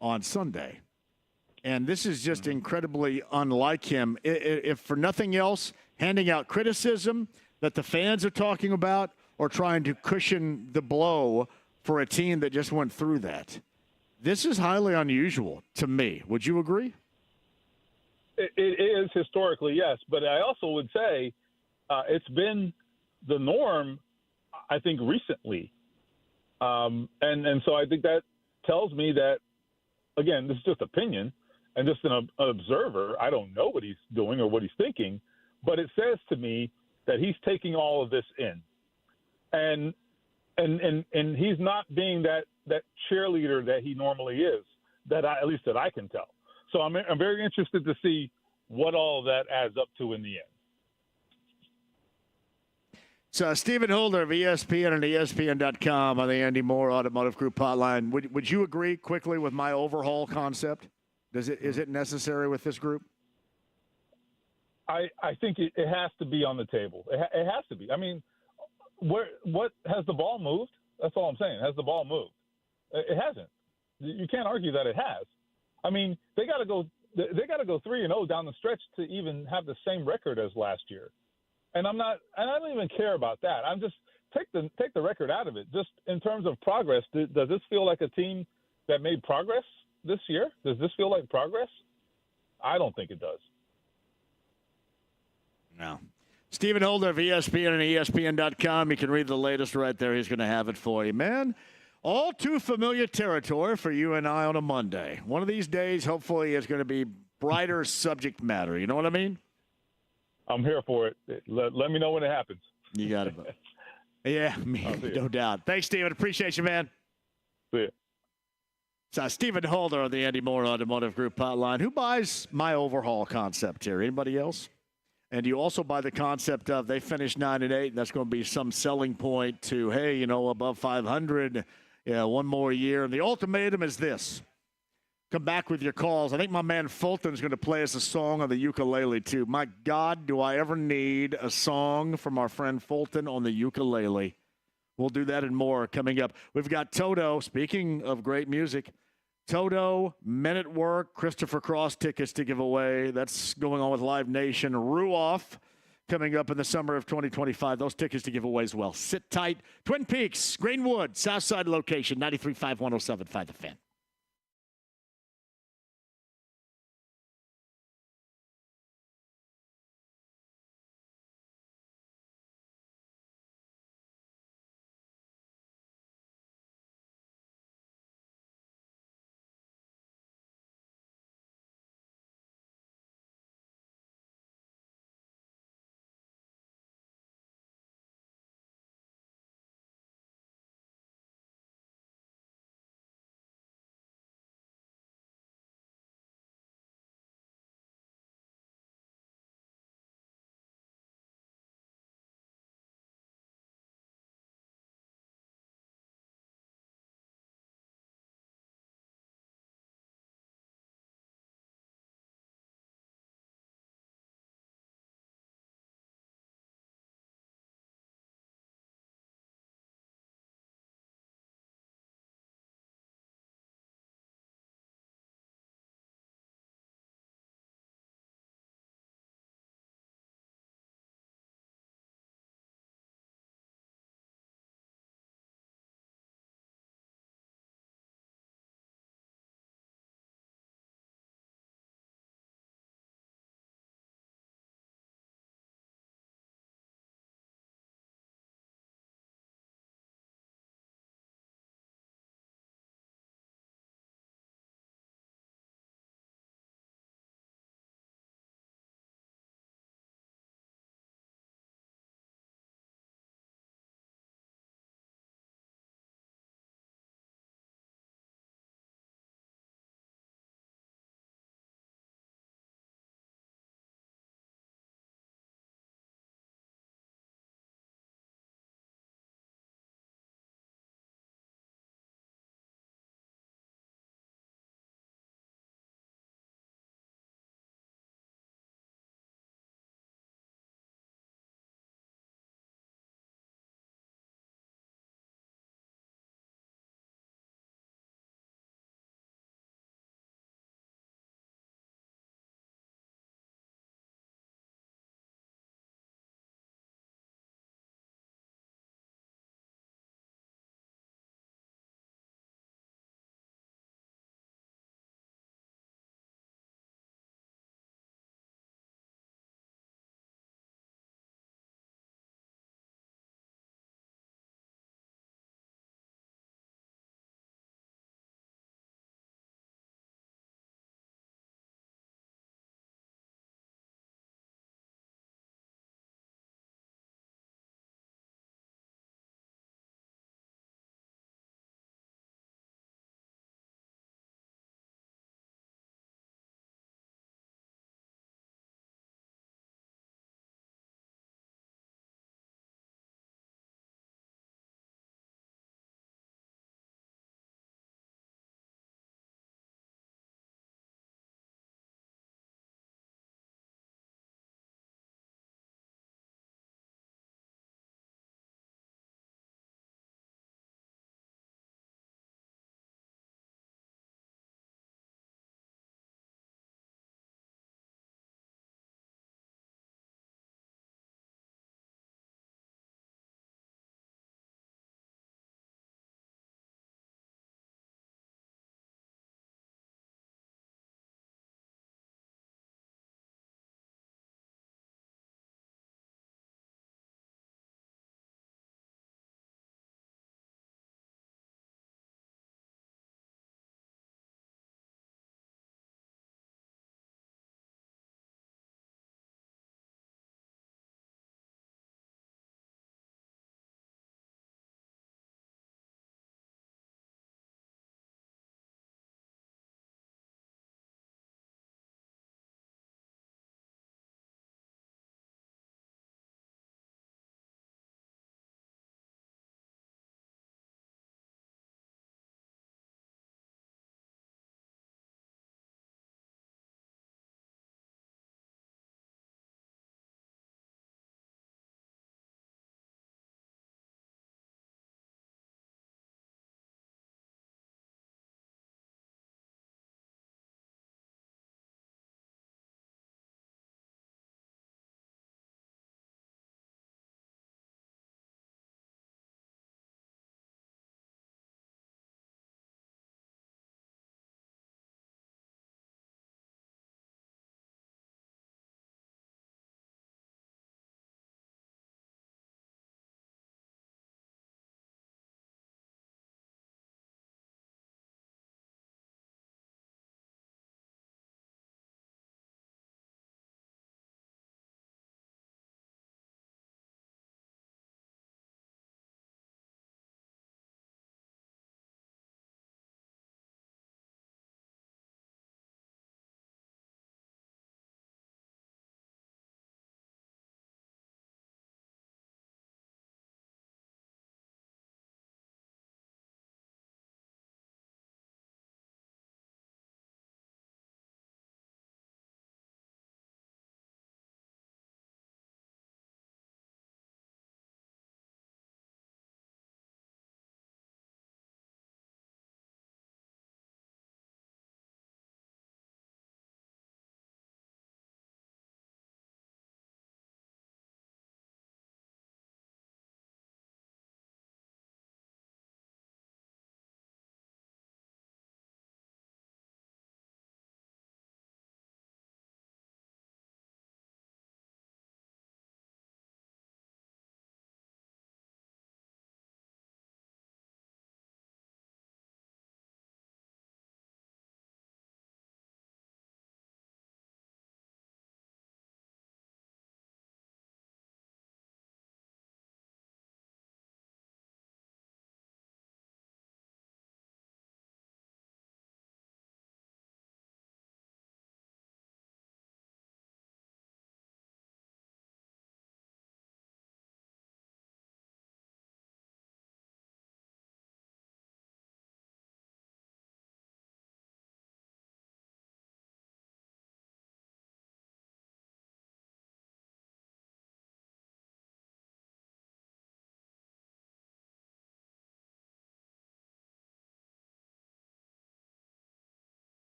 Speaker 9: on Sunday. And this is just incredibly unlike him. If for nothing else, handing out criticism that the fans are talking about, or trying to cushion the blow for a team that just went through that. This is highly unusual to me. Would you agree?
Speaker 23: It is historically, yes. But I also would say it's been the norm, I think, recently. And so I think that tells me that, again, this is just opinion and just an observer. I don't know what he's doing or what he's thinking, but it says to me that he's taking all of this in. And he's not being that cheerleader that he normally is, at least that I can tell. So I'm very interested to see what all of that adds up to in the end.
Speaker 9: So Stephen Holder of ESPN and ESPN.com on the Andy Moore Automotive Group hotline. Would you agree quickly with my overhaul concept? Is it necessary with this group?
Speaker 23: I think it has to be on the table. It has to be. I mean, what has the ball moved? That's all I'm saying. Has the ball moved? It hasn't. You can't argue that it has. I mean, they got to go 3-0 down the stretch to even have the same record as last year. And I don't even care about that. I'm just take the record out of it. Just in terms of progress, does this feel like a team that made progress this year? Does this feel like progress? I don't think it does.
Speaker 9: No. Stephen Holder of ESPN and ESPN.com. You can read the latest right there. He's going to have it for you, man. All too familiar territory for you and I on a Monday. One of these days, hopefully, it's going to be brighter subject matter. You know what I mean?
Speaker 23: I'm here for it. Let me know when it happens.
Speaker 9: You got it. Yeah, no doubt. Thanks, Stephen. Appreciate you, man.
Speaker 23: See ya.
Speaker 9: So, Stephen Holder on the Andy Moore Automotive Group hotline. Who buys my overhaul concept here? Anybody else? And you also buy the concept of they finished 9-8, and that's going to be some selling point to, hey, above 500, one more year. And the ultimatum is this. Come back with your calls. I think my man Fulton's going to play us a song on the ukulele, too. My God, do I ever need a song from our friend Fulton on the ukulele. We'll do that and more coming up. We've got Toto, speaking of great music, Toto, Men at Work, Christopher Cross tickets to give away. That's going on with Live Nation. Ruoff coming up in the summer of 2025. Those tickets to give away as well. Sit tight. Twin Peaks, Greenwood, Southside location, 93.5, 107.5 The Fan.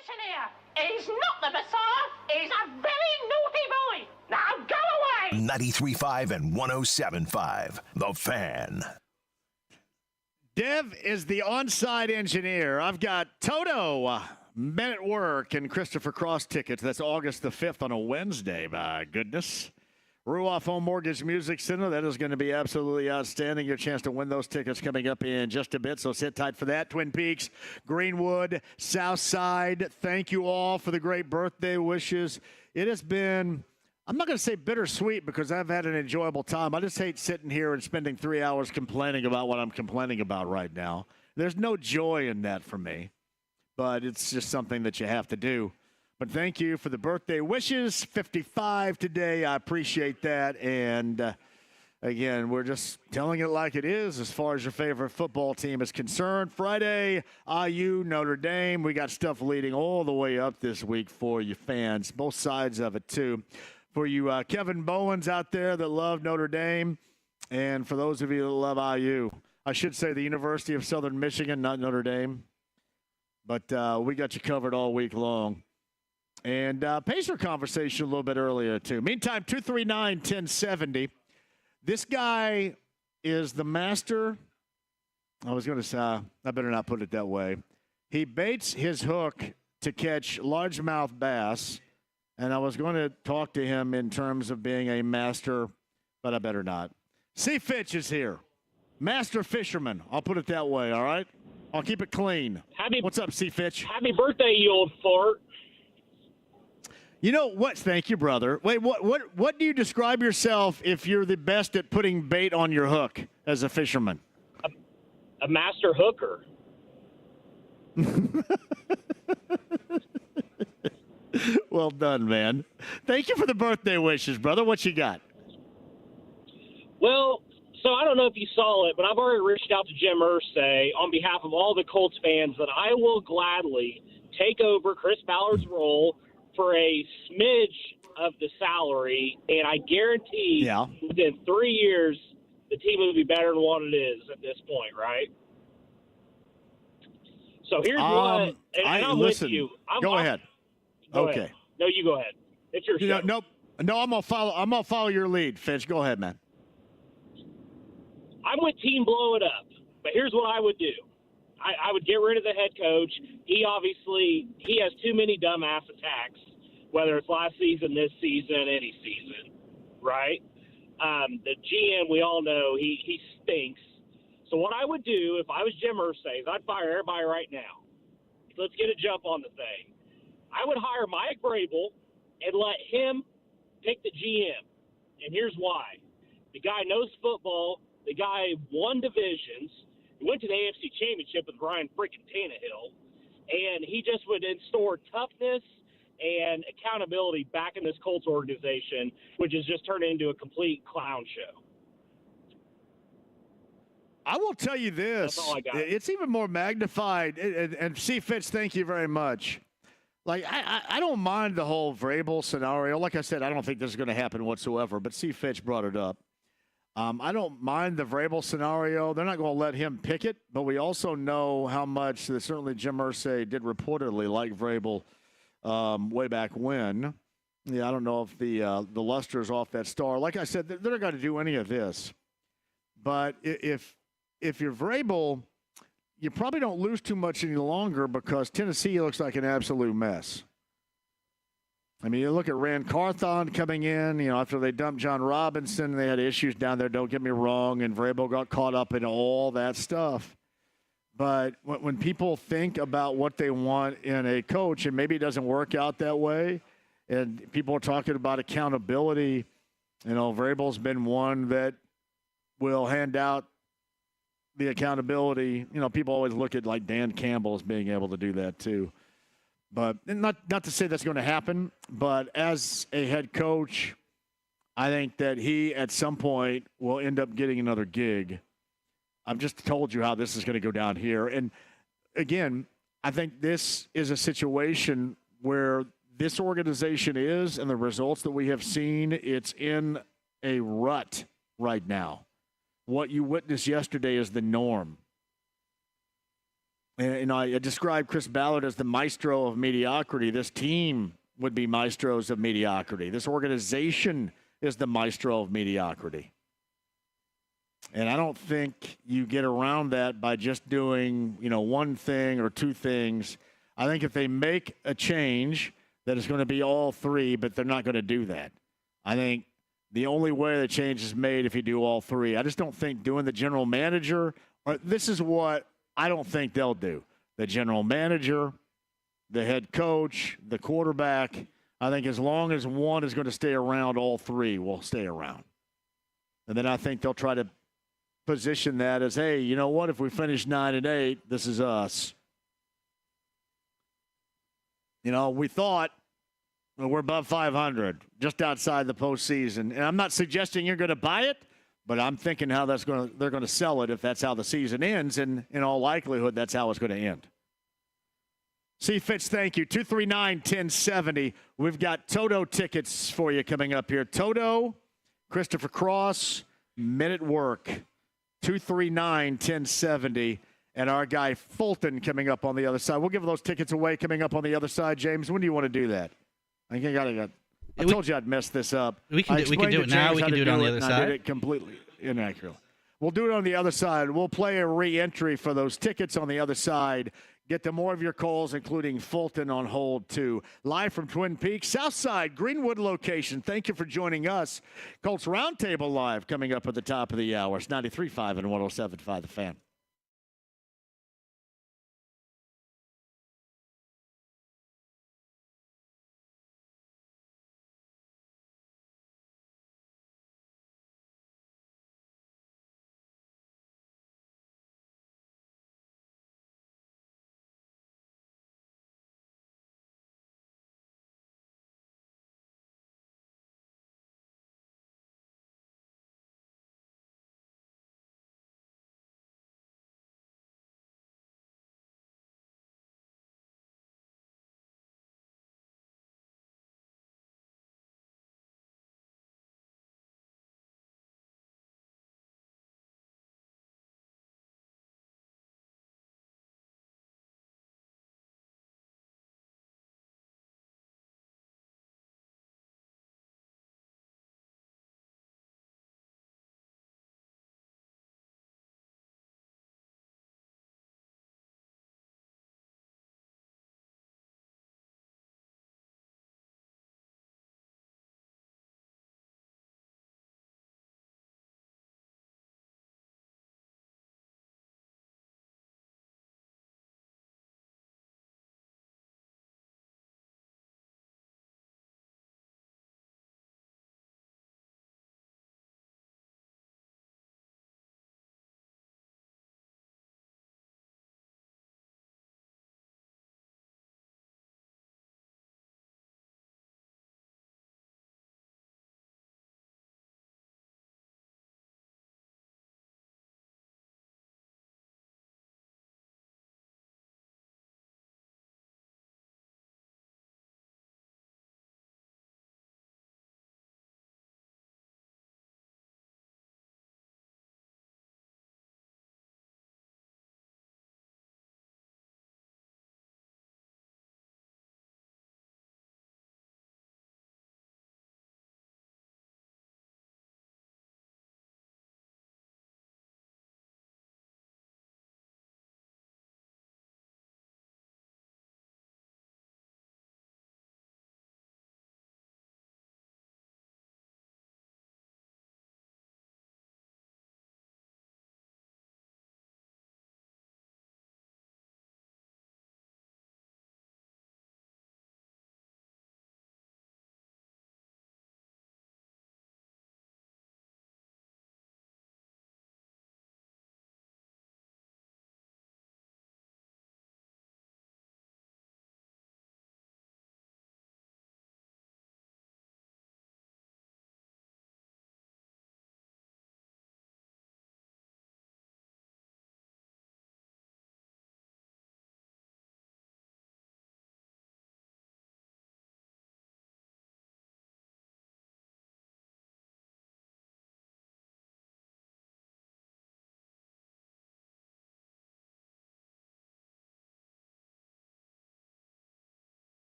Speaker 5: Listen here. He's not the Messiah. He's a very naughty boy. Now go away.
Speaker 8: 93.5 and 107.5. The Fan.
Speaker 9: Dev is the on-site engineer. I've got Toto, Men at Work, and Christopher Cross tickets. That's August the 5th on a Wednesday, my goodness. Ruoff Home Mortgage Music Center. That is going to be absolutely outstanding. Your chance to win those tickets coming up in just a bit, so sit tight for that. Twin Peaks, Greenwood, Southside, thank you all for the great birthday wishes. It has been, I'm not going to say bittersweet because I've had an enjoyable time. I just hate sitting here and spending 3 hours complaining about what I'm complaining about right now. There's no joy in that for me, but it's just something that you have to do. But thank you for the birthday wishes. 55 today. I appreciate that. And, again, we're just telling it like it is as far as your favorite football team is concerned. Friday, IU, Notre Dame. We got stuff leading all the way up this week for you fans, both sides of it, too. For you Kevin Bowens out there that love Notre Dame, and for those of you that love IU. I should say the University of Southern Michigan, not Notre Dame. But we got you covered all week long. And Pacer conversation a little bit earlier, too. Meantime, 239-1070. This guy is the master. I was going to say, I better not put it that way. He baits his hook to catch largemouth bass. And I was going to talk to him in terms of being a master, but I better not. C. Fitch is here. Master fisherman. I'll put it that way, all right? I'll keep it clean. What's up, C. Fitch?
Speaker 16: Happy birthday, you old fart.
Speaker 9: You know what? Thank you, brother. Wait, what do you describe yourself if you're the best at putting bait on your hook as a fisherman?
Speaker 16: A master hooker.
Speaker 9: Well done, man. Thank you for the birthday wishes, brother. What you got?
Speaker 16: Well, so I don't know if you saw it, but I've already reached out to Jim Irsay on behalf of all the Colts fans that I will gladly take over Chris Ballard's role for a smidge of the salary, and I guarantee within 3 years the team will be better than what it is at this point, right? So here's what, and I'm
Speaker 9: listen,
Speaker 16: with you.
Speaker 9: Go ahead.
Speaker 16: Go
Speaker 9: okay.
Speaker 16: ahead. No, you go ahead. It's your show.
Speaker 9: No, I'm gonna follow your lead, Fitch. Go ahead, man.
Speaker 16: I'm with Team Blow It Up, but here's what I would do. I would get rid of the head coach. He has too many dumbass attacks, whether it's last season, this season, any season, right? The GM, we all know, he stinks. So what I would do if I was Jim Irsay is I'd fire everybody right now. Let's get a jump on the thing. I would hire Mike Vrabel and let him pick the GM. And here's why. The guy knows football. The guy won divisions. He went to the AFC Championship with Ryan freaking Tannehill. And he just would instill toughness and accountability back in this Colts organization, which has just turned into a complete clown show.
Speaker 9: I will tell you this.
Speaker 16: That's all I got.
Speaker 9: It's even more magnified. And C. Fitch, thank you very much. Like, I don't mind the whole Vrabel scenario. Like I said, I don't think this is going to happen whatsoever, but C. Fitch brought it up. I don't mind the Vrabel scenario. They're not going to let him pick it, but we also know how much certainly Jim Irsay did reportedly like Vrabel way back when. Yeah, I don't know if the luster's off that star. Like I said, they're not going to do any of this. But if you're Vrabel, you probably don't lose too much any longer because Tennessee looks like an absolute mess. I mean, you look at Rand Carthon coming in, after they dumped John Robinson, they had issues down there, don't get me wrong, and Vrabel got caught up in all that stuff. But when people think about what they want in a coach, and maybe it doesn't work out that way, and people are talking about accountability, Vrabel's been one that will hand out the accountability. People always look at like Dan Campbell as being able to do that too. But not to say that's going to happen, but as a head coach, I think that he at some point will end up getting another gig. I've just told you how this is going to go down here. And again, I think this is a situation where this organization is, and the results that we have seen, it's in a rut right now. What you witnessed yesterday is the norm. And I described Chris Ballard as the maestro of mediocrity. This team would be maestros of mediocrity. This organization is the maestro of mediocrity. And I don't think you get around that by just doing, one thing or two things. I think if they make a change, that it's going to be all three, but they're not going to do that. I think the only way the change is made if you do all three. I just don't think doing the general manager, or this is what I don't think they'll do. The general manager, the head coach, the quarterback. I think as long as one is going to stay around, all three will stay around. And then I think they'll try to position that as, hey, you know what? If we finish 9-8, this is us. We thought we're above 500, just outside the postseason. And I'm not suggesting you're going to buy it, but I'm thinking how they're going to sell it if that's how the season ends. And in all likelihood, that's how it's going to end. C. Fitz, thank you. 239-1070. We've got Toto tickets for you coming up here. Toto, Christopher Cross, Men at Work. 239-1070. And our guy Fulton coming up on the other side. We'll give those tickets away coming up on the other side. James, when do you want to do that? I told you I'd mess this up.
Speaker 15: We can do it now. We can do it on the other side.
Speaker 9: I did it completely inaccurately. We'll do it on the other side. We'll play a re-entry for those tickets on the other side. Get to more of your calls, including Fulton on hold, too. Live from Twin Peaks, Southside, Greenwood location. Thank you for joining us. Colts Roundtable Live coming up at the top of the hour. It's 93.5 and 107.5 The Fan.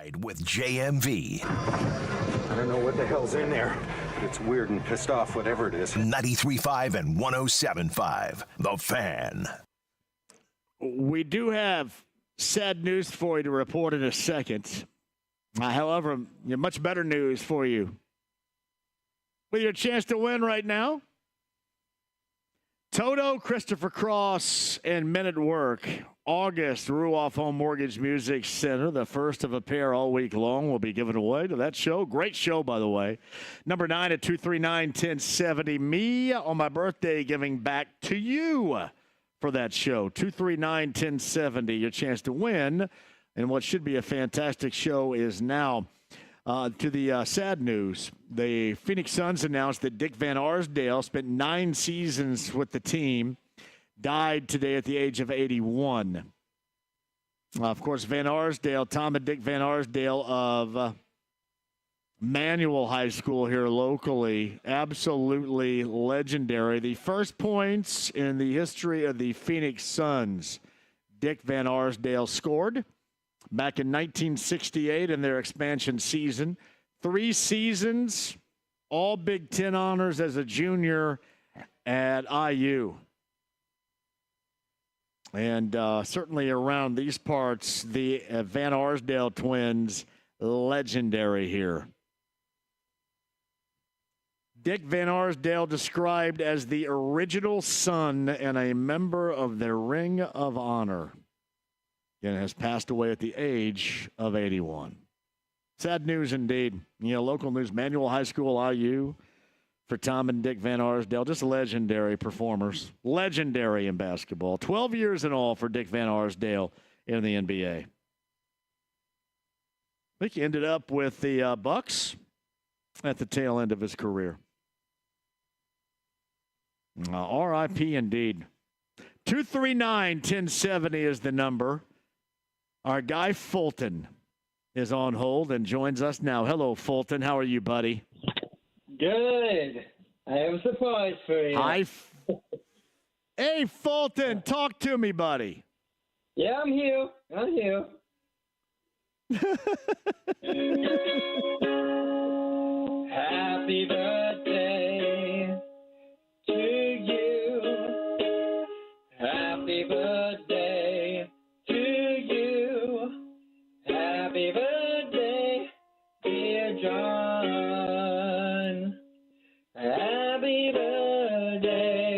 Speaker 8: Ride with JMV.
Speaker 3: I don't know what the hell's in there, but it's weird and pissed off, whatever it is.
Speaker 8: 93.5 and 107.5. The Fan.
Speaker 9: We do have sad news for you to report in a second. However, much better news for you. With your chance to win right now, Toto, Christopher Cross, and Men at Work. August, Ruoff Home Mortgage Music Center, the first of a pair all week long, will be given away to that show. Great show, by the way. Number 9 at 239-1070. Me on my birthday giving back to you for that show. 239-1070, your chance to win. And what should be a fantastic show is now. To the sad news, the Phoenix Suns announced that Dick Van Arsdale spent 9 seasons with the team, died today at the age of 81. Of course, Van Arsdale, Tom and Dick Van Arsdale of Manual High School here locally, absolutely legendary. The first points in the history of the Phoenix Suns, Dick Van Arsdale scored back in 1968 in their expansion season. 3 seasons, all Big Ten honors as a junior at IU. And certainly around these parts, the Van Arsdale twins, legendary here. Dick Van Arsdale described as the original Sun and a member of the Ring of Honor. And has passed away at the age of 81. Sad news indeed. Local news, Manual High School, IU, for Tom and Dick Van Arsdale. Just legendary performers. Legendary in basketball. 12 years in all for Dick Van Arsdale in the NBA. I think he ended up with the Bucks at the tail end of his career. R.I.P. indeed. 239-1070 is the number. Our guy Fulton is on hold and joins us now. Hello, Fulton. How are you, buddy?
Speaker 4: Good. I have a surprise for you.
Speaker 9: Hey, Fulton, talk to me, buddy.
Speaker 4: Yeah, I'm here. Happy birthday to you. Happy birthday to you. Happy birthday, dear John. Happy birthday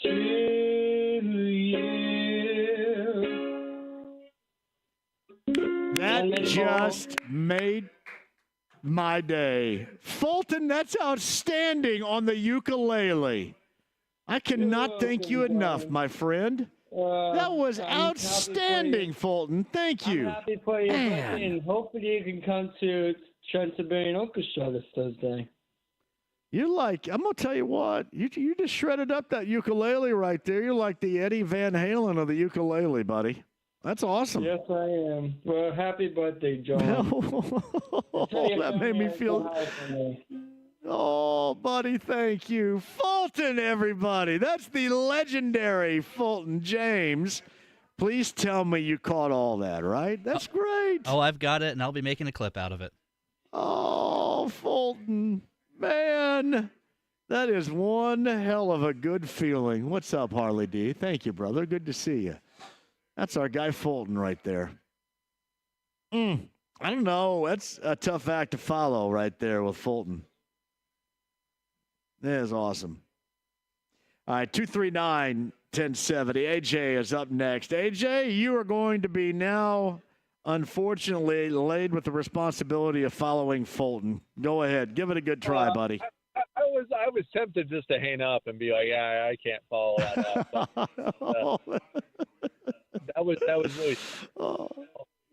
Speaker 4: to you.
Speaker 9: That just made my day. Fulton, that's outstanding on the ukulele. I cannot thank you enough, my friend. That was outstanding, Fulton. Thank you.
Speaker 4: I'm happy for you, and hopefully you can come to Trans-Siberian Orchestra this Thursday.
Speaker 9: You're like, I'm going to tell you what, you just shredded up that ukulele right there. You're like the Eddie Van Halen of the ukulele, buddy. That's awesome.
Speaker 4: Yes, I am. Well, happy birthday, John.
Speaker 9: That made me feel... Oh, buddy, thank you. Fulton, everybody. That's the legendary Fulton James. Please tell me you caught all that, right? That's great.
Speaker 15: Oh, I've got it, and I'll be making a clip out of it.
Speaker 9: Oh, Fulton. Man, that is one hell of a good feeling. What's up, Harley D? Thank you, brother. Good to see you. That's our guy Fulton right there. I don't know. That's a tough act to follow right there with Fulton. That is awesome. All right, 239-1070. AJ is up next. AJ, you are going to be now, unfortunately, laid with the responsibility of following Fulton. Go ahead. Give it a good try, buddy.
Speaker 6: I was tempted just to hang up and be like, yeah, I can't follow that up. That was really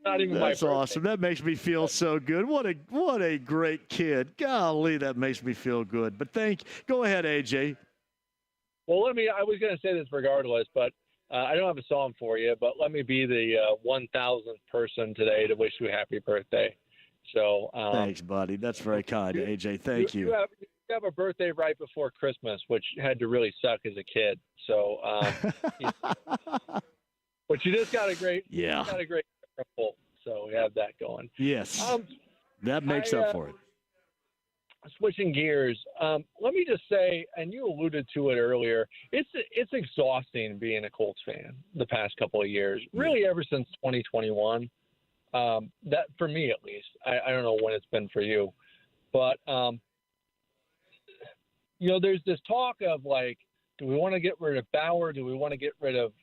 Speaker 6: not even
Speaker 9: That's
Speaker 6: my
Speaker 9: awesome. That makes me feel so good. What a great kid. Golly, that makes me feel good. But go ahead, AJ.
Speaker 6: Well, I was going to say this regardless, but I don't have a song for you, but let me be the 1,000th person today to wish you a happy birthday. So
Speaker 9: thanks, buddy. That's very kind, AJ. Thank you.
Speaker 6: You have a birthday right before Christmas, which had to really suck as a kid. So, but you just got a great,
Speaker 9: yeah.
Speaker 6: You got a great couple. so we have that going.
Speaker 9: Yes, that makes up for it.
Speaker 6: Switching gears, let me just say, and you alluded to it earlier, it's exhausting being a Colts fan the past couple of years, really ever since 2021. That for me at least. I don't know when it's been for you, but there's this talk of like, do we want to get rid of Bauer? Do we want to get rid of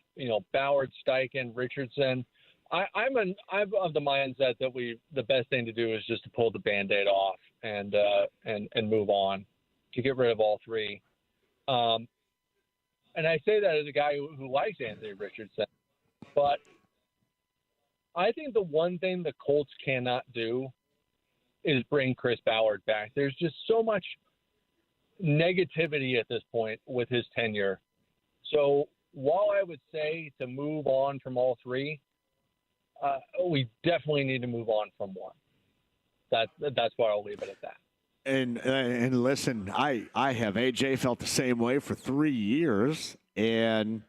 Speaker 6: Bauer, Steichen, Richardson? I'm of the mindset that the best thing to do is just to pull the Band-Aid off and move on, to get rid of all three. And I say that as a guy who likes Anthony Richardson, but I think the one thing the Colts cannot do is bring Chris Ballard back. There's just so much negativity at this point with his tenure. So while I would say to move on from all three, we definitely need to move on from one. That's why I'll leave it at that.
Speaker 9: And listen, I have AJ felt the same way for 3 years, and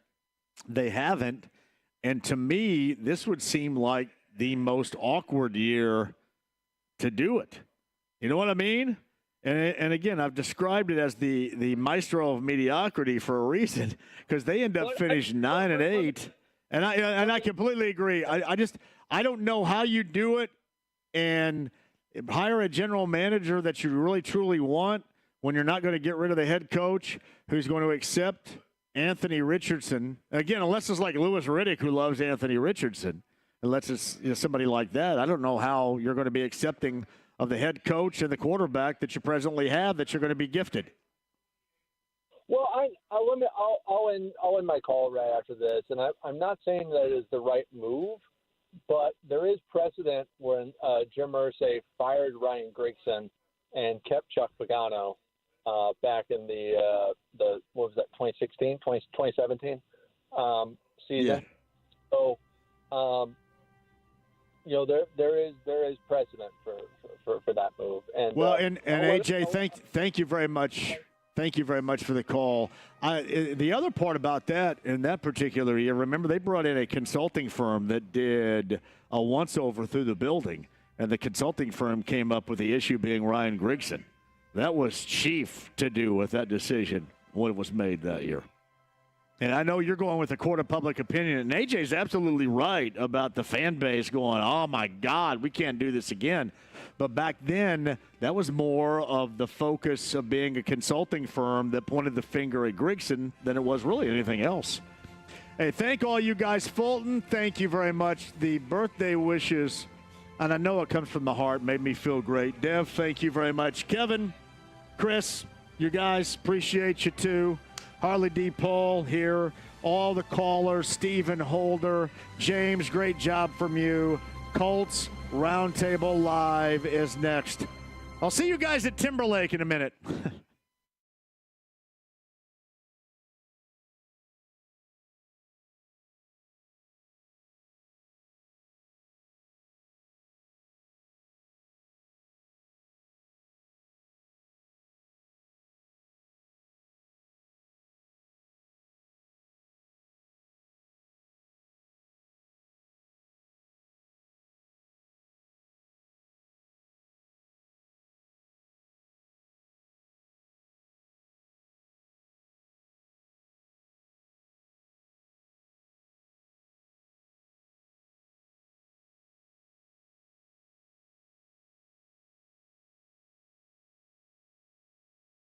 Speaker 9: they haven't. And to me, this would seem like the most awkward year to do it. You know what I mean? And again, I've described it as the maestro of mediocrity for a reason, because they end up finishing 9-8. And I completely agree. I don't know how you do it and hire a general manager that you really truly want when you're not going to get rid of the head coach who's going to accept Anthony Richardson. Again, unless it's like Louis Riddick who loves Anthony Richardson. Unless it's somebody like that. I don't know how you're going to be accepting of the head coach and the quarterback that you presently have that you're going to be gifted.
Speaker 6: Well, I'll end my call right after this, and I'm not saying that it is the right move, but there is precedent when Jim Irsay fired Ryan Grigson and kept Chuck Pagano back in the what was that, 2016, 2017 season. Yeah. So, there is precedent for that move. And
Speaker 9: and AJ, thank you very much. Thank you very much for the call. The other part about that, in that particular year, remember they brought in a consulting firm that did a once-over through the building, and the consulting firm came up with the issue being Ryan Grigson. That was chief to do with that decision when it was made that year. And I know you're going with the court of public opinion, and AJ's absolutely right about the fan base going, oh, my God, we can't do this again. But back then, that was more of the focus of being a consulting firm that pointed the finger at Grigson than it was really anything else. Hey, thank all you guys. Fulton, thank you very much. The birthday wishes, and I know it comes from the heart, made me feel great. Dev, thank you very much. Kevin, Chris, you guys, appreciate you too. Harley D. Paul here, all the callers, Stephen Holder, James, great job from you. Colts Roundtable Live is next. I'll see you guys at Timberlake in a minute.